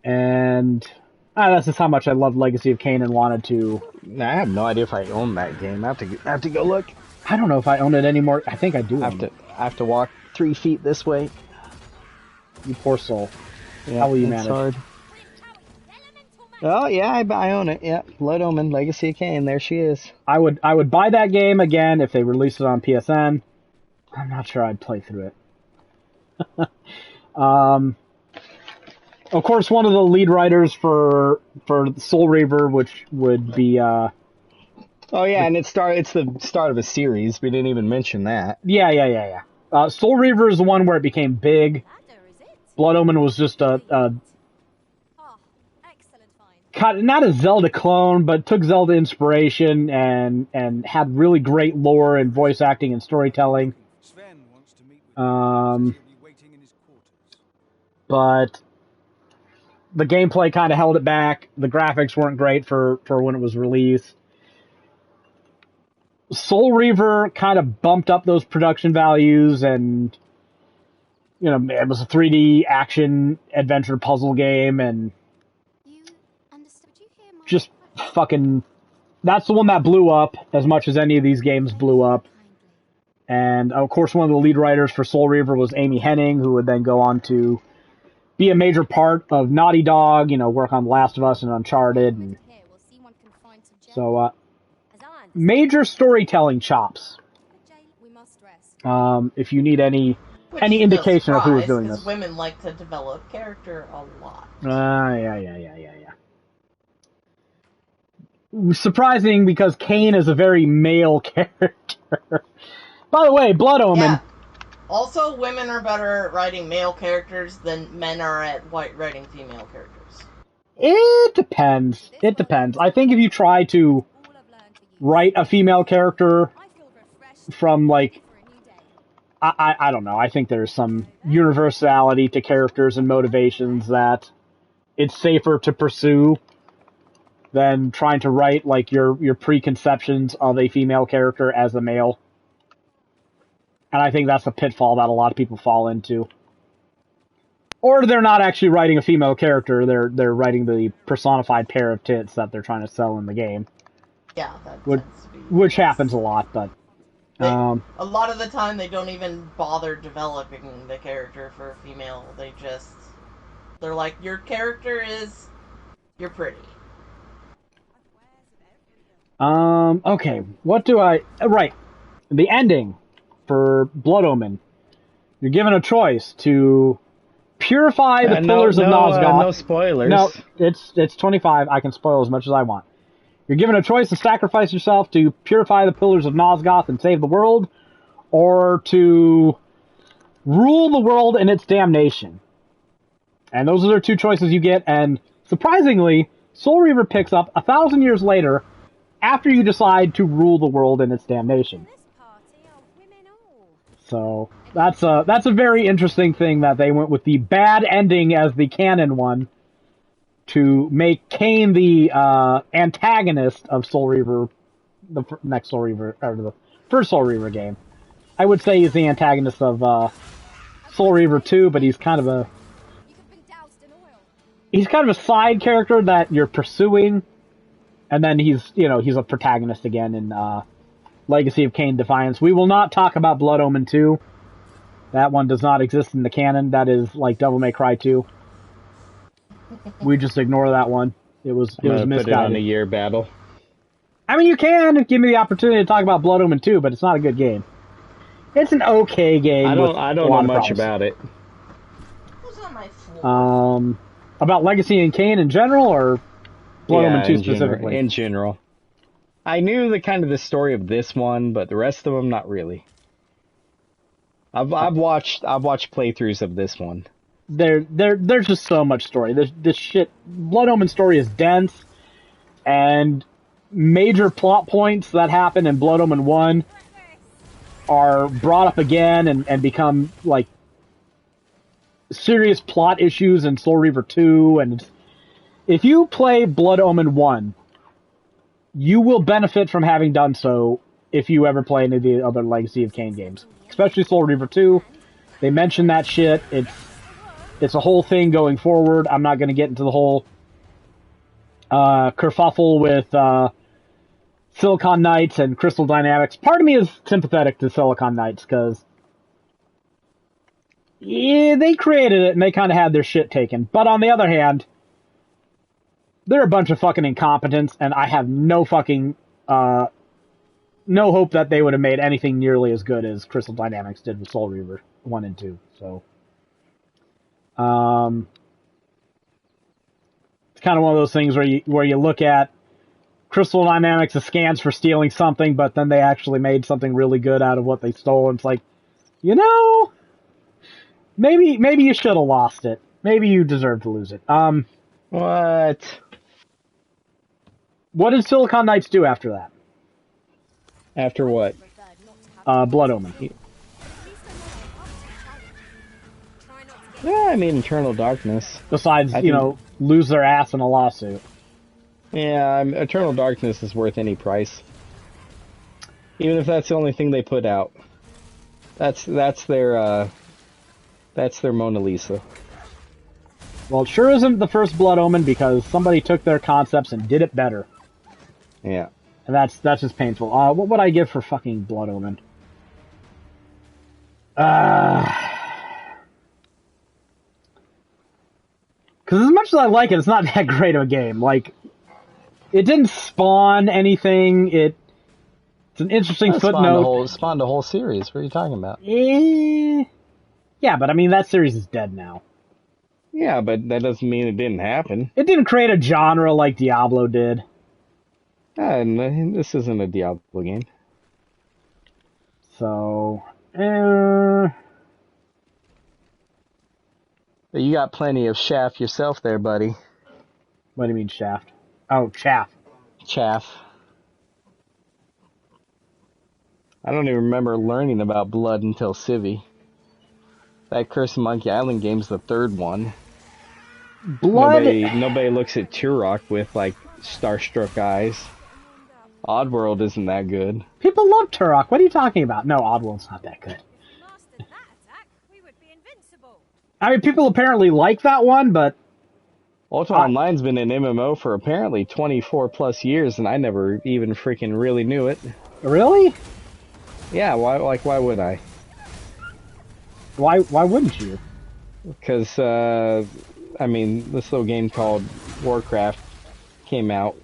And that's just how much I loved Legacy of Kain and wanted to... I have no idea if I own that game. I have to go look. I don't know if I own it anymore. I think I do. I have to walk 3 feet this way. You poor soul. Yeah, how will you manage? Hard. Oh yeah, I own it. Yeah, Blood Omen, Legacy of Kain. There she is. I would buy that game again if they released it on PSN. I'm not sure I'd play through it. Of course, one of the lead writers for Soul Reaver, which would be oh yeah, and it's the start of a series. We didn't even mention that. Yeah. Soul Reaver is the one where it became big. Blood Omen was just not a Zelda clone, but took Zelda inspiration and had really great lore and voice acting and storytelling. But the gameplay kind of held it back. The graphics weren't great for when it was released. Soul Reaver kind of bumped up those production values, and it was a 3D action adventure puzzle game, and just fucking... That's the one that blew up as much as any of these games blew up. And, of course, one of the lead writers for Soul Reaver was Amy Hennig, who would then go on to be a major part of Naughty Dog, work on The Last of Us and Uncharted. And so, major storytelling chops. If you need any indication of who was doing this. Women like to develop character a lot. Yeah. Surprising, because Kain is a very male character. By the way, Blood Omen. Yeah. Also, women are better at writing male characters than men are at writing female characters. It depends. I think if you try to write a female character from, like... I don't know. I think there's some universality to characters and motivations that it's safer to pursue than trying to write, like, your preconceptions of a female character as a male. And I think that's a pitfall that a lot of people fall into. Or they're not actually writing a female character, they're writing the personified pair of tits that they're trying to sell in the game. Yeah, that which happens a lot, but... a lot of the time they don't even bother developing the character for a female. They're like, your character is... You're pretty. Okay, what do I... Right, the ending for Blood Omen. You're given a choice to purify the pillars of Nosgoth. No spoilers. No, it's 25. I can spoil as much as I want. You're given a choice to sacrifice yourself to purify the pillars of Nosgoth and save the world, or to rule the world in its damnation. And those are the 2 choices you get, and Surprisingly, Soul Reaver picks up 1,000 years later after you decide to rule the world in its damnation. This party are women all. So that's a very interesting thing that they went with the bad ending as the canon one to make Kain the antagonist of Soul Reaver, the next Soul Reaver, or the first Soul Reaver game. I would say he's the antagonist of Soul Reaver 2, but he's kind of a side character that you're pursuing, and then he's a protagonist again in Legacy of Kain Defiance. We will not talk about Blood Omen 2. That one does not exist in the canon. That is like Devil May Cry 2. We just ignore that one. It was misguided. Put it on a year battle. I mean, you can give me the opportunity to talk about Blood Omen 2, but it's not a good game. It's an okay game. I don't know much about it. Who's on my floor? About Legacy and Kain in general, or Blood Omen 2 specifically? In general. I knew the story of this one, but the rest of them, not really. I've watched playthroughs of this one. There's just so much story. This shit, Blood Omen story is dense, and major plot points that happen in Blood Omen 1 are brought up again and become like serious plot issues in Soul Reaver 2. And if you play Blood Omen 1, you will benefit from having done so if you ever play any of the other Legacy of Kain games, especially Soul Reaver 2. They mention that shit. It's a whole thing going forward. I'm not going to get into the whole kerfuffle with Silicon Knights and Crystal Dynamics. Part of me is sympathetic to Silicon Knights because they created it and they kind of had their shit taken. But on the other hand, they're a bunch of fucking incompetents, and I have no fucking no hope that they would have made anything nearly as good as Crystal Dynamics did with Soul Reaver 1 and 2. So it's kind of one of those things where you look at Crystal Dynamics as scans for stealing something, but then they actually made something really good out of what they stole. And it's like, maybe you should have lost it. Maybe you deserve to lose it. What did Silicon Knights do after that? After what? Blood Omen. Yeah, I mean, Eternal Darkness. Besides, lose their ass in a lawsuit. Yeah, Eternal Darkness is worth any price. Even if that's the only thing they put out. That's their Mona Lisa. Well, it sure isn't the first Blood Omen because somebody took their concepts and did it better. Yeah. And that's just painful. What would I give for fucking Blood Omen? Because as much as I like it, it's not that great of a game. Like, it didn't spawn anything. It's an interesting footnote. It spawned a whole series. What are you talking about? Yeah, but I mean, that series is dead now. Yeah, but that doesn't mean it didn't happen. It didn't create a genre like Diablo did. And this isn't a Diablo game. So, You got plenty of chaff yourself there, buddy. What do you mean, shaft? Oh, chaff. Chaff. I don't even remember learning about blood until Civi. That Curse of Monkey Island game's the third one. Blood. Nobody looks at Turok with like starstruck eyes. Oddworld isn't that good. People love Turok. What are you talking about? No, Oddworld's not that good. Mastered that attack, we would be invincible. I mean, people apparently like that one, but Ultima Online's been an MMO for apparently 24 plus years, and I never even freaking really knew it. Really? Yeah. Why would I? Why wouldn't you? Because I mean, this little game called Warcraft came out.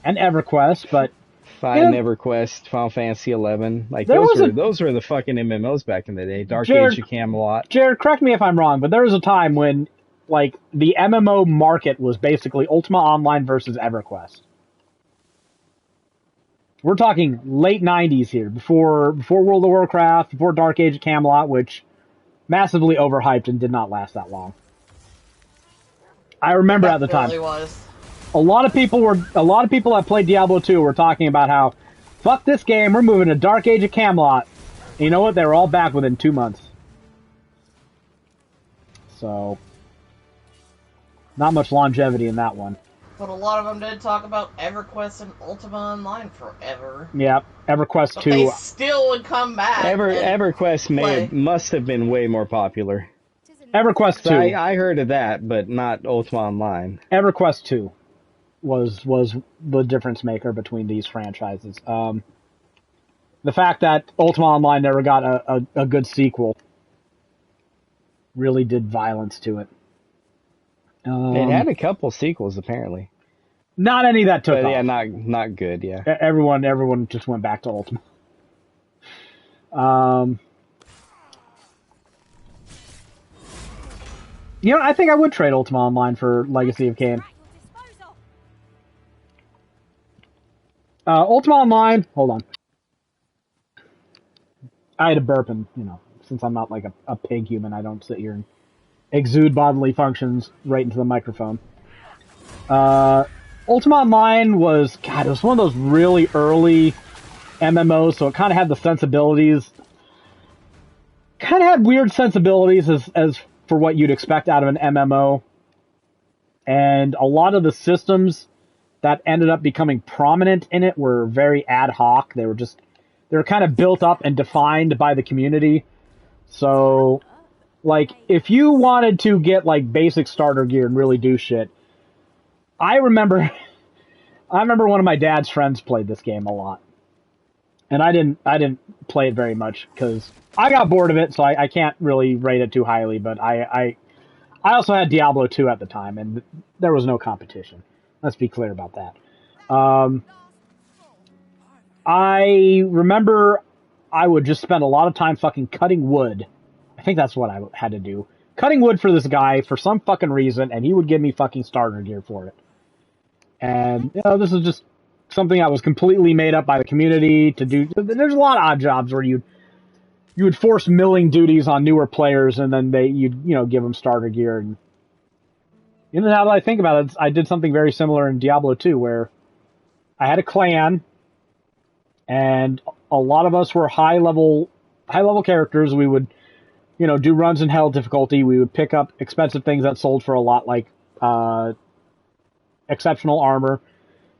And EverQuest, but EverQuest, Final Fantasy 11, like those were the fucking MMOs back in the day. Dark Age of Camelot. Jared, correct me if I'm wrong, but there was a time when like the MMO market was basically Ultima Online versus EverQuest. We're talking late 90s here, before World of Warcraft, before Dark Age of Camelot, which massively overhyped and did not last that long. I remember at the Definitely time. was. A lot of people that played Diablo 2 were talking about how, fuck this game, we're moving to Dark Age of Camelot. And you know what? They were all back within 2 months. So, not much longevity in that one. But a lot of them did talk about EverQuest and Ultima Online forever. Yeah, EverQuest But 2. they still would come back. EverQuest must have been way more popular. EverQuest 2. I heard of that, but not Ultima Online. EverQuest 2 was the difference maker between these franchises. The fact that Ultima Online never got a good sequel really did violence to it. It had a couple sequels, apparently. Not any that took off. Yeah, not good, yeah. Everyone just went back to Ultima. You know, I think I would trade Ultima Online for Legacy of Kain. Ultima Online, hold on. I had a burp, and, you know, since I'm not like a pig human, I don't sit here and exude bodily functions right into the microphone. Ultima Online was, God, it was one of those really early MMOs, so it kind of had the sensibilities, kind of had weird sensibilities as for what you'd expect out of an MMO. And a lot of the systems that ended up becoming prominent in it were very ad hoc. They were kind of built up and defined by the community. So, like, if you wanted to get, like, basic starter gear and really do shit, I remember one of my dad's friends played this game a lot. And I didn't play it very much, because I got bored of it, so I can't really rate it too highly, but I also had Diablo 2 at the time, and there was no competition. Let's be clear about that. I remember I would just spend a lot of time fucking cutting wood. I think that's what I had to do. Cutting wood for this guy for some fucking reason, and he would give me fucking starter gear for it. And, you know, this is just something that was completely made up by the community to do. There's a lot of odd jobs where you would force milling duties on newer players, and then you'd give them starter gear. And you know, now that I think about it, I did something very similar in Diablo 2, where I had a clan, and a lot of us were high level characters. We would, do runs in hell difficulty. We would pick up expensive things that sold for a lot, like exceptional armor,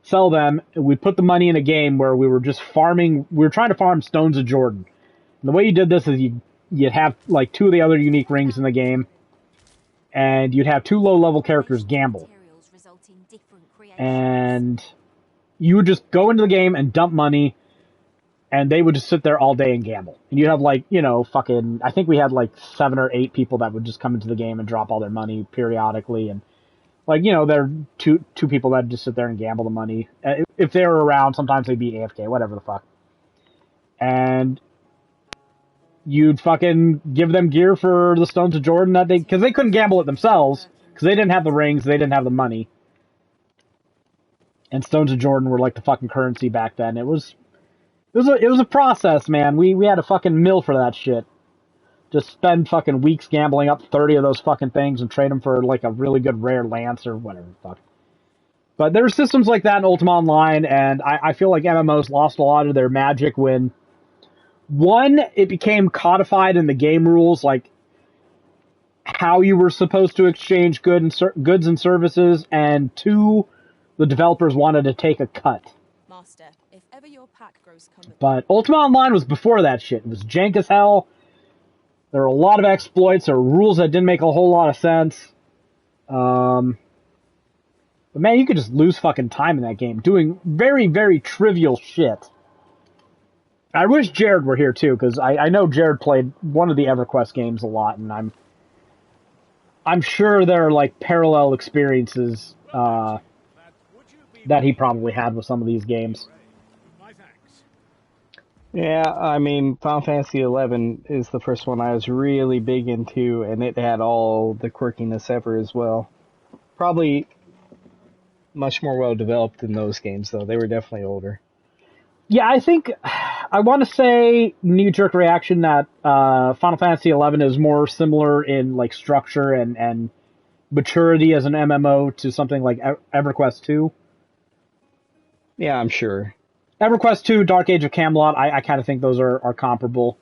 sell them. We'd put the money in a game where we were just farming. We were trying to farm Stones of Jordan. And the way you did this is you'd have like 2 of the other unique rings in the game, and you'd have 2 low-level characters gamble. And you would just go into the game and dump money, and they would just sit there all day and gamble. And you'd have like, I think we had like 7 or 8 people that would just come into the game and drop all their money periodically. And like, there are two people that just sit there and gamble the money. If they were around, sometimes they'd be AFK, whatever the fuck. And you'd fucking give them gear for the Stones of Jordan because they couldn't gamble it themselves, because they didn't have the rings, they didn't have the money. And Stones of Jordan were like the fucking currency back then. It was a process, man. We had a fucking mill for that shit. Just spend fucking weeks gambling up 30 of those fucking things and trade them for like a really good rare lance or whatever the fuck. But there are systems like that in Ultima Online, and I feel like MMOs lost a lot of their magic when, one, it became codified in the game rules, like how you were supposed to exchange goods and services, and 2, the developers wanted to take a cut. Master, if ever your pack grows But Ultima Online was before that shit. It was jank as hell. There were a lot of exploits. There were rules that didn't make a whole lot of sense. But man, you could just lose fucking time in that game doing very, very trivial shit. I wish Jared were here too, because I know Jared played one of the EverQuest games a lot, and I'm sure there are like parallel experiences that he probably had with some of these games. Yeah, I mean, Final Fantasy XI is the first one I was really big into, and it had all the quirkiness ever as well. Probably much more well developed than those games, though. They were definitely older. Yeah, I think I want to say knee-jerk reaction that Final Fantasy XI is more similar in like structure and maturity as an MMO to something like EverQuest 2. Yeah, I'm sure. EverQuest 2, Dark Age of Camelot, I kind of think those are comparable.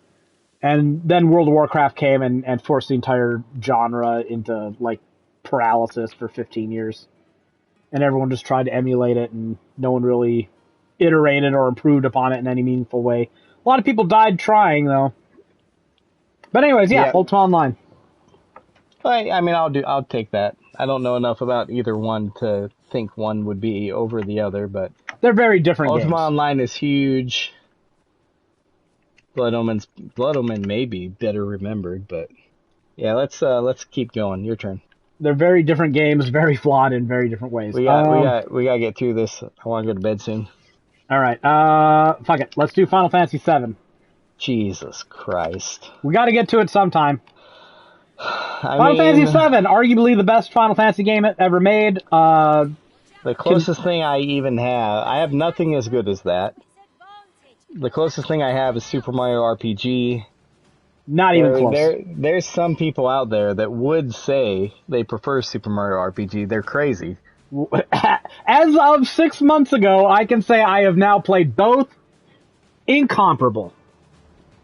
And then World of Warcraft came and forced the entire genre into, like, paralysis for 15 years. And everyone just tried to emulate it, and no one really iterated or improved upon it in any meaningful way. A lot of people died trying, though. But anyways, yeah. Ultima Online. I mean, I'll take that. I don't know enough about either one to think one would be over the other, but they're very different Ultima games. Online is huge. Blood Omen may be better remembered, but yeah, let's keep going. Your turn. They're very different games, very flawed in very different ways. We gotta get through this. I want to go to bed soon. All right. Fuck it. Let's do Final Fantasy VII. Jesus Christ. We got to get to it sometime. Final Fantasy VII, arguably the best Final Fantasy game ever made. The closest thing I even have, I have nothing as good as that. The closest thing I have is Super Mario RPG. Not even close. There's some people out there that would say they prefer Super Mario RPG. They're crazy. As of 6 months ago, I can say I have now played both. Incomparable.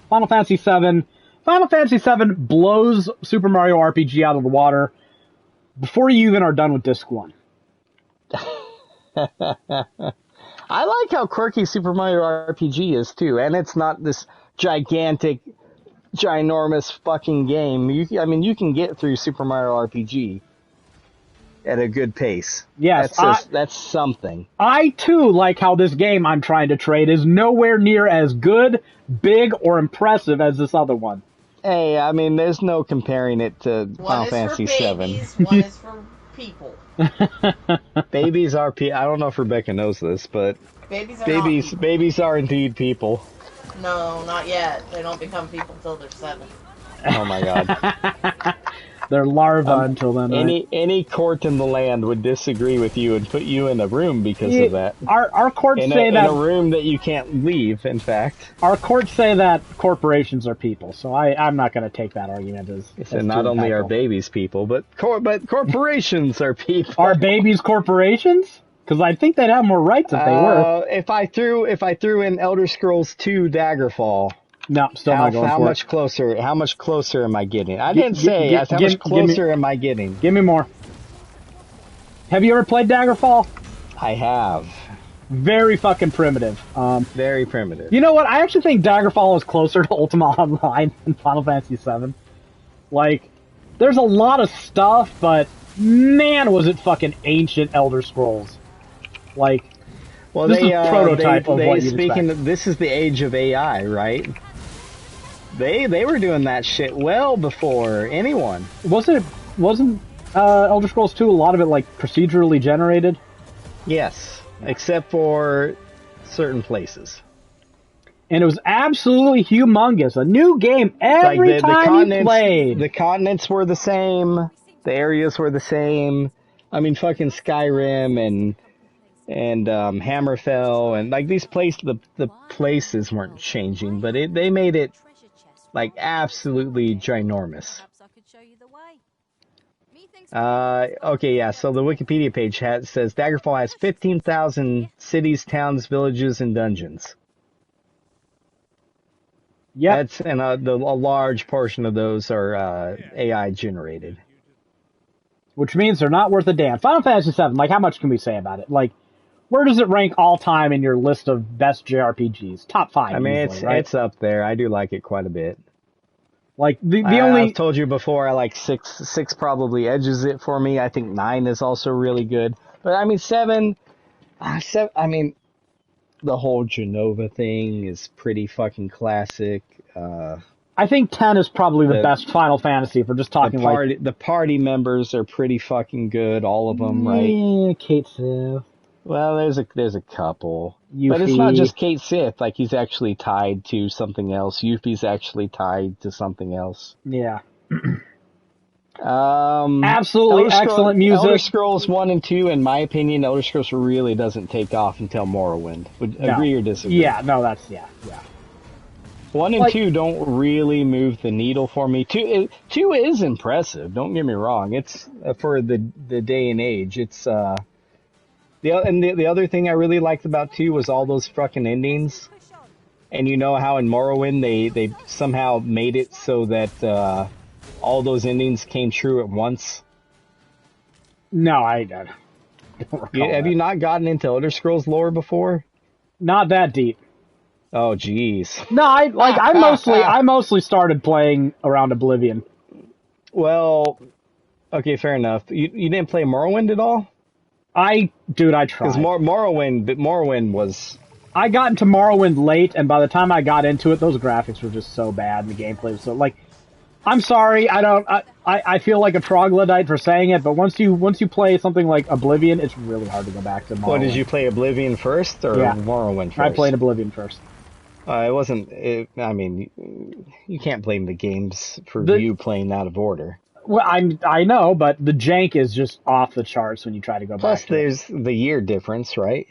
Final Fantasy VII. Final Fantasy VII blows Super Mario RPG out of the water before you even are done with Disc 1. I like how quirky Super Mario RPG is, too. And it's not this gigantic, ginormous fucking game. You can get through Super Mario RPG at a good pace. Yes. That's something. I, too, like how this game I'm trying to trade is nowhere near as good, big, or impressive as this other one. Hey, I mean, there's no comparing it to Final Fantasy VII. One is for people. Babies are people. I don't know if Rebecca knows this, but babies are indeed people. No, not yet. They don't become people until they're 7. Oh my god. They're larvae until then. Any court in the land would disagree with you and put you in a room because of that. Our courts say that in a room that you can't leave. In fact, our courts say that corporations are people. So I'm not going to take that argument as not only are babies people, but corporations are people. Are babies corporations? Because I think they'd have more rights if they were. If I threw in Elder Scrolls 2 Daggerfall. No, still not going for it. How much closer am I getting? I didn't say how much closer am I getting. Give me more. Have you ever played Daggerfall? I have. Very fucking primitive. Very primitive. You know what? I actually think Daggerfall is closer to Ultima Online than Final Fantasy VII. Like, there's a lot of stuff, but man, was it fucking ancient Elder Scrolls. Like, well, this is a prototype of what you'd expect. This is the age of AI, right? They were doing that shit well before anyone. Wasn't Elder Scrolls 2 a lot of it like procedurally generated? Yes, except for certain places. And it was absolutely humongous. A new game every time you played. The continents were the same. The areas were the same. I mean, fucking Skyrim and Hammerfell and like these places. The places weren't changing, but they made it like absolutely ginormous. Okay, yeah, so the Wikipedia page says Daggerfall has 15,000 cities, towns, villages, and dungeons. Yeah, and a large portion of those are AI generated. Which means they're not worth a damn. Final Fantasy VII, like, how much can we say about it? Like, where does it rank all time in your list of best JRPGs? Top 5. I mean, easily, it's up there. I do like it quite a bit. Like the only I've told you before, I like 6. 6 probably edges it for me. I think 9 is also really good. But I mean 7. I mean, the whole Genova thing is pretty fucking classic. I think 10 is probably the best Final Fantasy for just talking the party members are pretty fucking good, all of them, right? Kate Sith. Well, there's a couple. Yuffie. But it's not just Kate Sith. Like, he's actually tied to something else. Yuffie's actually tied to something else. Yeah. Absolutely excellent music. Elder Scrolls 1 and 2, in my opinion, Elder Scrolls really doesn't take off until Morrowind. Would agree or disagree? Yeah, no, that's, yeah. 1 and Like- 2 don't really move the needle for me. 2 is impressive. Don't get me wrong. It's for the day and age. It's the other thing I really liked about 2 was all those fucking endings. And you know how in Morrowind they somehow made it so that all those endings came true at once. No, I don't recall Have that. you not gotten into Elder Scrolls lore before? Not that deep. Oh, jeez. No, I mostly started playing around Oblivion. Well, okay, fair enough. You didn't play Morrowind at all? I tried. Because Morrowind was... I got into Morrowind late, and by the time I got into it, those graphics were just so bad, and the gameplay was so, like... I'm sorry, I feel like a troglodyte for saying it, but once you play something like Oblivion, it's really hard to go back to Morrowind. What, did you play Oblivion first, or Morrowind first? I played Oblivion first. It wasn't... I mean, you can't blame the games for you playing out of order. Well, I know, but the jank is just off the charts when you try to go back. Plus, there's the year difference, right?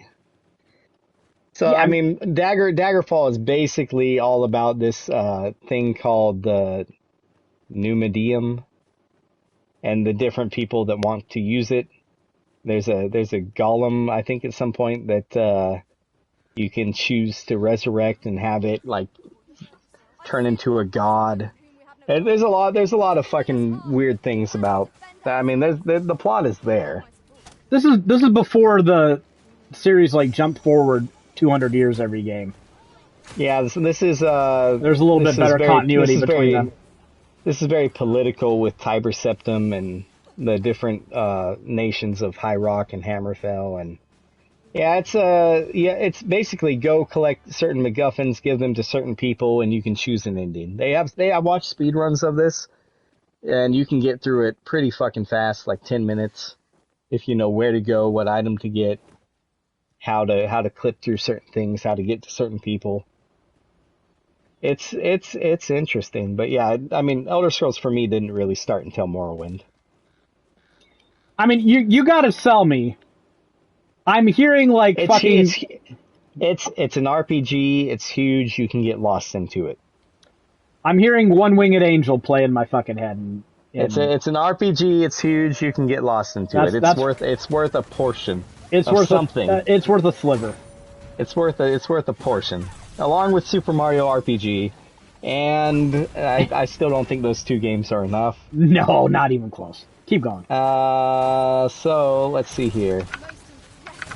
So, Yeah, I mean, Daggerfall is basically all about this thing called the Numidium, and the different people that want to use it. There's a golem, I think, at some point that you can choose to resurrect and have it like turn into a god. There's a lot of fucking weird things about that. I mean, the plot is there. This is before the series like jumped forward 200 years every game. Yeah, this is there's a little bit better continuity between them. This is very political with Tiber Septim and the different nations of High Rock and Hammerfell, and it's basically go collect certain MacGuffins, give them to certain people, and you can choose an ending. I watched speedruns of this, and you can get through it pretty fucking fast, like 10 minutes, if you know where to go, what item to get, how to clip through certain things, how to get to certain people. It's interesting, but yeah, I mean, Elder Scrolls for me didn't really start until Morrowind. I mean, you gotta sell me. I'm hearing like It's an RPG. It's huge. You can get lost into it. I'm hearing One Winged Angel play in my fucking head. And it's an RPG. It's huge. You can get lost into it. It's worth a portion. It's worth something. It's worth a sliver. It's worth a portion, along with Super Mario RPG. And I still don't think those two games are enough. No, not even close. Keep going. So let's see here.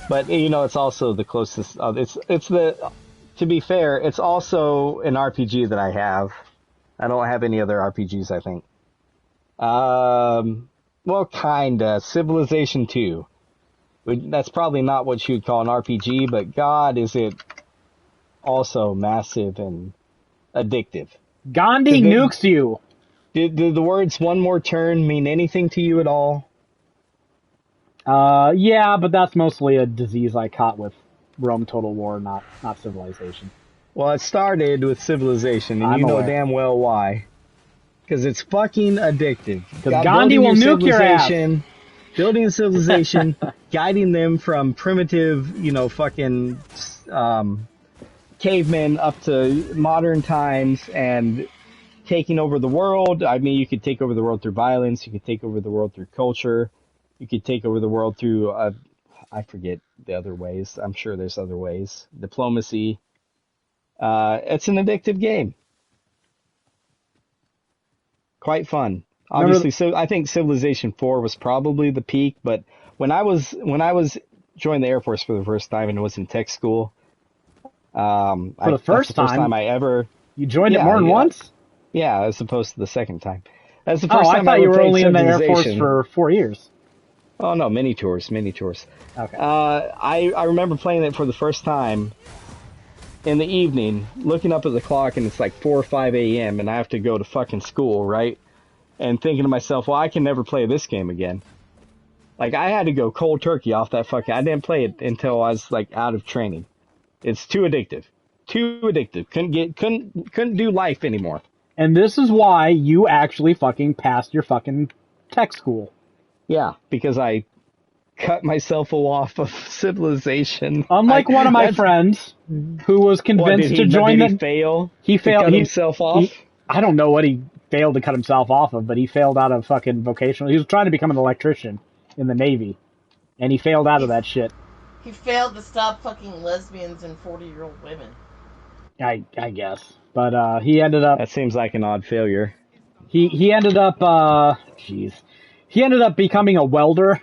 But you know, it's also the closest. To be fair, it's also an RPG that I have. I don't have any other RPGs, I think. Well, kinda. Civilization 2. That's probably not what you'd call an RPG, but God, is it also massive and addictive. Gandhi nukes you. Did the words "one more turn" mean anything to you at all? Yeah, but that's mostly a disease I caught with Rome Total War, not Civilization. Well, it started with Civilization, and you know damn well why. Because it's fucking addictive. Because Gandhi will nuke your ass. Building a civilization, guiding them from primitive, fucking cavemen up to modern times, and taking over the world. I mean, you could take over the world through violence. You could take over the world through culture. You could take over the world through, I forget the other ways. I'm sure there's other ways. Diplomacy. It's an addictive game. Quite fun. Obviously, so I think Civilization 4 was probably the peak, but when I was joined the Air Force for the first time and was in tech school, for the first time I ever... You joined it more than once? Yeah, as opposed to the second time. That's the first time I thought you were only in the Air Force Civilization. for 4 years. Oh no, mini tours. Okay. I remember playing it for the first time in the evening, looking up at the clock, and it's like 4 or 5 a.m. and I have to go to fucking school, right? And thinking to myself, well, I can never play this game again. Like, I had to go cold turkey off that fucking... I didn't play it until I was like out of training. It's too addictive. Couldn't do life anymore. And this is why you actually fucking passed your fucking tech school. Yeah, because I cut myself off of Civilization. Unlike one of my friends who was convinced to join Did he fail? He failed. To cut himself off? I don't know what he failed to cut himself off of, but he failed out of fucking vocational. He was trying to become an electrician in the Navy, and he failed out of that shit. He failed to stop fucking lesbians and 40-year-old women. I guess. But he ended up... That seems like an odd failure. He ended up... Jeez. He ended up becoming a welder.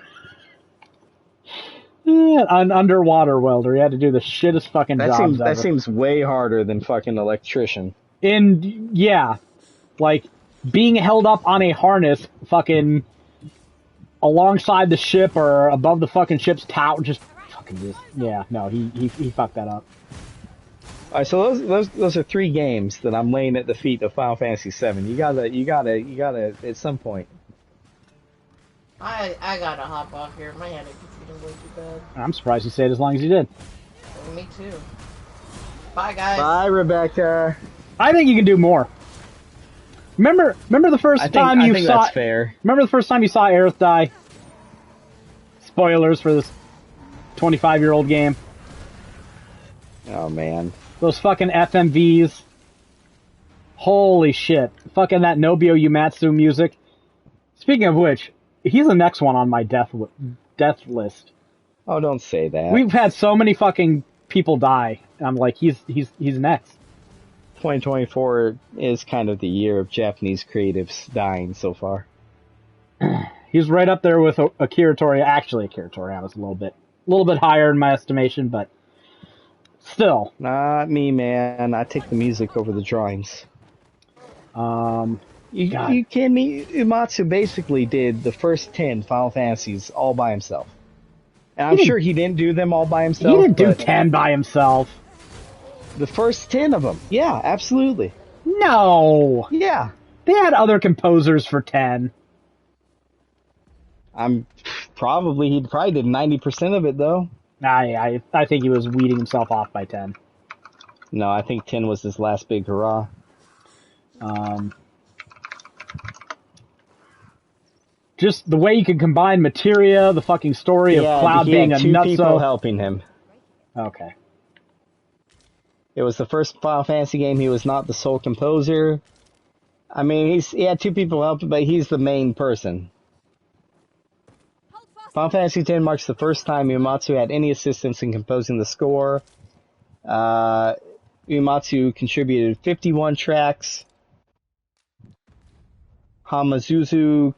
An underwater welder. He had to do the shittest fucking jobs ever. That seems way harder than fucking electrician. And, yeah. Like, being held up on a harness fucking alongside the ship or above the fucking ship's tower, he fucked that up. Alright, so those are 3 games that I'm laying at the feet of Final Fantasy VII. You gotta at some point. I gotta hop off here. My headache is getting way too bad. I'm surprised you stayed as long as you did. Me too. Bye, guys. Bye, Rebecca. I think you can do more. Remember the first time you saw... that's fair. Remember the first time you saw Aerith die? Spoilers for this 25-year-old game. Oh, man. Those fucking FMVs. Holy shit. Fucking that Nobuo Uematsu music. Speaking of which, he's the next one on my death list. Oh, don't say that. We've had so many fucking people die. And I'm like, he's next. 2024 is kind of the year of Japanese creatives dying so far. He's right up there with Akira Toriyama. Actually, Akira Toriyama's a little bit higher in my estimation, but still. Not me, man. I take the music over the drawings. You kidding me? Uematsu basically did the first 10 Final Fantasies all by himself. And I'm sure he didn't do them all by himself. He didn't do 10 by himself. The first 10 of them. Yeah, absolutely. No. Yeah. They had other composers for 10. He probably did 90% of it, though. I think he was weeding himself off by 10. No, I think 10 was his last big hurrah. Just the way you can combine materia, the fucking story of Cloud being a nutso. He had 2 people helping him. Okay. It was the first Final Fantasy game. He was not the sole composer. I mean, he had 2 people helping, but he's the main person. Final Fantasy X marks the first time Uematsu had any assistance in composing the score. Uematsu contributed 51 tracks. Hamazuzu,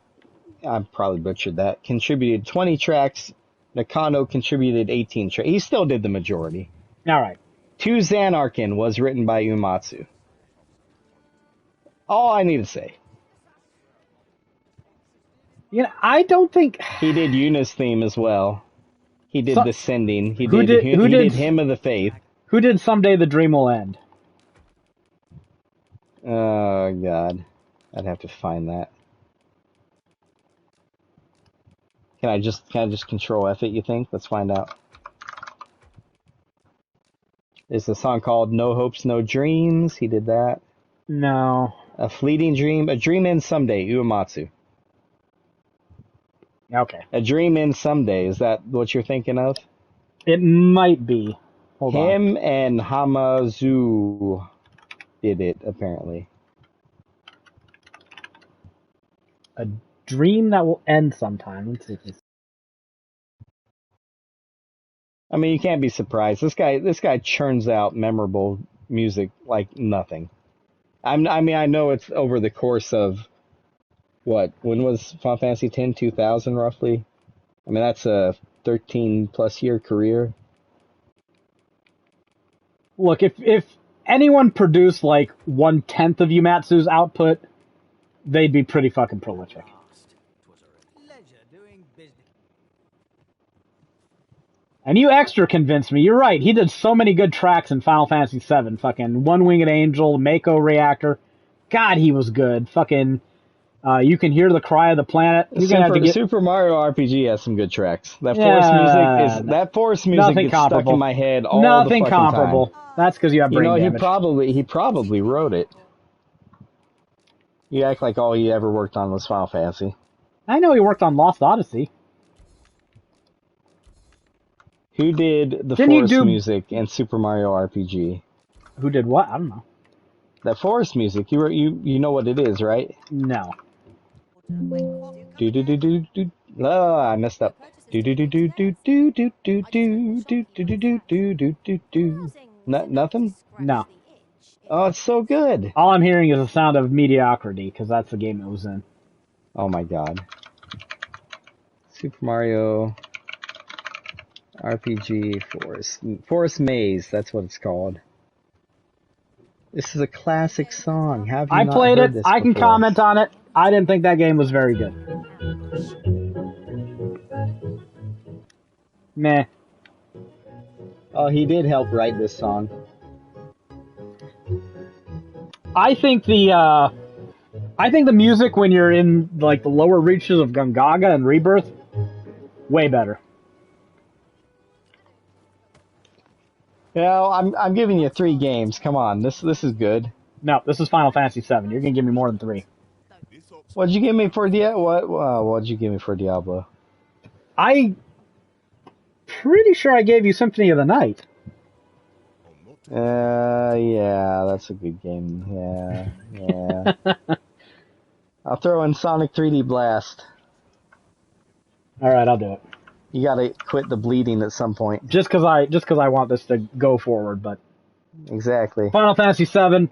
I probably butchered that, contributed 20 tracks. Nakano contributed 18 tracks. He still did the majority. All right. To Xanarkin was written by Uematsu. All I need to say. You know, I don't think... He did Yuna's theme as well. He did Descending. He did Hymn of the Faith. Who did Someday the Dream Will End? Oh, God. I'd have to find that. Can I just control F it, you think? Let's find out. Is the song called No Hopes, No Dreams? He did that. No. A Fleeting Dream. A Dream Ends Someday, Uematsu. Okay. A Dream Ends Someday. Is that what you're thinking of? It might be. Hold on. Him and Hamazu did it, apparently. A Dream That Will End Sometime. Let's see if this... I mean, you can't be surprised. This guy churns out memorable music like nothing. I mean, I know it's over the course of what? When was Final Fantasy X? 2000, roughly. I mean, that's a 13+ year career. Look, if anyone produced like 1/10 of Uematsu's output, they'd be pretty fucking prolific. And you extra convinced me. You're right. He did so many good tracks in Final Fantasy VII. Fucking One Winged Angel, Mako Reactor. God, he was good. Fucking, You Can Hear the Cry of the Planet. Super Mario RPG has some good tracks. That forest music gets stuck in my head all the fucking comparable. time. That's because you have brain damage. He probably wrote it. You act like all he ever worked on was Final Fantasy. I know he worked on Lost Odyssey. Who did the Didn't you forest do- music and Super Mario RPG? Who did what? I don't know. That forest music, you know what it is, right? No. Do do do do do. Oh, I messed up. Do do do do do do do do do do do do do do do do. Nothing. No. Oh, it's so good. All I'm hearing is the sound of mediocrity, because that's the game it was in. Oh my god. Super Mario RPG Forest Maze, that's what it's called. This is a classic song. Have you I not played heard it. this I can before? comment on it. I didn't think that game was very good. Meh. Oh, he did help write this song. I think the music when you're in like the lower reaches of Gungaga and Rebirth, way better. Yeah, I'm giving you 3 games. Come on, this is good. No, this is Final Fantasy VII. You're gonna give me more than 3. What'd you give me for what'd you give me for Diablo? I pretty sure I gave you Symphony of the Night. Yeah, that's a good game. Yeah. I'll throw in Sonic 3D Blast. All right, I'll do it. You gotta quit the bleeding at some point. Just because I want this to go forward, but Exactly. Final Fantasy VII.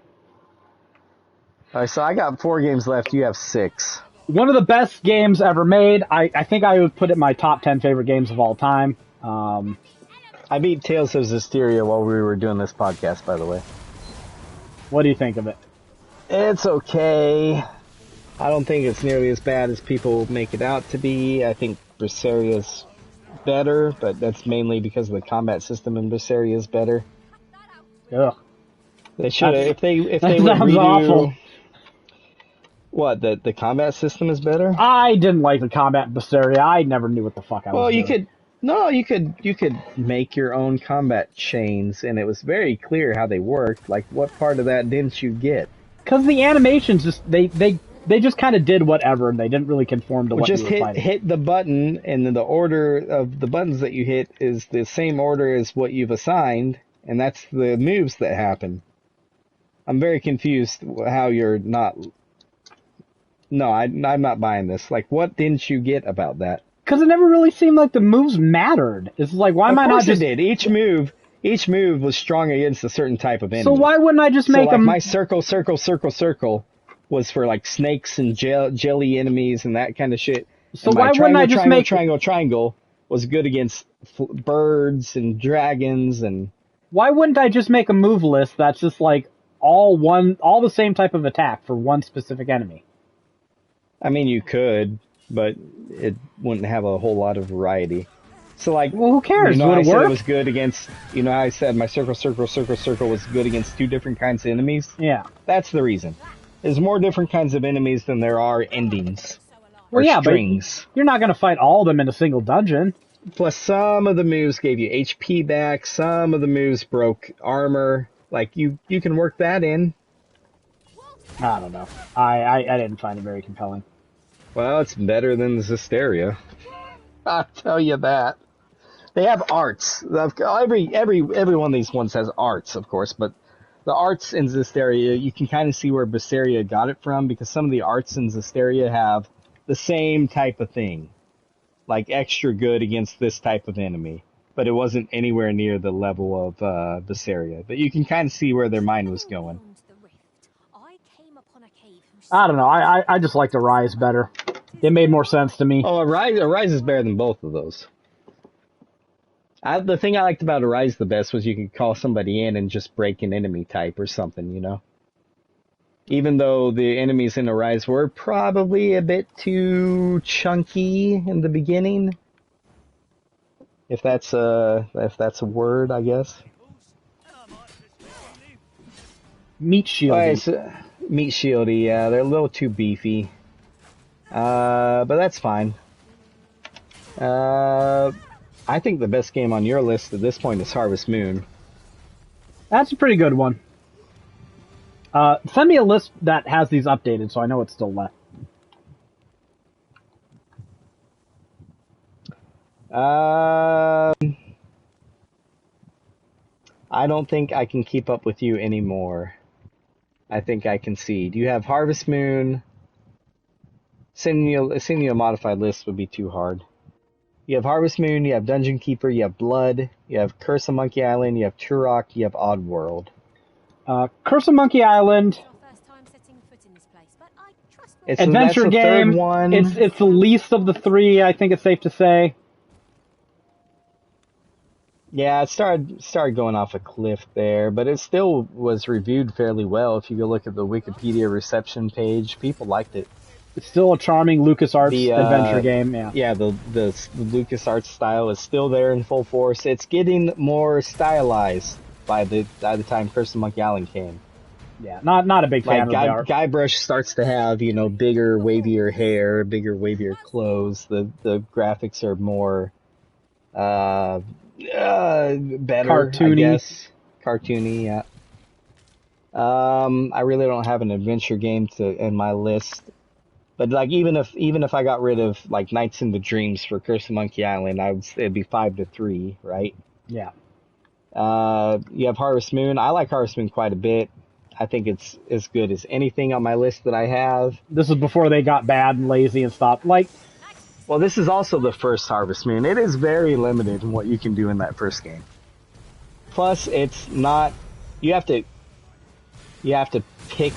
Alright, so I got 4 games left. You have 6. One of the best games ever made. I think I would put it in my top 10 favorite games of all time. I beat Tales of Zestiria while we were doing this podcast, by the way. What do you think of it? It's okay. I don't think it's nearly as bad as people make it out to be. I think Berseria's better, but that's mainly because of the combat system in Berseria is better. Ugh. They should if they would sounds redo awful. What, the combat system is better? I didn't like the combat in Berseria. I never knew what the fuck I was doing. You could make your own combat chains, and it was very clear how they worked. Like, what part of that didn't you get? Because the animations just they just kind of did whatever, and they didn't really conform to what Just you were fighting. hit the button, and then the order of the buttons that you hit is the same order as what you've assigned, and that's the moves that happen. I'm very confused how you're not. No, I'm not buying this. Like, what didn't you get about that? Because it never really seemed like the moves mattered. It's like, why am I not just... It did. Each move was strong against a certain type of enemy. So why wouldn't I just make like them... my circle was for like snakes and jelly enemies and that kind of shit. So and why wouldn't I just make... triangle was good against birds and dragons and... Why wouldn't I just make a move list that's just like all the same type of attack for one specific enemy? I mean, you could, but it wouldn't have a whole lot of variety. So, like, well, who cares? You know, Would it work? It was good against. You know, how I said my circle was good against 2 different kinds of enemies. Yeah, that's the reason. There's more different kinds of enemies than there are endings. Well, yeah, strings. But you're not going to fight all of them in a single dungeon. Plus, some of the moves gave you HP back. Some of the moves broke armor. Like, you can work that in. I don't know. I didn't find it very compelling. Well, it's better than Zestiria. I'll tell you that. They have arts. Every one of these ones has arts, of course, but the arts in Zestiria, you can kind of see where Berseria got it from, because some of the arts in Zestiria have the same type of thing. Like extra good against this type of enemy. But it wasn't anywhere near the level of Berseria. But you can kind of see where their mind was going. I don't know. I just liked Arise better. It made more sense to me. Oh, Arise is better than both of those. The thing I liked about Arise the best was you could call somebody in and just break an enemy type or something, you know? Even though the enemies in Arise were probably a bit too chunky in the beginning. If that's a word, I guess. Meat shieldy. Meat shieldy, yeah, they're a little too beefy. But that's fine. I think the best game on your list at this point is Harvest Moon. That's a pretty good one. Send me a list that has these updated so I know it's still left. I don't think I can keep up with you anymore. I think I concede. You have Harvest Moon. Sending you a modified list would be too hard. You have Harvest Moon, you have Dungeon Keeper, you have Blood, you have Curse of Monkey Island, you have Turok, you have Oddworld. Curse of Monkey Island. It's adventure game. One. It's the least of the three, I think it's safe to say. Yeah, it started going off a cliff there, but it still was reviewed fairly well. If you go look at the Wikipedia reception page, people liked it. It's still a charming LucasArts adventure game, yeah. Yeah, the LucasArts style is still there in full force. It's getting more stylized by the time Curse of Monkey Island came. Yeah, not a big fan of the art. Guybrush starts to have, bigger, wavier hair, bigger, wavier clothes. The graphics are more better, cartoony. I guess. Cartoony, yeah. I really don't have an adventure game in my list. But like even if I got rid of like Nights into Dreams for Curse of Monkey Island, it'd be 5-3, right? Yeah. You have Harvest Moon. I like Harvest Moon quite a bit. I think it's as good as anything on my list that I have. This is before they got bad and lazy and stopped. Well, this is also the first Harvest Moon. It is very limited in what you can do in that first game. Plus, it's not. You have to pick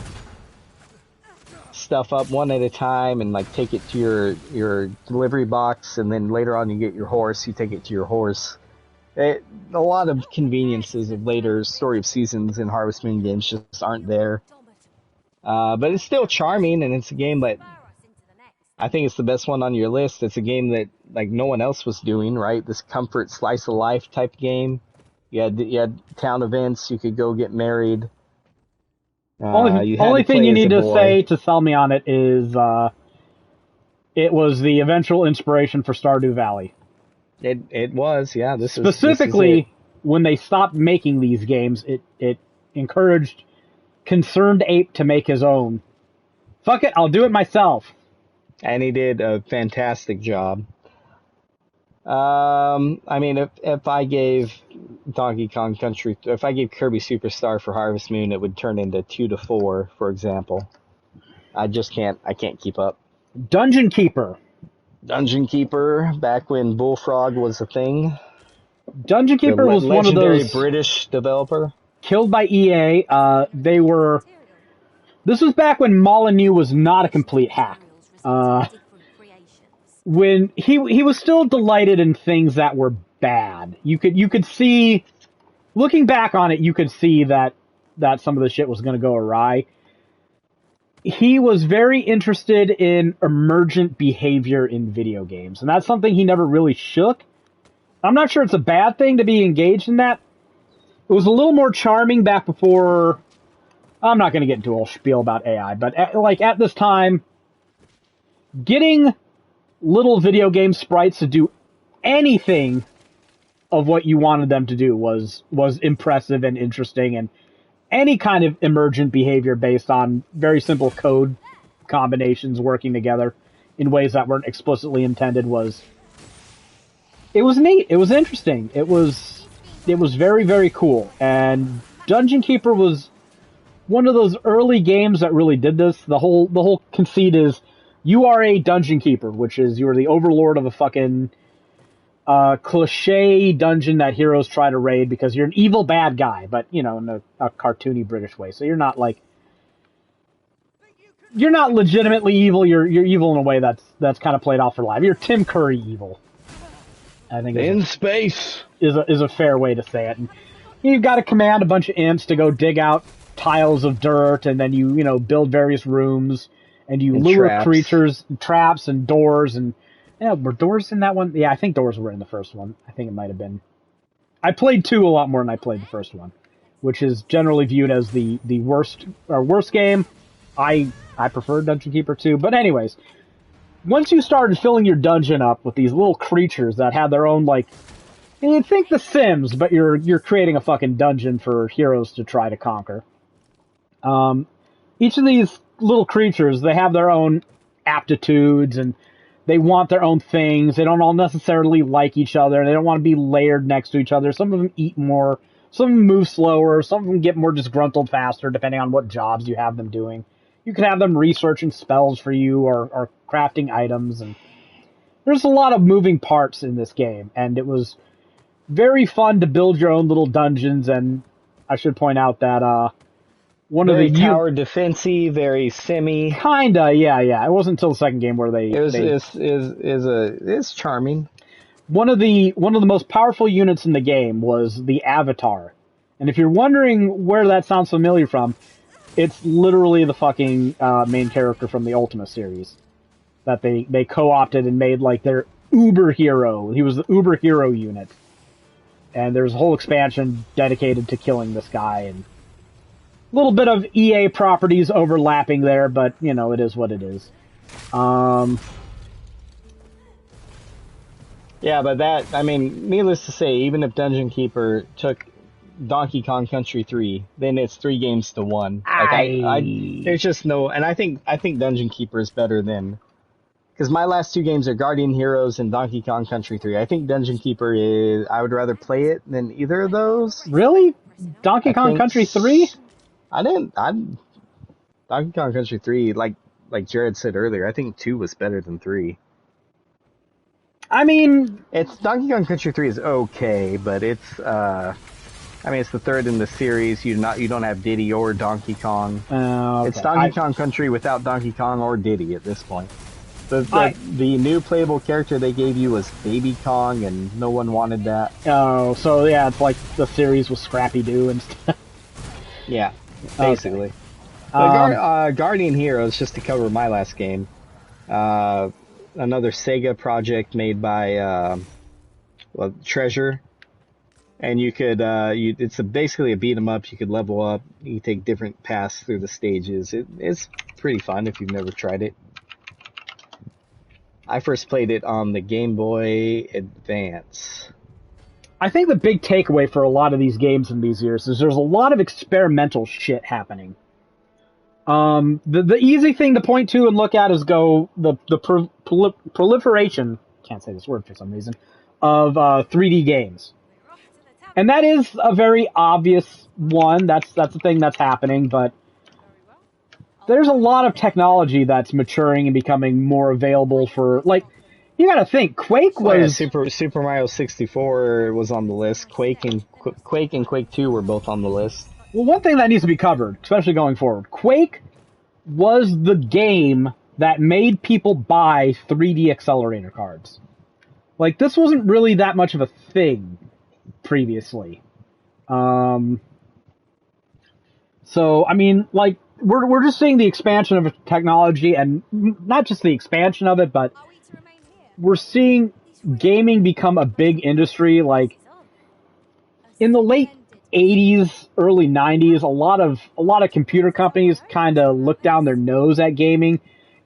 stuff up one at a time and like take it to your delivery box, and then later on you get your horse. You take it to your horse. A lot of conveniences of later Story of Seasons and Harvest Moon games just aren't there. But it's still charming, and it's a game that I think it's the best one on your list. It's a game that like no one else was doing, right? This comfort slice of life type game. You had town events. You could go get married. Only thing you need to say to sell me on it is it was the eventual inspiration for Stardew Valley. It was, yeah. Specifically, when they stopped making these games, it encouraged Concerned Ape to make his own. Fuck it, I'll do it myself. And he did a fantastic job. I mean, if I gave Donkey Kong Country, if I gave Kirby Superstar for Harvest Moon, it would turn into 2-4, for example. I can't keep up. Dungeon Keeper, back when Bullfrog was a thing. Dungeon Keeper was one of those British developer. Killed by EA. This was back when Molyneux was not a complete hack. When he was still delighted in things that were bad. You could see, looking back on it, you could see that some of the shit was going to go awry. He was very interested in emergent behavior in video games, and that's something he never really shook. I'm not sure it's a bad thing to be engaged in that. It was a little more charming back before. I'm not going to get into a whole spiel about AI, but at this time, getting little video game sprites to do anything of what you wanted them to do was impressive and interesting, and any kind of emergent behavior based on very simple code combinations working together in ways that weren't explicitly intended was neat. It was interesting. It was very, very cool. And Dungeon Keeper was one of those early games that really did this. The whole conceit is you are a dungeon keeper, which is you're the overlord of a fucking cliche dungeon that heroes try to raid because you're an evil bad guy, but in a cartoony British way. So you're not legitimately evil. You're evil in a way that's kind of played off for live. You're Tim Curry evil, I think. In space is a fair way to say it. And you've got to command a bunch of imps to go dig out tiles of dirt, and then you build various rooms, and you lure creatures, traps, and doors, and were doors in that one? Yeah, I think doors were in the first one. I think it might have been. I played 2 a lot more than I played the first one, which is generally viewed as the worst game. I prefer Dungeon Keeper 2, but anyways, once you started filling your dungeon up with these little creatures that had their own you'd think The Sims, but you're creating a fucking dungeon for heroes to try to conquer. Each of these little creatures, they have their own aptitudes, and they want their own things. They don't all necessarily like each other. They don't want to be layered next to each other. Some of them eat more. Some of them move slower, some of them get more disgruntled faster, depending on what jobs you have them doing. You could have them researching spells for you or crafting items, and there's a lot of moving parts in this game, and it was very fun to build your own little dungeons, and I should point out that one very of the tower defensey, very semi. Kinda, yeah. It wasn't until the second game where it's charming. One of the most powerful units in the game was the Avatar, and if you're wondering where that sounds familiar from, it's literally the fucking main character from the Ultima series that they co-opted and made like their uber hero. He was the uber hero unit, and there's a whole expansion dedicated to killing this guy, and a little bit of EA properties overlapping there, but you know, it is what it is. Yeah, but that, I mean, needless to say, even if Dungeon Keeper took Donkey Kong Country 3, then it's 3 games to 1. Like there's just no, and I think Dungeon Keeper is better than, because my last 2 games are Guardian Heroes and Donkey Kong Country 3. I think Dungeon Keeper is, I would rather play it than either of those. Really? Donkey Kong Country 3? Donkey Kong Country 3, like Jared said earlier, I think 2 was better than 3. I mean, it's Donkey Kong Country 3 is okay, but it's it's the third in the series. You don't have Diddy or Donkey Kong. Okay. It's Donkey Kong Country without Donkey Kong or Diddy at this point. The new playable character they gave you was Baby Kong, and no one wanted that. Oh, so yeah, it's like the series with Scrappy Doo and stuff. Yeah, basically. Okay. Guardian Heroes, just to cover my last game, another Sega project made by Treasure, and you could it's basically a beat 'em up. You could level up. You take different paths through the stages. It's pretty fun if you've never tried it. I first played it on the Game Boy Advance. I think the big takeaway for a lot of these games in these years is there's a lot of experimental shit happening. The easy thing to point to and look at is the proliferation, can't say this word for some reason, of 3D games. And that is a very obvious one. That's the thing that's happening, but there's a lot of technology that's maturing and becoming more available for, like, you gotta think, Quake was... Super Mario 64 was on the list. Quake and Quake 2 were both on the list. Well, one thing that needs to be covered, especially going forward, Quake was the game that made people buy 3D accelerator cards. Like, this wasn't really that much of a thing previously. So, I mean, like, we're just seeing the expansion of technology, and not just the expansion of it, but we're seeing gaming become a big industry. Like, in the late 80s, early 90s, a lot of computer companies kind of looked down their nose at gaming.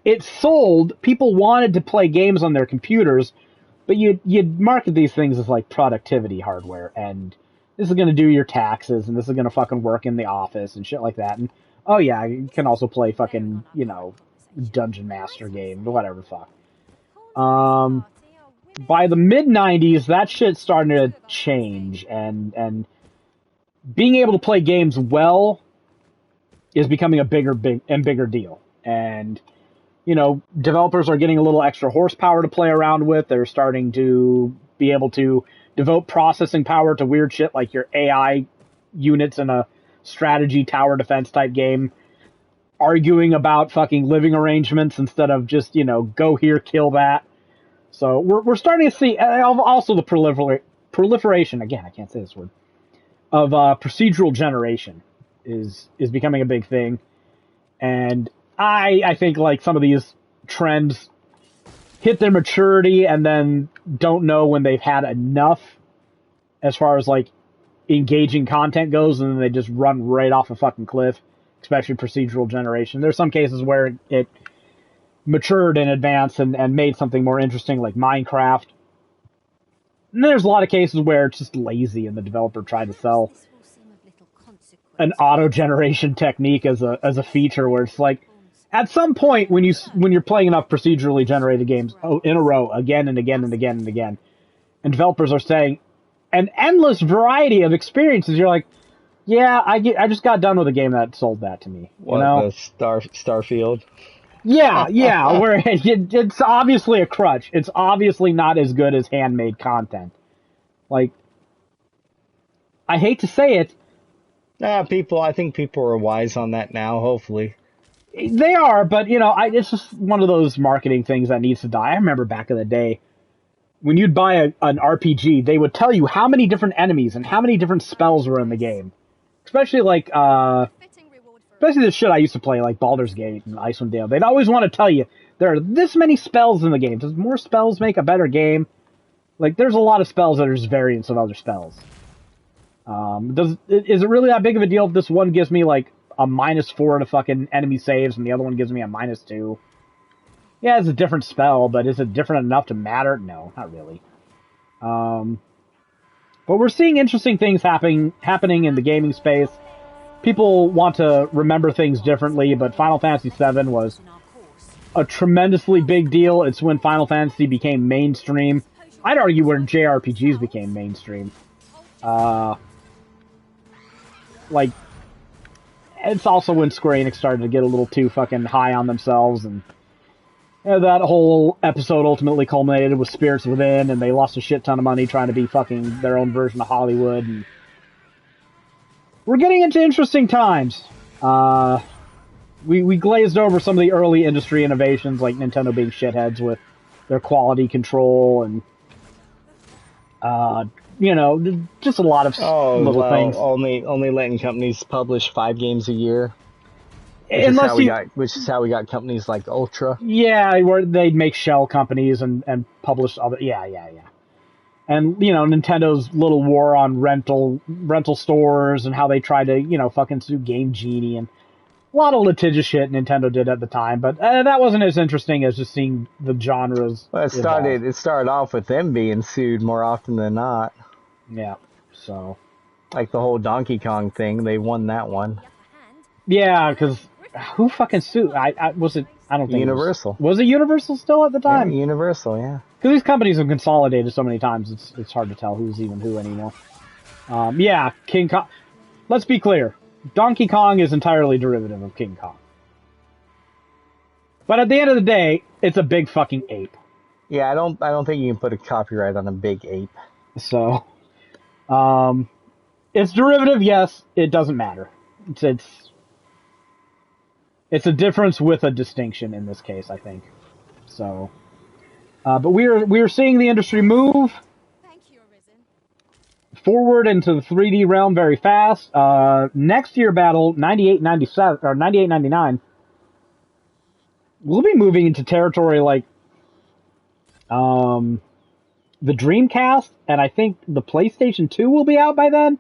It sold. People wanted to play games on their computers, but you'd market these things as like productivity hardware, and this is going to do your taxes, and this is going to fucking work in the office and shit like that. And oh yeah, you can also play fucking, you know, Dungeon Master game, whatever the fuck. By the mid 90s, that shit started to change, and being able to play games well is becoming a bigger deal. And, you know, developers are getting a little extra horsepower to play around with. They're starting to be able to devote processing power to weird shit like your AI units in a strategy tower defense type game, arguing about fucking living arrangements instead of just, you know, go here, kill that. So we're starting to see also the proliferation, again, I can't say this word, of procedural generation is becoming a big thing. And I think like some of these trends hit their maturity and then don't know when they've had enough as far as like engaging content goes, and then they just run right off a fucking cliff, especially procedural generation. There's some cases where it matured in advance and made something more interesting, like Minecraft. And there's a lot of cases where it's just lazy and the developer tried to sell an auto-generation technique as a feature where it's like, at some point when you're playing enough procedurally generated games in a row again and again and again and again, and developers are saying, an endless variety of experiences. You're like, yeah, I just got done with a game that sold that to me. What, you know? the Starfield? Yeah, where it's obviously a crutch. It's obviously not as good as handmade content. Like, I hate to say it. I think people are wise on that now, hopefully. They are, but, you know, it's just one of those marketing things that needs to die. I remember back in the day, when you'd buy an RPG, they would tell you how many different enemies and how many different spells were in the game. Especially, like, especially the shit I used to play, like Baldur's Gate and Icewind Dale. They'd always want to tell you, there are this many spells in the game. Does more spells make a better game? Like, there's a lot of spells that are just variants of other spells. Is it really that big of a deal if this one gives me, like, a -4 to fucking enemy saves and the other one gives me a -2? Yeah, it's a different spell, but is it different enough to matter? No, not really. But we're seeing interesting things happening in the gaming space. People want to remember things differently, but Final Fantasy VII was a tremendously big deal. It's when Final Fantasy became mainstream. I'd argue when JRPGs became mainstream. Like, it's also when Square Enix started to get a little too fucking high on themselves, and that whole episode ultimately culminated with Spirits Within, and they lost a shit ton of money trying to be fucking their own version of Hollywood, and we're getting into interesting times. We glazed over some of the early industry innovations, like Nintendo being shitheads with their quality control, and you know, just a lot of little things. Only letting companies publish 5 games a year. Which is how we got companies like Ultra. Yeah, where they'd make shell companies and publish other. Yeah. And, you know, Nintendo's little war on rental stores and how they tried to, you know, fucking sue Game Genie, and a lot of litigious shit Nintendo did at the time, but that wasn't as interesting as just seeing the genres. Well, it started off with them being sued more often than not. Yeah, so. Like the whole Donkey Kong thing, they won that one. Yeah, because who fucking sued? I don't think Universal. Was it Universal still at the time? Yeah, Universal, yeah. Because these companies have consolidated so many times, it's hard to tell who's even who anymore. Yeah, King Kong. Let's be clear. Donkey Kong is entirely derivative of King Kong. But at the end of the day, it's a big fucking ape. Yeah, I don't think you can put a copyright on a big ape. So, it's derivative, yes. It doesn't matter. It's a difference with a distinction in this case, I think. So, but we are seeing the industry move forward into the 3D realm very fast. Next year battle, 98-97 or 98-99, we'll be moving into territory like the Dreamcast, and I think the PlayStation 2 will be out by then.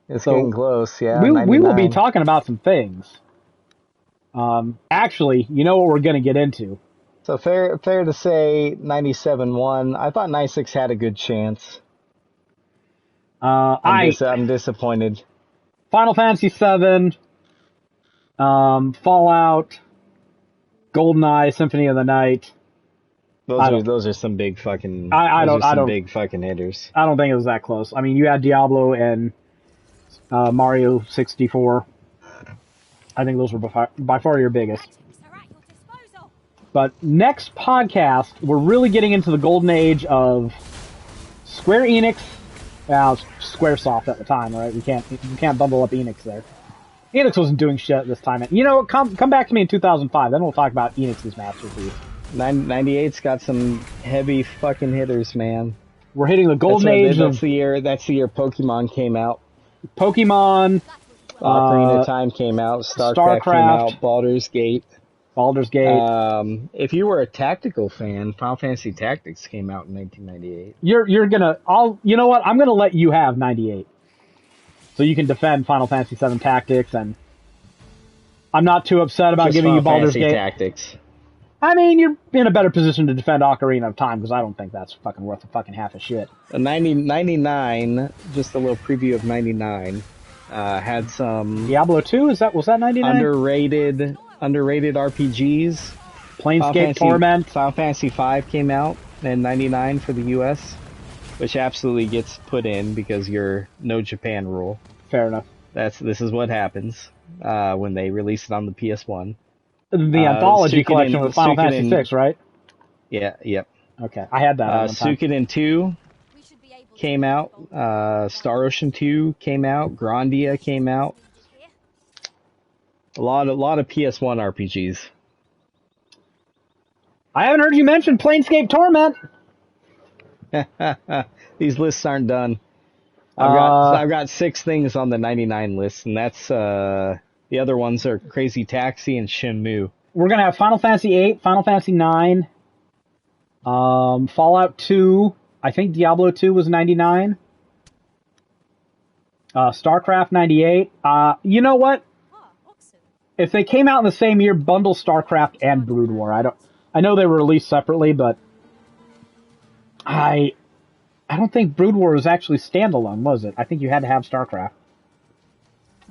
It's getting close, yeah. We will be talking about some things. Actually, you know what we're going to get into. So fair to say 97 won. I thought 96 had a good chance. I'm disappointed. Final Fantasy VII, Fallout, GoldenEye, Symphony of the Night. Those are some big fucking. Big fucking hitters. I don't think it was that close. I mean, you had Diablo and Mario 64. I think those were by far your biggest. But next podcast, we're really getting into the golden age of Square Enix. Squaresoft at the time, right? You can't bundle up Enix there. Enix wasn't doing shit at this time. You know, come back to me in 2005. Then we'll talk about Enix's masterpiece. 98's got some heavy fucking hitters, man. We're hitting the golden age. That's the year Pokemon came out. Pokemon. Ocarina of Time came out. StarCraft came out. Baldur's Gate. If you were a tactical fan, Final Fantasy Tactics came out in 1998. You know what? I'm gonna let you have 98, so you can defend Final Fantasy VII Tactics, and I'm not too upset about giving you Baldur's Gate. Tactics. I mean, you're in a better position to defend Ocarina of Time, because I don't think that's fucking worth a fucking half a shit. 99, just a little preview of 99, had some... Diablo 2? Was that 99? Underrated RPGs. Planescape Torment. Final Fantasy V came out in 99 for the US. which absolutely gets put in because you're no Japan rule. Fair enough. This is what happens when they release it on the PS1. The anthology collection with Final Fantasy VI, right? Yeah, yep. Okay, I had that. Suikoden 2 came out. Star Ocean 2 came out. Grandia came out. A lot of PS1 RPGs. I haven't heard you mention Planescape Torment. These lists aren't done. I've got 6 things on the 99 list, and that's the other ones are Crazy Taxi and Shenmue. We're gonna have Final Fantasy VIII, Final Fantasy IX, Fallout 2. I think Diablo 2 was 99. StarCraft 98. You know what? If they came out in the same year, bundle StarCraft and Brood War. I know they were released separately, but I don't think Brood War was actually standalone, was it? I think you had to have StarCraft.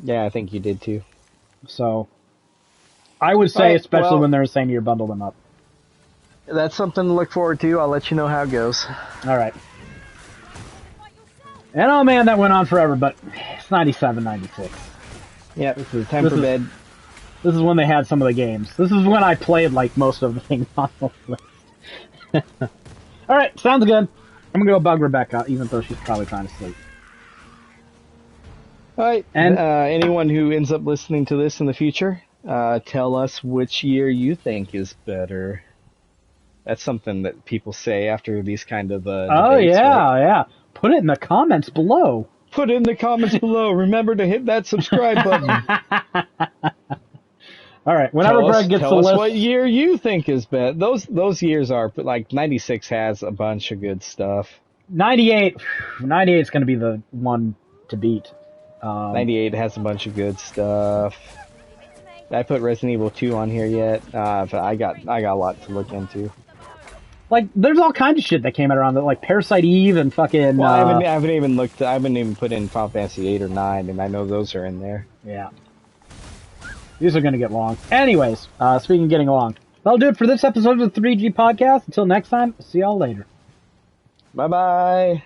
Yeah, I think you did too. So, I would say, especially when they're the same year, bundle them up. That's something to look forward to. I'll let you know how it goes. All right. And oh man, that went on forever, but it's 97, 96. Yeah, this is time for bed. This is when they had some of the games. This is when I played, like, most of the things on the list. Alright, sounds good. I'm gonna go bug Rebecca, even though she's probably trying to sleep. Alright, and anyone who ends up listening to this in the future, tell us which year you think is better. That's something that people say after these kind of debates, yeah. Put it in the comments below. Put it in the comments below. Remember to hit that subscribe button. All right. Whenever Greg gets the list, tell us what year you think is best. Those years are like 96 has a bunch of good stuff. 98 is going to be the one to beat. 98 has a bunch of good stuff. I put Resident Evil 2 on here yet, but I got a lot to look into. Like, there's all kinds of shit that came out around that, like Parasite Eve and fucking. Well, I haven't even put in Final Fantasy 8 or 9, and I know those are in there. Yeah. These are going to get long. Anyways, speaking of getting long, that'll do it for this episode of the 3G Podcast. Until next time, see y'all later. Bye-bye.